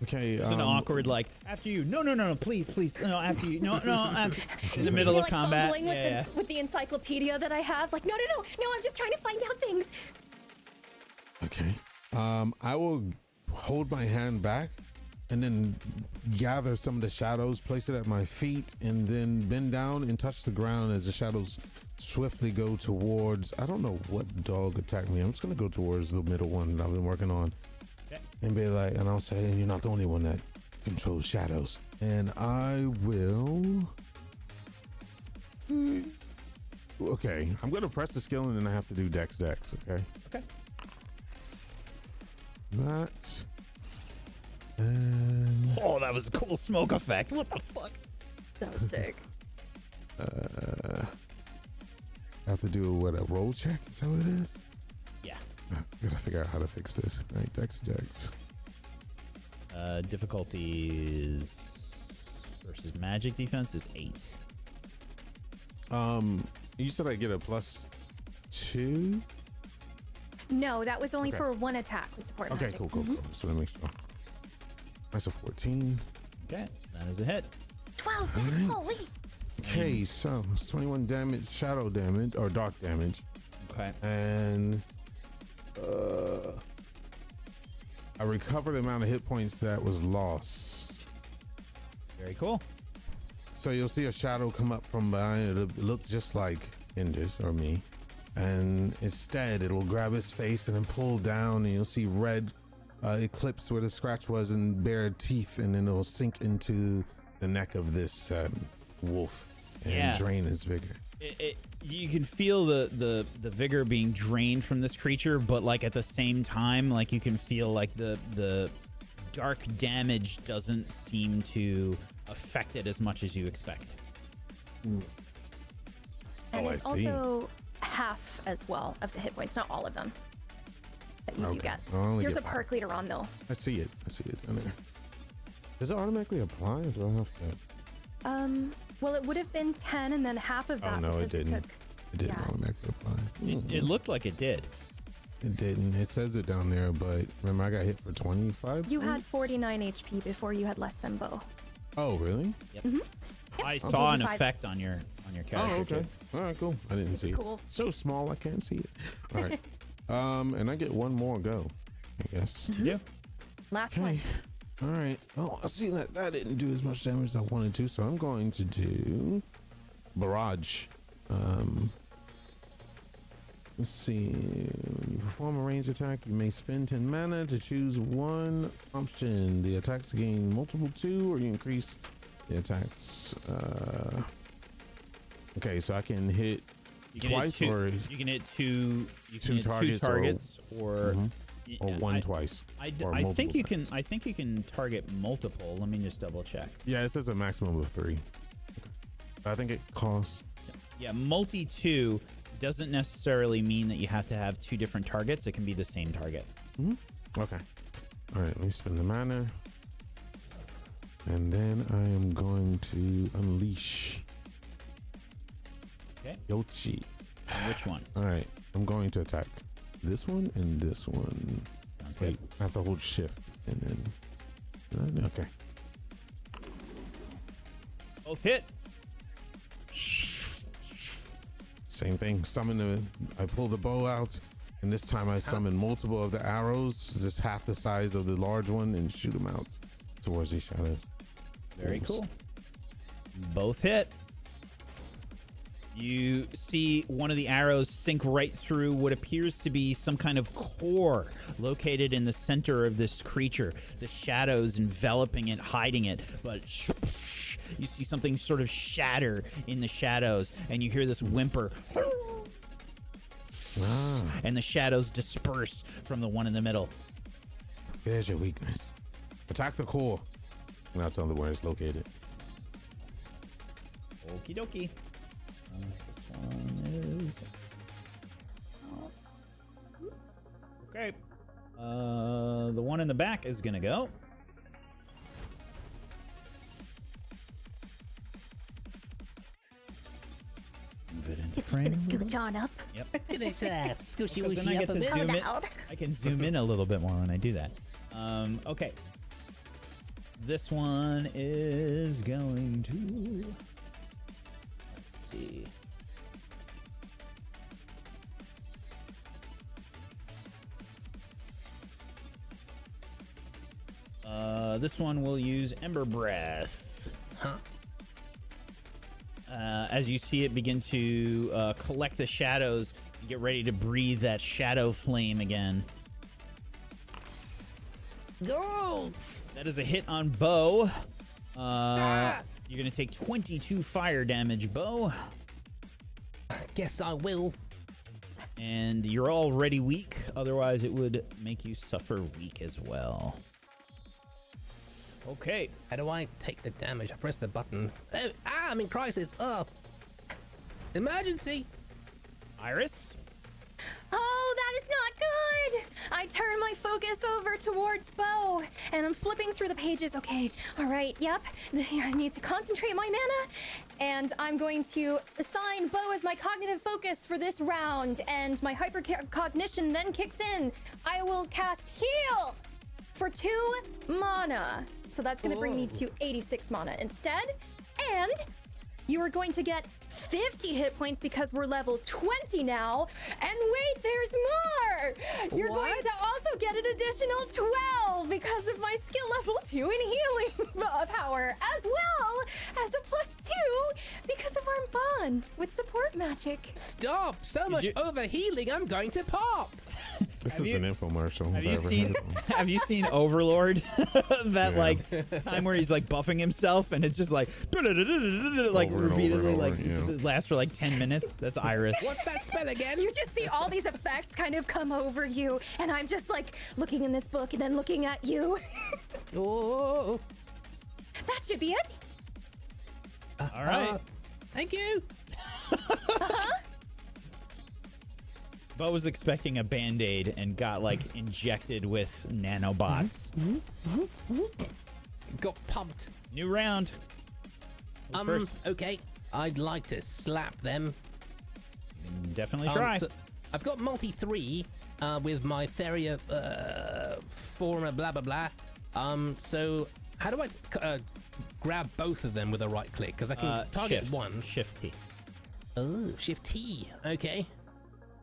Okay. It's an awkward, like, after you. No, please. No, after you. No, after. In the middle of like combat. Yeah. With the encyclopedia that I have. Like, no, I'm just trying to find out things. Okay. I will hold my hand back and then gather some of the shadows, place it at my feet, and then bend down and touch the ground as the shadows swiftly go towards, I don't know what dog attacked me. I'm just going to go towards the middle one that I've been working on. Okay. And be like, and I'll say, you're not the only one that controls shadows. And I will... Okay, I'm going to press the skill and then I have to do dex, okay? Okay. That... And... Oh, that was a cool smoke effect. What the fuck? That was sick. I have to do a roll check? Is that what it is? Yeah. I gotta figure out how to fix this. All right, dex. Difficulty is versus magic defense is 8. You said I get a +2? No, that was only for one attack with support Okay, magic. cool. Just want to make sure. That's a 14. Okay, that is a hit. 12. Alright. Holy. Okay, so it's 21 damage, shadow damage, or dark damage. Okay. And I recover the amount of hit points that was lost. Very cool. So you'll see a shadow come up from behind. It'll look just like Indus or me. And instead, it'll grab his face and then pull down, and you'll see red eclipse where the scratch was and bare teeth, and then it'll sink into the neck of this wolf and drain his vigor. You can feel the vigor being drained from this creature, but like at the same time, like you can feel like the dark damage doesn't seem to affect it as much as you expect. And Oh, it's I see. also half as well of the hit points, not all of them that you do Okay. get. I'll only There's get a 5. perk later on though. I see it in there. Does it automatically apply, or do I have to? Well, it would have been 10 and then half of that Oh, no, it because didn't. took. It didn't Yeah. automatically apply. It looked like it did. It didn't. It says it down there, but remember I got hit for 25? You had 49 HP before you had less than Bo. Oh, really? I I'll saw give an you 5. effect on your character. Oh, okay. too. All right, cool. I didn't see cool. it. So small I can't see it. All right. And I get one more go, I guess. You do? Last Okay. one. All right. Oh, I see that didn't do as much damage as I wanted to, so I'm going to do barrage. Let's see. When you perform a ranged attack, you may spend 10 mana to choose one option. The attacks gain multiple 2, or you increase the attacks. Okay, so I can hit You can twice, hit two, or you can hit two. You two can hit targets, two targets, or or one twice. or I think multiple you can. times. I think you can target multiple. Let me just double check. Yeah, it says a maximum of 3. Okay. I think it costs. Yeah, multi 2 doesn't necessarily mean that you have to have 2 different targets. It can be the same target. Okay. All right, let me spend the mana. And then I am going to unleash Okay. Yoshi. And which one? All right, I'm going to attack this one and this one. Sounds Wait, good. I have to hold shift and then. Okay. Both hit. Same thing. I pull the bow out, and this time I summon multiple of the arrows, just half the size of the large one, and shoot them out towards these shadows. Very Wolves. cool. Both hit. You see one of the arrows sink right through what appears to be some kind of core located in the center of this creature. The shadows enveloping it, hiding it, but you see something sort of shatter in the shadows, and you hear this whimper. And the shadows disperse from the one in the middle. There's your weakness. Attack the core. And I'll tell them where it's located. Okie dokie. This one is... Okay. The one in the back is gonna go. Move it into It's just gonna frame. scooch on up. Yep. It's gonna scooshy Because then I wooshy get up a to bit. zoom in. down. I can zoom in a little bit more when I do that. Okay. This one is going to... Let's see. This one will use Ember Breath. Huh? As you see it begin to collect the shadows, you get ready to breathe that shadow flame again. Go! That is a hit on Bo. You're going to take 22 fire damage, Bo. Guess I will. And you're already weak. Otherwise, it would make you suffer weak as well. Okay. How do I take the damage? I press the button. Oh, I'm in crisis. Oh. Emergency. Iris? Oh, that is not good. I turn my focus over towards Bo, and I'm flipping through the pages. Okay, all right, yep. I need to concentrate my mana, and I'm going to assign Bo as my cognitive focus for this round, and my hypercognition then kicks in. I will cast Heal for 2 mana. So that's going to bring me to 86 mana instead, and you are going to get 50 hit points because we're level 20 now. And wait, there's more! You're going to also get an additional 12 because of my skill level 2 in healing power, as well as a +2 because of our bond with support magic. Stop! So much overhealing, I'm going to pop! This is an infomercial. Have you seen Overlord? That like time where he's like buffing himself and it's just like like repeatedly like it lasts for like 10 minutes. That's Iris. What's that spell again? You just see all these effects kind of come over you, and I'm just like looking in this book and then looking at you. Oh, that should be it. All right. Thank you. Bo was expecting a Band-Aid and got like injected with nanobots. Got pumped. New round. First? Okay. I'd like to slap them. Definitely try. So I've got multi 3 with my Feria former blah blah blah. So how do I grab both of them with a right click? Because I can target shift. one. Shift T. Oh, Shift T. Okay.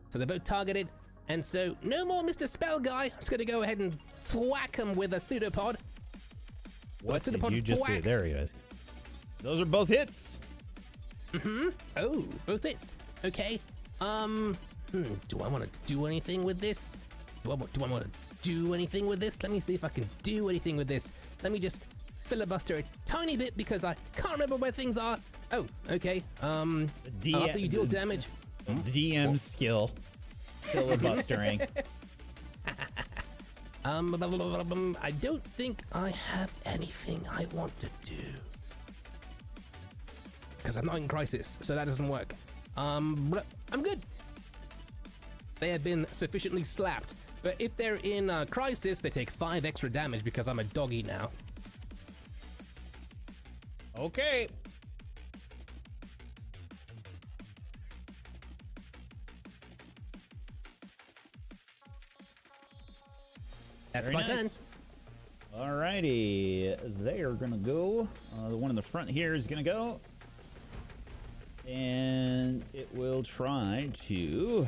So they're both targeted. And so no more Mr. Spell Guy. I'm just going to go ahead and thwack him with a pseudopod. What did you just do? There he is. Those are both hits. Oh, both hits. Okay. Do I want to do anything with this? Do I want to do anything with this? Let me see if I can do anything with this. Let me just filibuster a tiny bit because I can't remember where things are. Oh, okay. After you deal damage. DM skill. Filibustering. I don't think I have anything I want to do. Because I'm not in crisis, so that doesn't work. But I'm good. They have been sufficiently slapped. But if they're in crisis, they take 5 extra damage because I'm a doggy now. Okay. That's Very my turn. Alrighty, they are gonna go. The one in the front here is gonna go, and it will try to.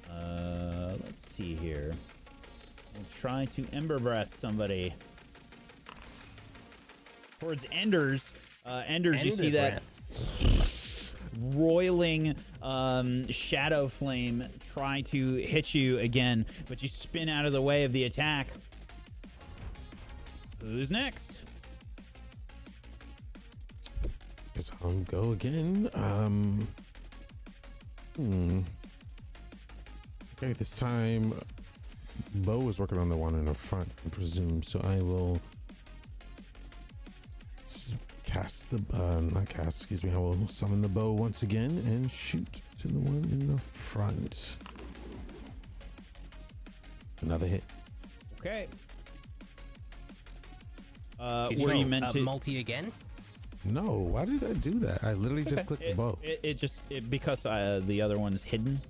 Let's see here. We'll try to Ember Breath somebody towards Enders. Enders, you see that roiling shadow flame try to hit you again, but you spin out of the way of the attack. Who's next? Guess I'll go again. Okay, this time Bo is working on the one in the front, I presume, so I will cast the I will summon the bow once again and shoot to the one in the front. Another hit. Okay. Did were you meant to multi again? No, why did I do that? I literally just clicked the bow. Because the other one is hidden.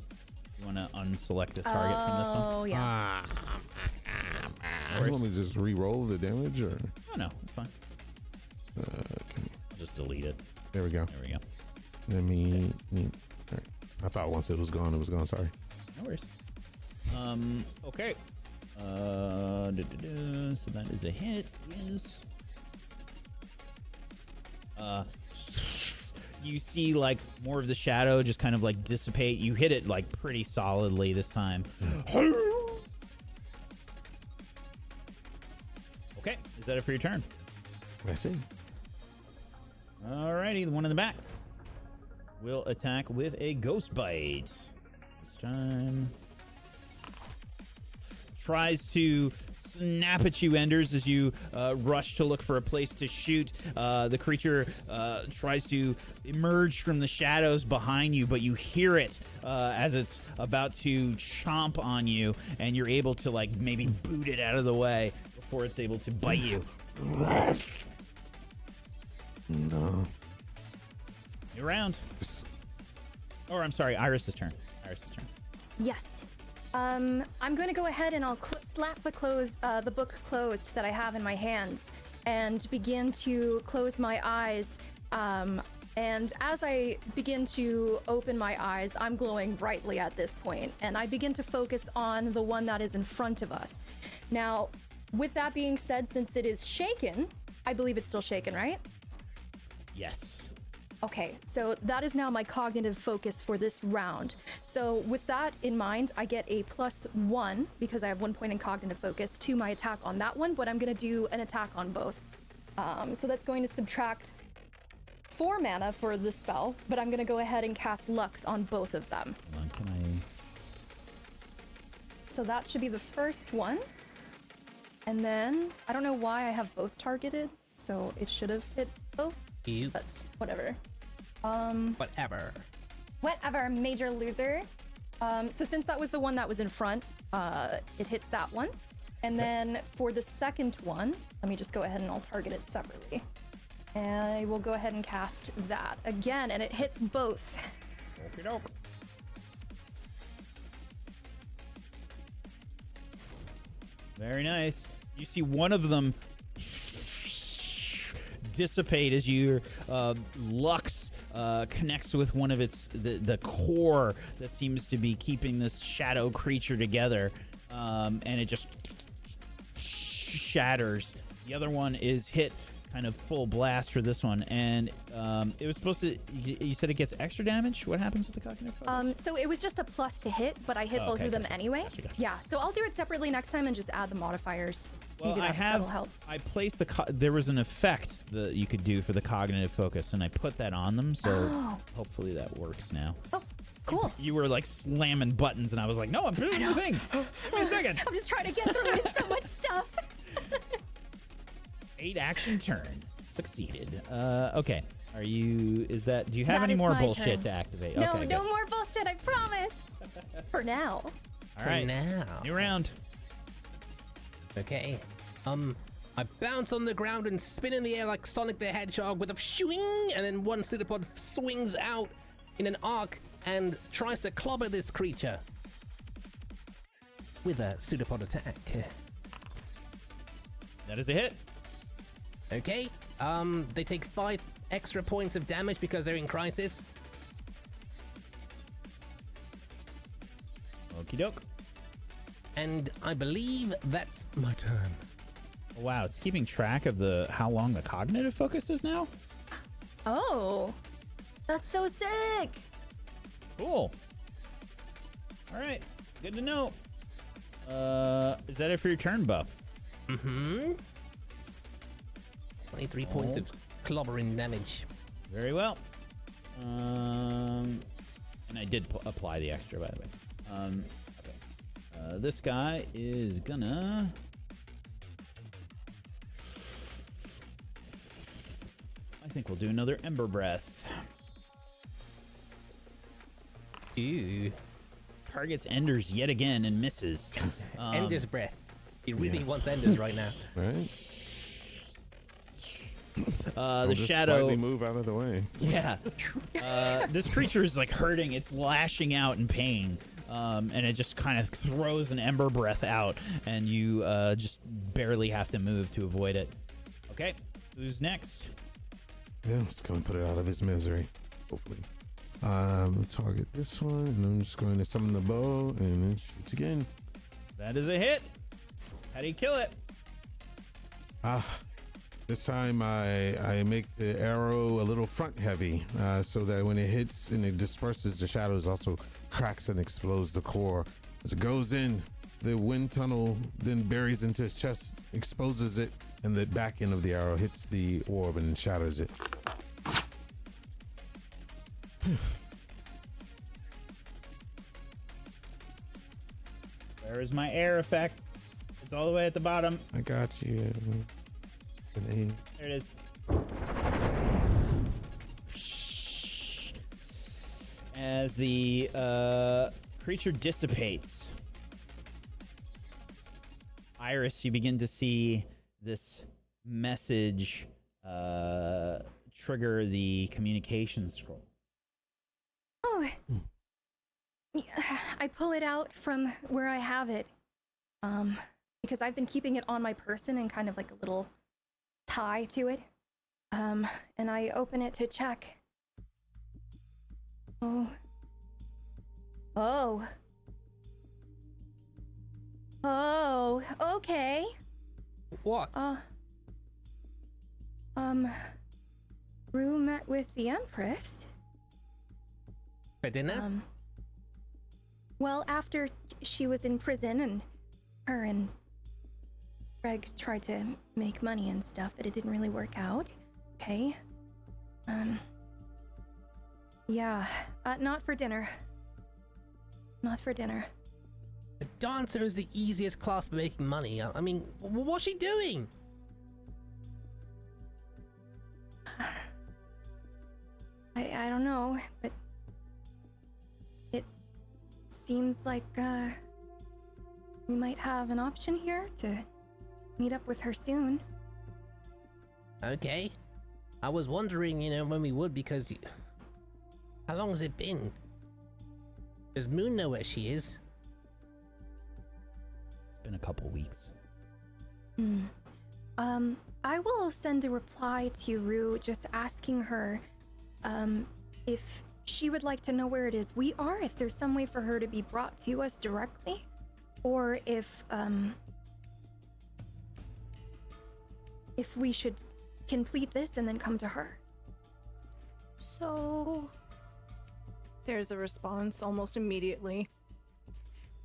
You want to unselect this target from this one? Oh yeah. You want me to just re-roll the damage, or? Oh no, it's fine. Okay. I'll just delete it. There we go. There we go. Let me. All right. I thought once it was gone, it was gone. Sorry. No worries. Okay. So that is a hit. Yes. You see like more of the shadow just kind of like dissipate. You hit it like pretty solidly this time. Okay, is that it for your turn? I see. Alrighty, the one in the back will attack with a ghost bite. This time tries to snap at you, Enders, as you rush to look for a place to shoot. The creature tries to emerge from the shadows behind you, but you hear it as it's about to chomp on you, and you're able to like maybe boot it out of the way before it's able to bite you. No. New round. Or I'm sorry, Iris's turn. Yes. I'm going to go ahead and I'll slap the book closed that I have in my hands and begin to close my eyes. And as I begin to open my eyes, I'm glowing brightly at this point, and I begin to focus on the one that is in front of us. Now, with that being said, since it is shaken, I believe it's still shaken, right? Yes. Okay, so that is now my cognitive focus for this round. So with that in mind, I get a +1 because I have 1 point in cognitive focus to my attack on that one, but I'm going to do an attack on both. So that's going to subtract 4 mana for the spell, but I'm going to go ahead and cast Lux on both of them. Hold on, can I... So that should be the first one. And then, I don't know why I have both targeted, so it should have hit both. Oops. But whatever. Whatever, major loser. So since that was the one that was in front, it hits that one. And then for the second one, let me just go ahead and I'll target it separately. And I will go ahead and cast that again, and it hits both. Okey-doke. Very nice. You see one of them dissipate as your Lux connects with one of the core that seems to be keeping this shadow creature together, and it just shatters. The other one is hit kind of full blast for this one, and it was supposed to. You said it gets extra damage. What happens with the cognitive focus? So it was just a plus to hit, but I hit both of them anyway. Gotcha. Yeah, so I'll do it separately next time and just add the modifiers. Well, Maybe that'll help. I placed there was an effect that you could do for the cognitive focus, and I put that on them, so hopefully that works now. Oh, cool. You were like slamming buttons, and I was like, no, I'm doing the thing. Give me a second. I'm just trying to get through it. It's so much stuff. 8 action turns. Succeeded. Okay. Do you have That any is more my bullshit turn. to activate? No, Okay, no good. more bullshit, I promise. For now. All right. now. New round. Okay. I bounce on the ground and spin in the air like Sonic the Hedgehog with a swing, and then one pseudopod swings out in an arc and tries to clobber this creature with a pseudopod attack. That is a hit. Okay. They take 5 extra points of damage because they're in crisis. Okie doke. And I believe that's my turn. Oh, wow, it's keeping track of how long the cognitive focus is now? Oh, that's so sick. Cool. All right, good to know. Is that it for your turn, Bo? Mm-hmm. 23 points of clobbering damage. Very well. And I did apply the extra, by the way. Okay. This guy is gonna... I think we'll do another Ember Breath. Ooh. Targets Enders yet again and misses. Ender's breath. He really wants Enders right now. Right? The just shadow slightly move out of the way. Yeah. This creature is like hurting. It's lashing out in pain. And it just kind of throws an Ember Breath out, and you just barely have to move to avoid it. Okay. Who's next? Yeah, let's go and put it out of his misery. Hopefully. Target this one, and I'm just going to summon the bow and then shoot again. That is a hit. How do you kill it? This time I make the arrow a little front heavy, so that when it hits and it disperses the shadows, also cracks and explodes the core. As it goes in, the wind tunnel then buries into his chest, exposes it, and the back end of the arrow hits the orb and shatters it. Where is my air effect? It's all the way at the bottom. I got you. There it is. As the creature dissipates, Iris, you begin to see this message trigger the communication scroll. Oh. I pull it out from where I have it. Because I've been keeping it on my person and kind of like a little tie to it. And I open it to check. Oh. Oh. Oh, okay. What? Rue met with the Empress. For dinner? Well, after she was in prison and her and Greg tried to make money and stuff, but it didn't really work out. Okay. Yeah, not for dinner. Not for dinner. A dancer is the easiest class for making money. I mean, what's she doing? I don't know, but it seems like we might have an option here to meet up with her soon. Okay. I was wondering, when we would, because... How long has it been? Does Muhn know where she is? It's been a couple weeks. I will send a reply to Rue just asking her if she would like to know where it is we are, if there's some way for her to be brought to us directly, or if we should complete this and then come to her. So, there's a response almost immediately.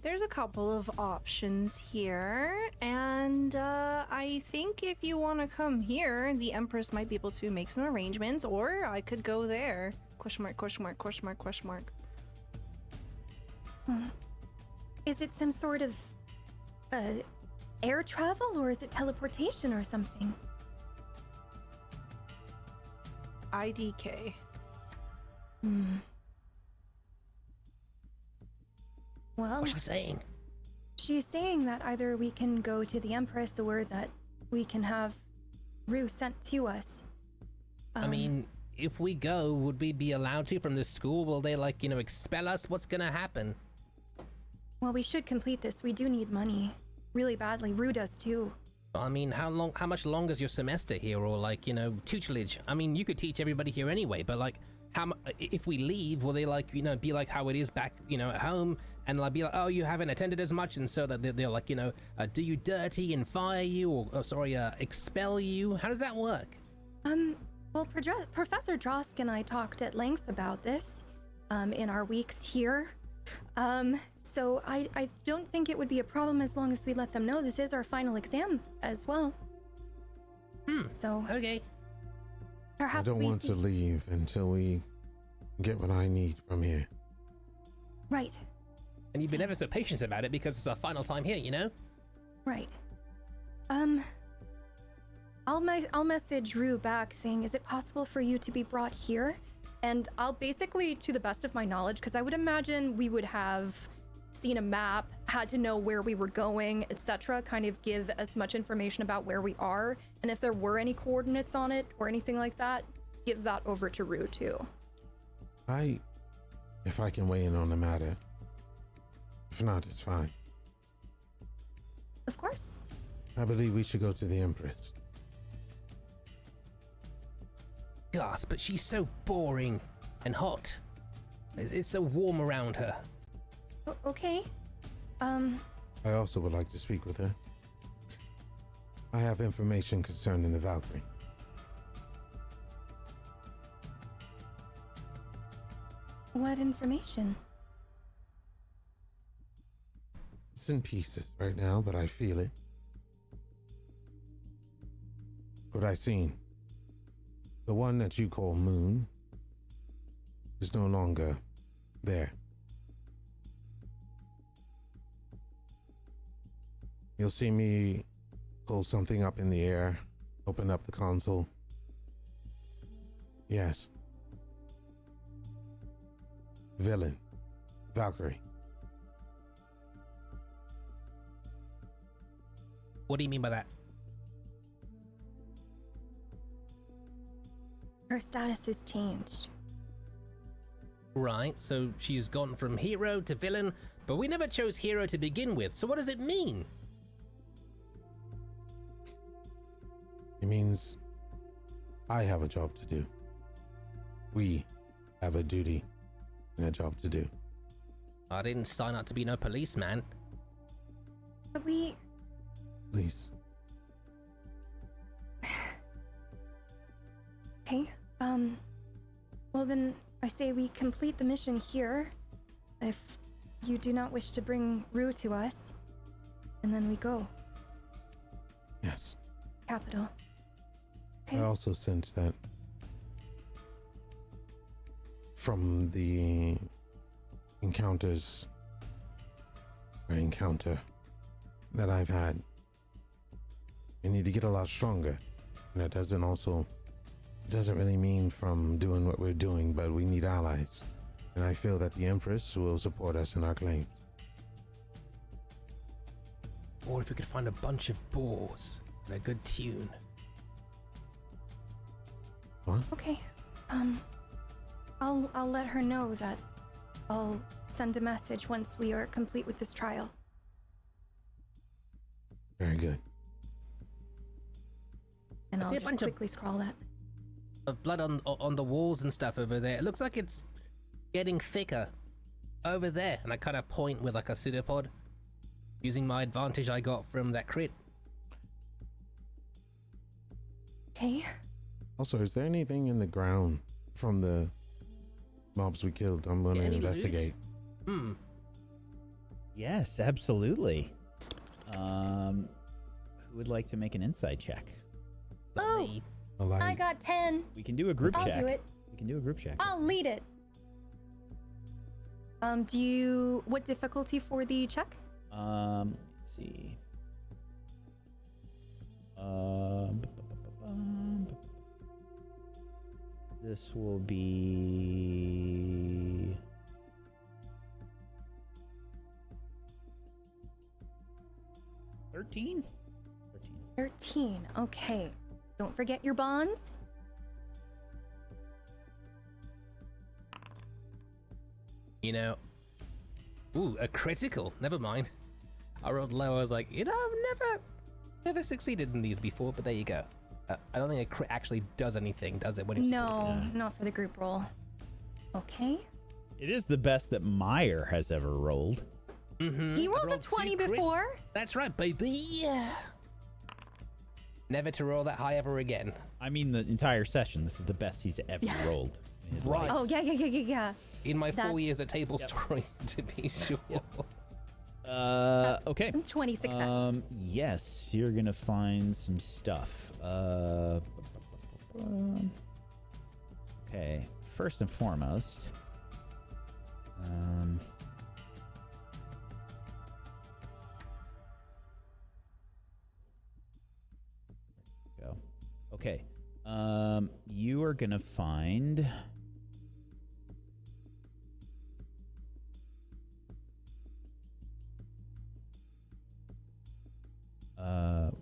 There's a couple of options here, and I think if you want to come here, the Empress might be able to make some arrangements, or I could go there. Question mark, question mark, question mark, question mark. Is it some sort of air travel, or is it teleportation or something? IDK. Well, What's she saying? she's saying that either we can go to the Empress or that we can have Rue sent to us. I mean, if we go, would we be allowed to from the school? Will they, expel us? What's gonna happen? Well, we should complete this. We do need money really badly. Rue does too. I mean, how much longer is your semester here, or tutelage? I mean, you could teach everybody here anyway, but if we leave, will they be like how it is back, at home, and be like, oh, you haven't attended as much, and so that they'll do you dirty and fire you, or expel you? How does that work? Well, Professor Drosk and I talked at length about this in our weeks here. So I don't think it would be a problem as long as we let them know this is our final exam as well. So okay. Perhaps I don't want to leave until we get what I need from here. Right. And you've been ever so patient about it because it's our final time here, Right. I'll message Rue back saying, is it possible for you to be brought here? And I'll basically, to the best of my knowledge, because I would imagine we would have seen a map, had to know where we were going, etc., kind of give as much information about where we are, and if there were any coordinates on it or anything like that, give that over to Rue too. If I can weigh in on the matter. If not, it's fine. Of course. I believe we should go to the Empress. Gosh, but she's so boring and hot. It's so warm around her. Okay. I also would like to speak with her. I have information concerning the Valkyrie. What information? It's in pieces right now, but I feel it. What I seen. The one that you call Muhn is no longer there. You'll see me pull something up in the air, open up the console. Yes. Villain. Valkyrie. What do you mean by that? Her status has changed. Right, so she's gone from hero to villain, but we never chose hero to begin with, so what does it mean? It means I have a job to do. We have a duty and a job to do. I didn't sign up to be no policeman. But we... Please. Okay, well then, I say we complete the mission here, if you do not wish to bring Rue to us, and then we go. Yes. Capital. Okay. I also sense that from the encounter that I've had, we need to get a lot stronger. And it doesn't really mean from doing what we're doing, but we need allies. And I feel that the Empress will support us in our claims. Or if we could find a bunch of boars and a good tune. What? Okay, I'll let her know that I'll send a message once we are complete with this trial. Very good. And I I'll see a just bunch of- quickly scroll that. Of blood on the walls and stuff over there. It looks like it's getting thicker over there. And I kind of point with like a pseudopod, using my advantage I got from that crit. Okay. Also, is there anything in the ground from the mobs we killed? I'm going to Any investigate. Yes, absolutely. Who would like to make an insight check? Oh, Me. I got 10. We can do a group I'll check. do it. We can do a group check. I'll lead it. What difficulty for the check? Let's see. This will be 13. 13. Okay. Don't forget your bonds. You know. Ooh, a critical. Never mind. I rolled low. I was like, I've never succeeded in these before, but there you go. I don't think a crit actually does anything, does it? When it's No, not for the group roll. Okay. It is the best that Meyer has ever rolled. Mm-hmm. He rolled a 20 before. That's right, baby. Never to roll that high ever again. I mean, the entire session. This is the best he's ever rolled. In his Right. life. Oh, yeah. In my 4 That's- years at Tablestory, to be sure. Okay. 20 success. Yes, you're gonna find some stuff. Okay. First and foremost, go. Okay. You are gonna find.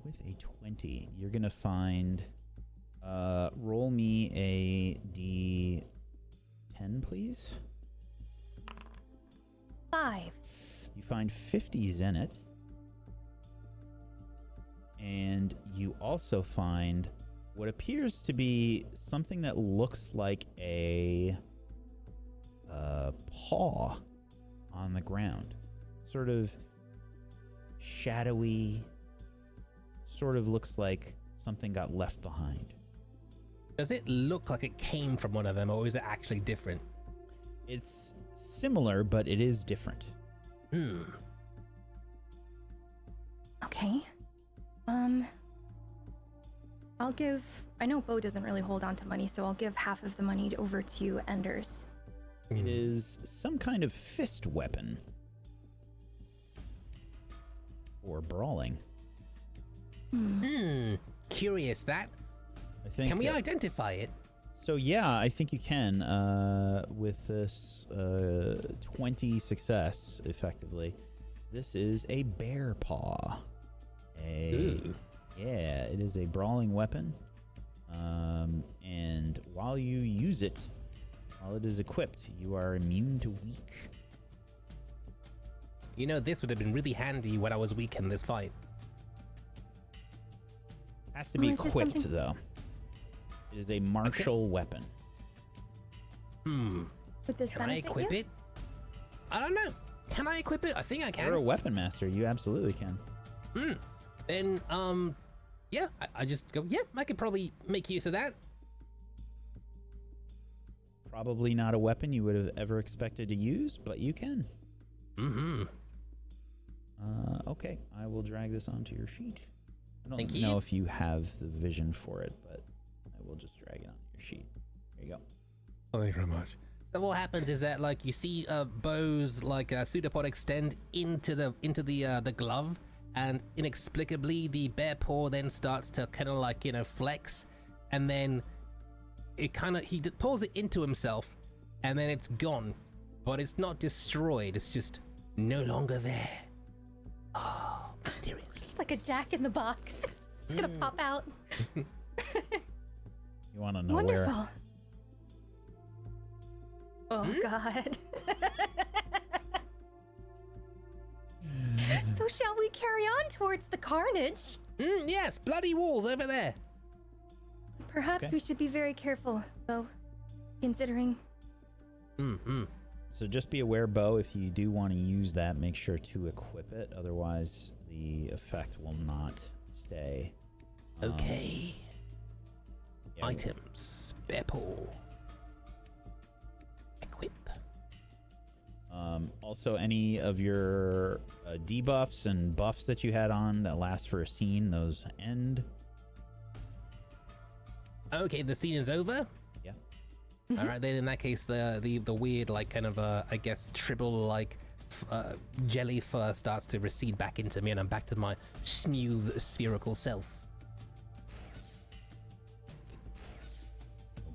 With a 20, you're gonna find. Roll me a D10, please. 5. You find 50s in it. And you also find what appears to be something that looks like a paw on the ground. Sort of shadowy, sort of looks like something got left behind. Does it look like it came from one of them, or is it actually different? It's similar, but it is different. Okay. I'll give... I know Bo doesn't really hold on to money, so I'll give half of the money over to Enders. It is some kind of fist weapon. or brawling. Curious that. I think. Can we identify it? So yeah, I think you can with this 20 success, effectively. This is a bear paw. Ooh. Yeah, it is a brawling weapon. And while you use it, while it is equipped, you are immune to weak. You know, this would have been really handy when I was weak in this fight. Has to be is this equipped something- though. It is a martial weapon. Would this Can I benefit equip you? it? I don't know. Can I equip it? I think I You're a can. weapon master. You absolutely can. Then, yeah, I just go, yeah, I could probably make use of that. Probably not a weapon you would have ever expected to use, but you can. Okay, I will drag this onto your sheet. I don't Thank know you. if you have the vision for it, but I will just drag it onto your sheet. There you go. Thank you very much. So what happens is that, like, you see Bo's like pseudopod extend into the glove, and inexplicably the bear paw then starts to kind of like, you know, flex, and then it kind of he pulls it into himself, and then it's gone, but it's not destroyed. It's just no longer there. Oh, mysterious. It's like a Jack in the Box. It's gonna pop out. You want to know Wonderful. where? Oh God. So shall we carry on towards the carnage? Yes, bloody walls over there. Perhaps Okay. we should be very careful, though, considering. So just be aware, Bo, if you do want to use that, make sure to equip it. Otherwise, the effect will not stay. Okay. Yeah, Items. Bear paw. Equip. Also, any of your debuffs and buffs that you had on that last for a scene, those end. Okay, the scene is over. Yeah. All right, then in that case, the weird, like, kind of I guess tribble like jelly fur starts to recede back into me, and I'm back to my smooth spherical self.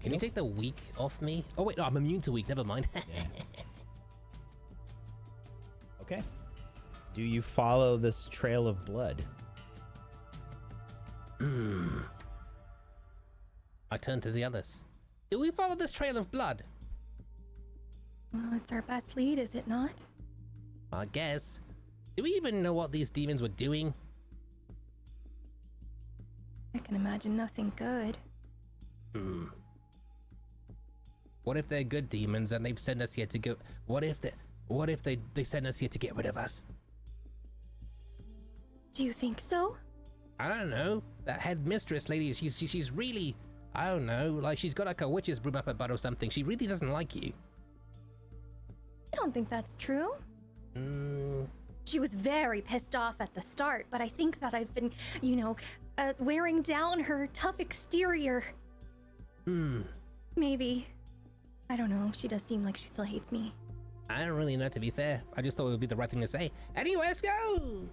Can you take the weak off me? Oh wait, no, I'm immune to weak. Never mind. Yeah. Okay. Do you follow this trail of blood? I turn to the others. Do we follow this trail of blood? Well, it's our best lead, is it not? I guess. Do we even know what these demons were doing? I can imagine nothing good. What if they're good demons and they've sent us here to go? What if they sent us here to get rid of us? Do you think so? I don't know. That headmistress lady, she's really, I don't know, like she's got like a witch's broom up her butt or something. She really doesn't like you. I don't think that's true. She was very pissed off at the start, but I think that I've been, wearing down her tough exterior. Maybe. I don't know. She does seem like she still hates me. I don't really know, to be fair. I just thought it would be the right thing to say. Anyway, let's go!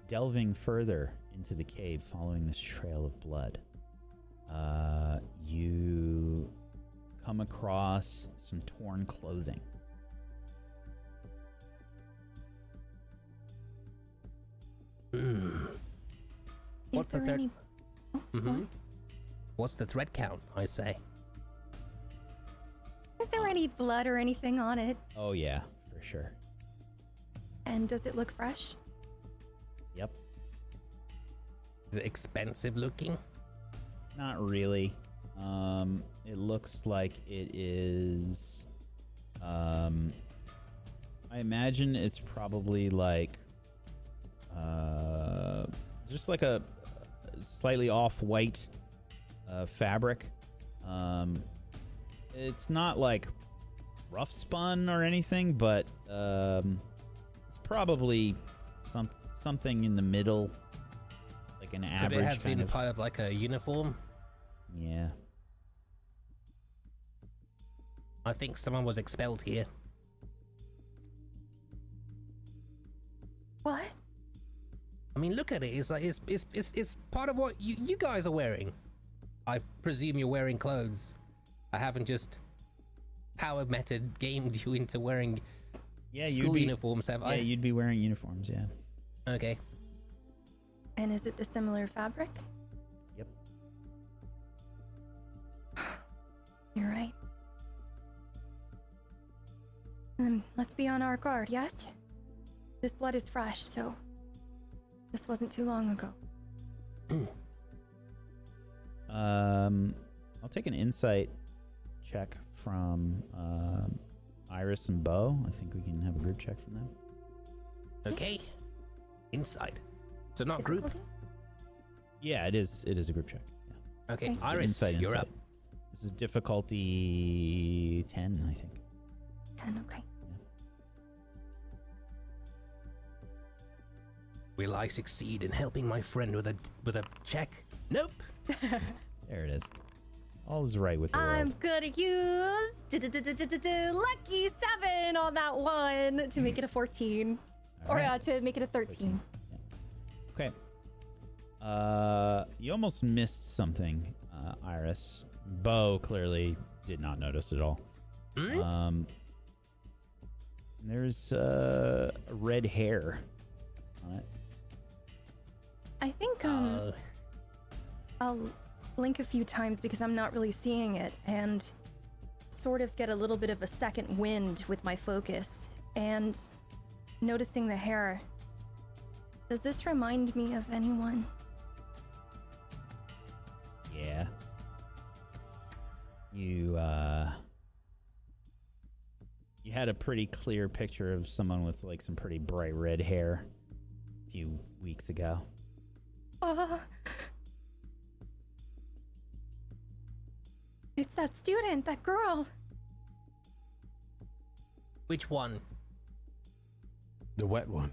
Delving further into the cave, following this trail of blood, you come across some torn clothing. What's the there third? any... Mm-hmm. What's the thread count, I say? Is there any blood or anything on it? Oh yeah, for sure. And does it look fresh? Yep. Is it expensive looking? Not really. It looks like it is. I imagine it's probably like, just like a slightly off-white fabric. It's not like rough spun or anything, but it's probably something in the middle, like an Could average it have kind been of. part of like a uniform? Yeah. I think someone was expelled here. What? I mean, look at it. It's like it's part of what you guys are wearing. I presume you're wearing clothes. I haven't just power method gamed you into wearing school uniforms, have I? Yeah, you'd be wearing uniforms, yeah. Okay. And is it the similar fabric? Yep. You're right. Let's be on our guard, yes? This blood is fresh, so this wasn't too long ago. I'll take an insight check from Iris and Bo. I think we can have a group check from them. Okay. Insight. So not group. Difficulty? Yeah, it is a group check. Yeah. Okay, Okay. Iris, you're up. This is difficulty 10, I think. 10, okay. Will I succeed in helping my friend with a check? Nope. There it is. All is right with the I'm world. gonna use lucky 7 on that one to make it a 14. All right. Or to make it a 13. Okay. You almost missed something, Iris. Bo clearly did not notice at all. There's red hair on it. I think I'll blink a few times because I'm not really seeing it and sort of get a little bit of a second wind with my focus and noticing the hair. Does this remind me of anyone? Yeah. You had a pretty clear picture of someone with like some pretty bright red hair a few weeks ago. It's that student, that girl. Which one? The wet one.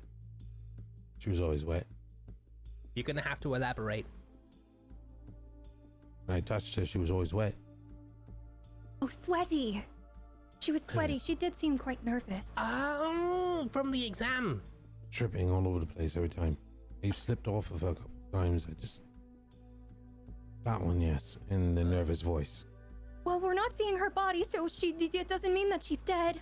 She was always wet. You're gonna have to elaborate. When I touched her, she was always wet. Oh, sweaty. She was sweaty. Yes. She did seem quite nervous. Oh, from the exam. Tripping all over the place every time. I slipped off of her a couple times. That one, yes. And the nervous voice. Well, we're not seeing her body, so it doesn't mean that she's dead.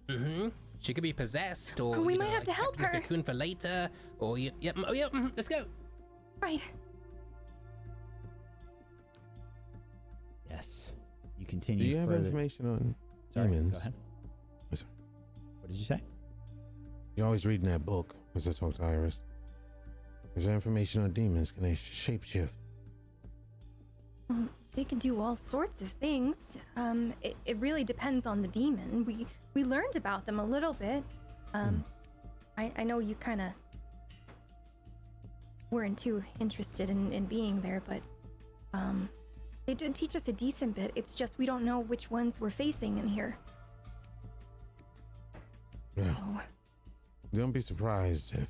Mm-hmm. She could be possessed, or We might have to help kept in a her. cocoon for later, or let's go. Right. Yes. You continue. Do you have further. information on Sorry, demons? Go ahead. Yes, sir. What did you say? You're always reading that book as I talk to Iris. Is there information on demons? Can they shapeshift? They can do all sorts of things. It really depends on the demon. We learned about them a little bit. I know you kind of weren't too interested in being there, but they did teach us a decent bit. It's just we don't know which ones we're facing in here. Yeah. So, Don't be surprised if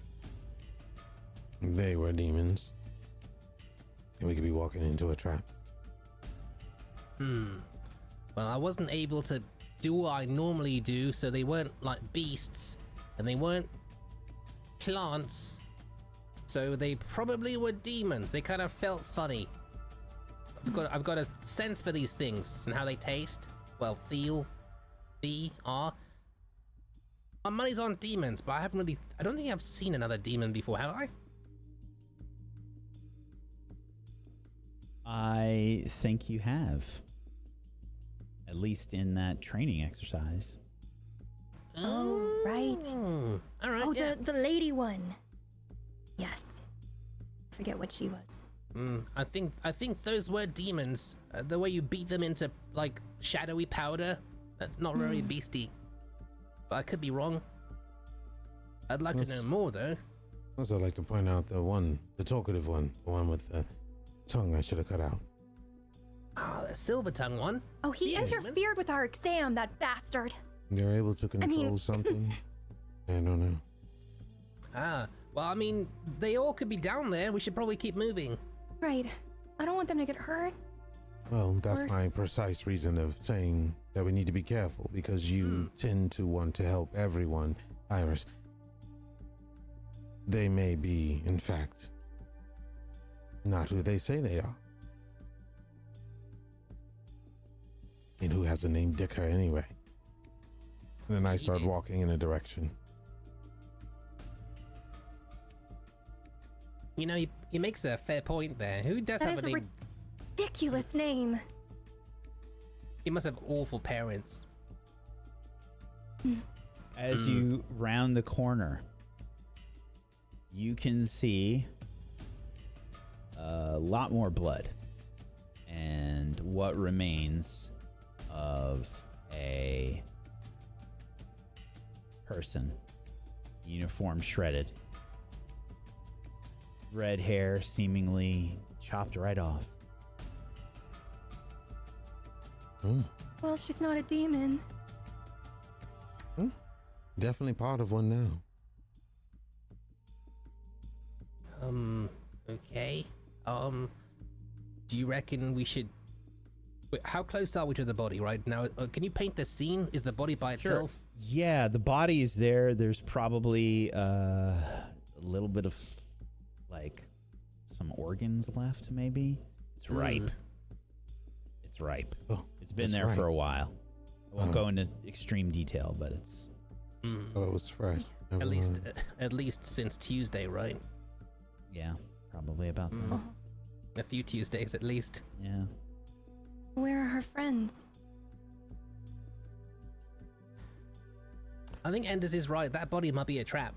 they were demons. And we could be walking into a trap. Well, I wasn't able to do what I normally do, so they weren't like beasts, and they weren't plants, so they probably were demons. They kind of felt funny. I've got a sense for these things and how they taste. Well, feel, be, are. My money's on demons, but I don't think I've seen another demon before, have I? I think you have. At least in that training exercise. oh, right. All right. Oh, yeah. the lady one. Yes. Forget what she was. I think those were demons. The way you beat them into like shadowy powder, that's not very beastie. But I could be wrong. I'd like to know more though. Also, I'd like to point out the talkative one, the one with the tongue I should have cut out. Ah, the silver tongue one. Oh, he interfered with our exam, that bastard. You're able to control something? I don't know. Ah, well, I mean, they all could be down there. We should probably keep moving. Right. I don't want them to get hurt. Well, that's course. my precise reason of saying that we need to be careful, because you tend to want to help everyone, Iris. they may be, in fact, not who they say they are. And who has the name Dicker anyway? And then I start walking in a direction. You know, he makes a fair point there. Who does That have is a a name? ridiculous name. He must have awful parents. As you round the corner, you can see a lot more blood and what remains of a person, uniform shredded, red hair seemingly chopped right off. Well, she's not a demon. Definitely part of one now. Okay. Do you reckon we should... Wait, how close are we to the body right now? Can you paint the scene? Is the body by itself? Yeah, the body is there. There's probably a little bit of, like, some organs left, maybe. It's ripe. It's ripe. Oh, it's been there for a while. I won't go into extreme detail, but it's... Oh, it was fresh. At least since Tuesday, right? Yeah, probably about that. A few Tuesdays at least. Yeah. Where are her friends? I think Enders is right. That body might be a trap.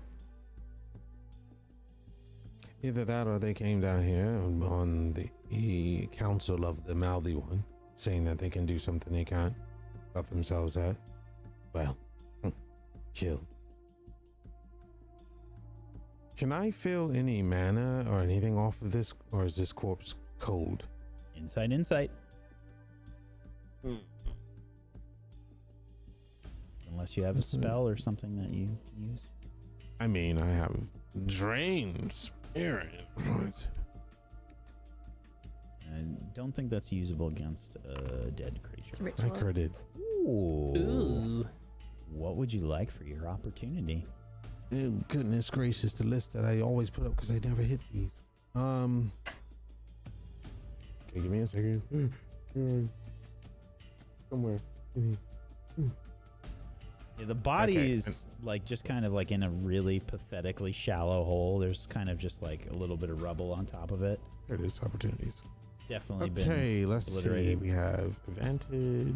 Either that or they came down here on the council of the mouthy one, saying that they can do something they can't about themselves at. Well, killed. Can I feel any mana or anything off of this, or is this corpse cold? Insight. Unless you have a spell or something that you use. I mean, I have drain spirit. Right. I don't think that's usable against a dead creature. I critted. Ooh. What would you like for your opportunity? Oh, goodness gracious, the list that I always put up because I never hit these. Okay, give me a second. Somewhere. Yeah, the body is like just kind of like in a really pathetically shallow hole. There's kind of just like a little bit of rubble on top of it. There it is, opportunities. It's definitely been Okay, let's see. obliterated. We have advantage.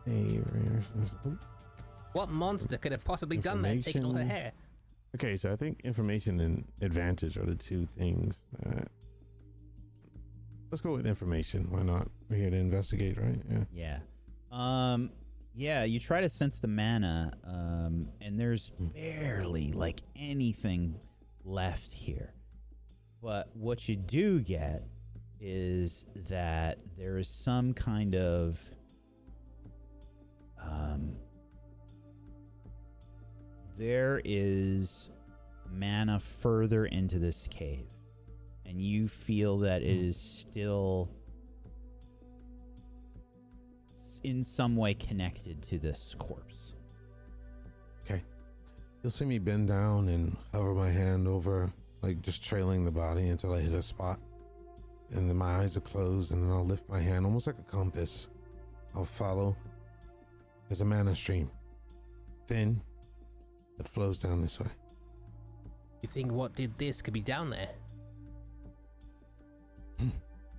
Favor. What monster could have possibly done that, taken all her Information. hair? Okay, so I think information and advantage are the two things that... Let's go with information. Why not? We're here to investigate, right? Yeah. Yeah, you try to sense the mana, and there's barely like anything left here. But what you do get is that there is some kind of there is mana further into this cave, and you feel that it is still in some way connected to this corpse. Okay. You'll see me bend down and hover my hand over, like just trailing the body until I hit a spot. And then my eyes are closed, and then I'll lift my hand almost like a compass. I'll follow. There's a mana stream. Thin. It flows down this way. You think what did this could be down there?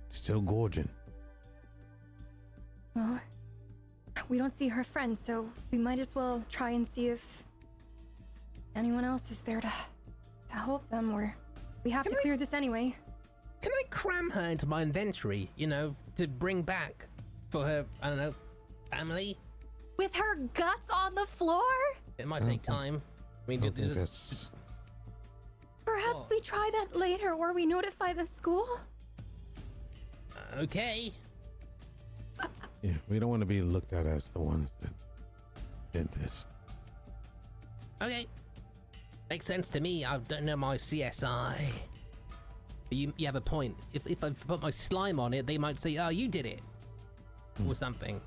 Still gorging. Well, we don't see her friends, so we might as well try and see if anyone else is there to help them, or we have to clear this anyway. Can I cram her into my inventory, you know, to bring back for her, I don't know, family? With her guts on the floor? It might take time. I mean, I don't think that's... Perhaps we try that later, or we notify the school? Okay. Yeah, we don't want to be looked at as the ones that did this. Okay. Makes sense to me. I don't know my CSI. But you have a point. If I put my slime on it, they might say, oh, you did it. Or something.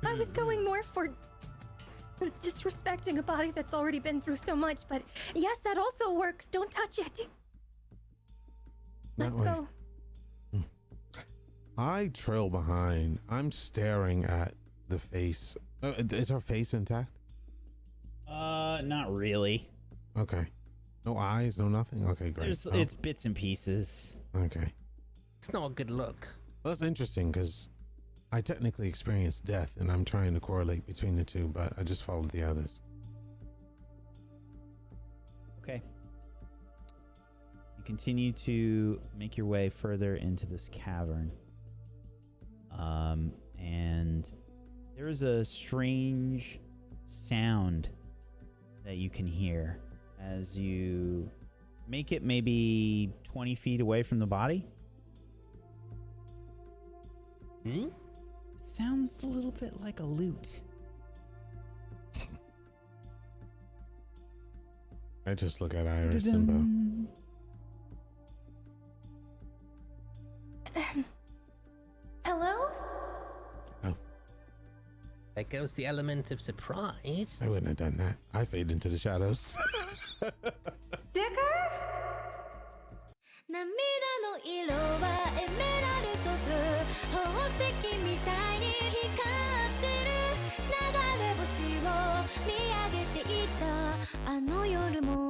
I was going more for disrespecting a body that's already been through so much, but yes, that also works. Don't touch it. That Let's way. go. I trail behind. I'm staring at the face. Is her face intact? Not really. Okay. No eyes, no nothing? Okay, great. It's bits and pieces. Okay. It's not a good look. Well, that's interesting because I technically experienced death and I'm trying to correlate between the two, but I just followed the others. Okay. You continue to make your way further into this cavern. And there is a strange sound that you can hear as you make it maybe 20 feet away from the body. Hmm? It sounds a little bit like a lute. I just look at Iris and Bo. Hello? There goes the element of surprise. I wouldn't have done that. I fade into the shadows. Dicker? 涙の色はエメラルドブルー宝石みたいに光ってる流れ星を見上げていたあの夜も